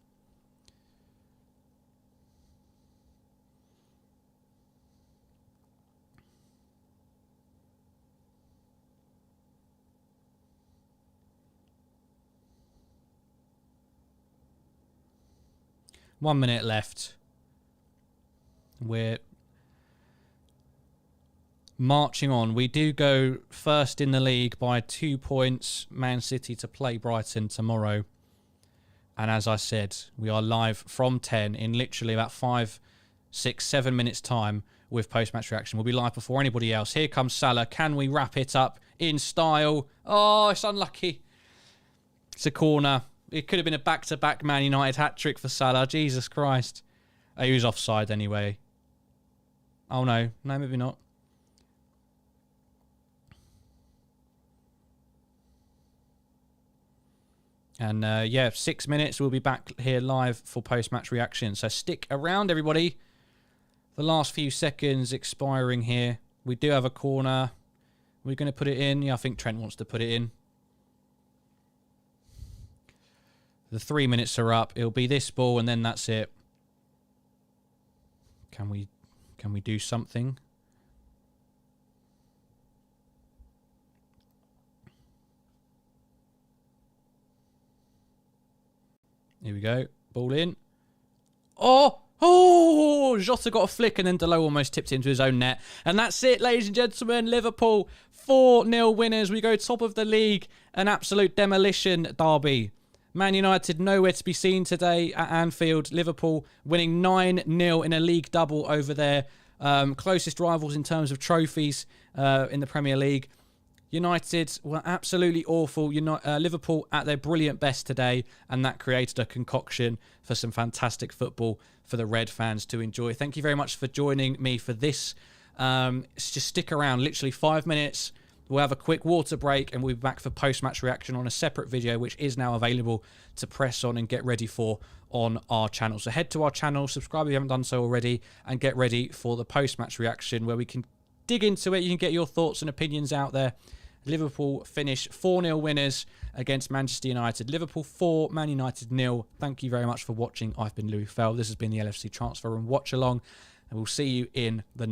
One minute left. We're marching on. We do go first in the league by 2 points. Man City to play Brighton tomorrow. And as I said, we are live from 10 in literally about 5, 6, 7 minutes time with post-match reaction. We'll be live before anybody else. Here comes Salah. Can we wrap it up in style? Oh, it's unlucky. It's a corner. It could have been a back-to-back Man United hat-trick for Salah. Jesus Christ. He was offside anyway. Oh, no. No, maybe not. And, yeah, 6 minutes. We'll be back here live for post-match reaction. So stick around, everybody. The last few seconds expiring here. We do have a corner. We're going to put it in. Yeah, I think Trent wants to put it in. The 3 minutes are up. It'll be this ball, and then that's it. Can we do something? Here we go. Ball in. Oh! Oh! Jota got a flick and then Delo almost tipped it into his own net. And that's it, ladies and gentlemen. Liverpool 4-0 winners. We go top of the league. An absolute demolition derby. Man United nowhere to be seen today at Anfield. Liverpool winning 9-0 in a league double over their closest rivals in terms of trophies in the Premier League. United were absolutely awful. Liverpool at their brilliant best today, and that created a concoction for some fantastic football for the Red fans to enjoy. Thank you very much for joining me for this. Just stick around, literally 5 minutes. We'll have a quick water break and we'll be back for post-match reaction on a separate video, which is now available to press on and get ready for on our channel. So head to our channel, subscribe if you haven't done so already, and get ready for the post-match reaction where we can dig into it. You can get your thoughts and opinions out there. Liverpool finish 4-0 winners against Manchester United. Liverpool 4, Man United 0. Thank you very much for watching. I've been Louis Fell. This has been the LFC Transfer Room Watch Along, and we'll see you in the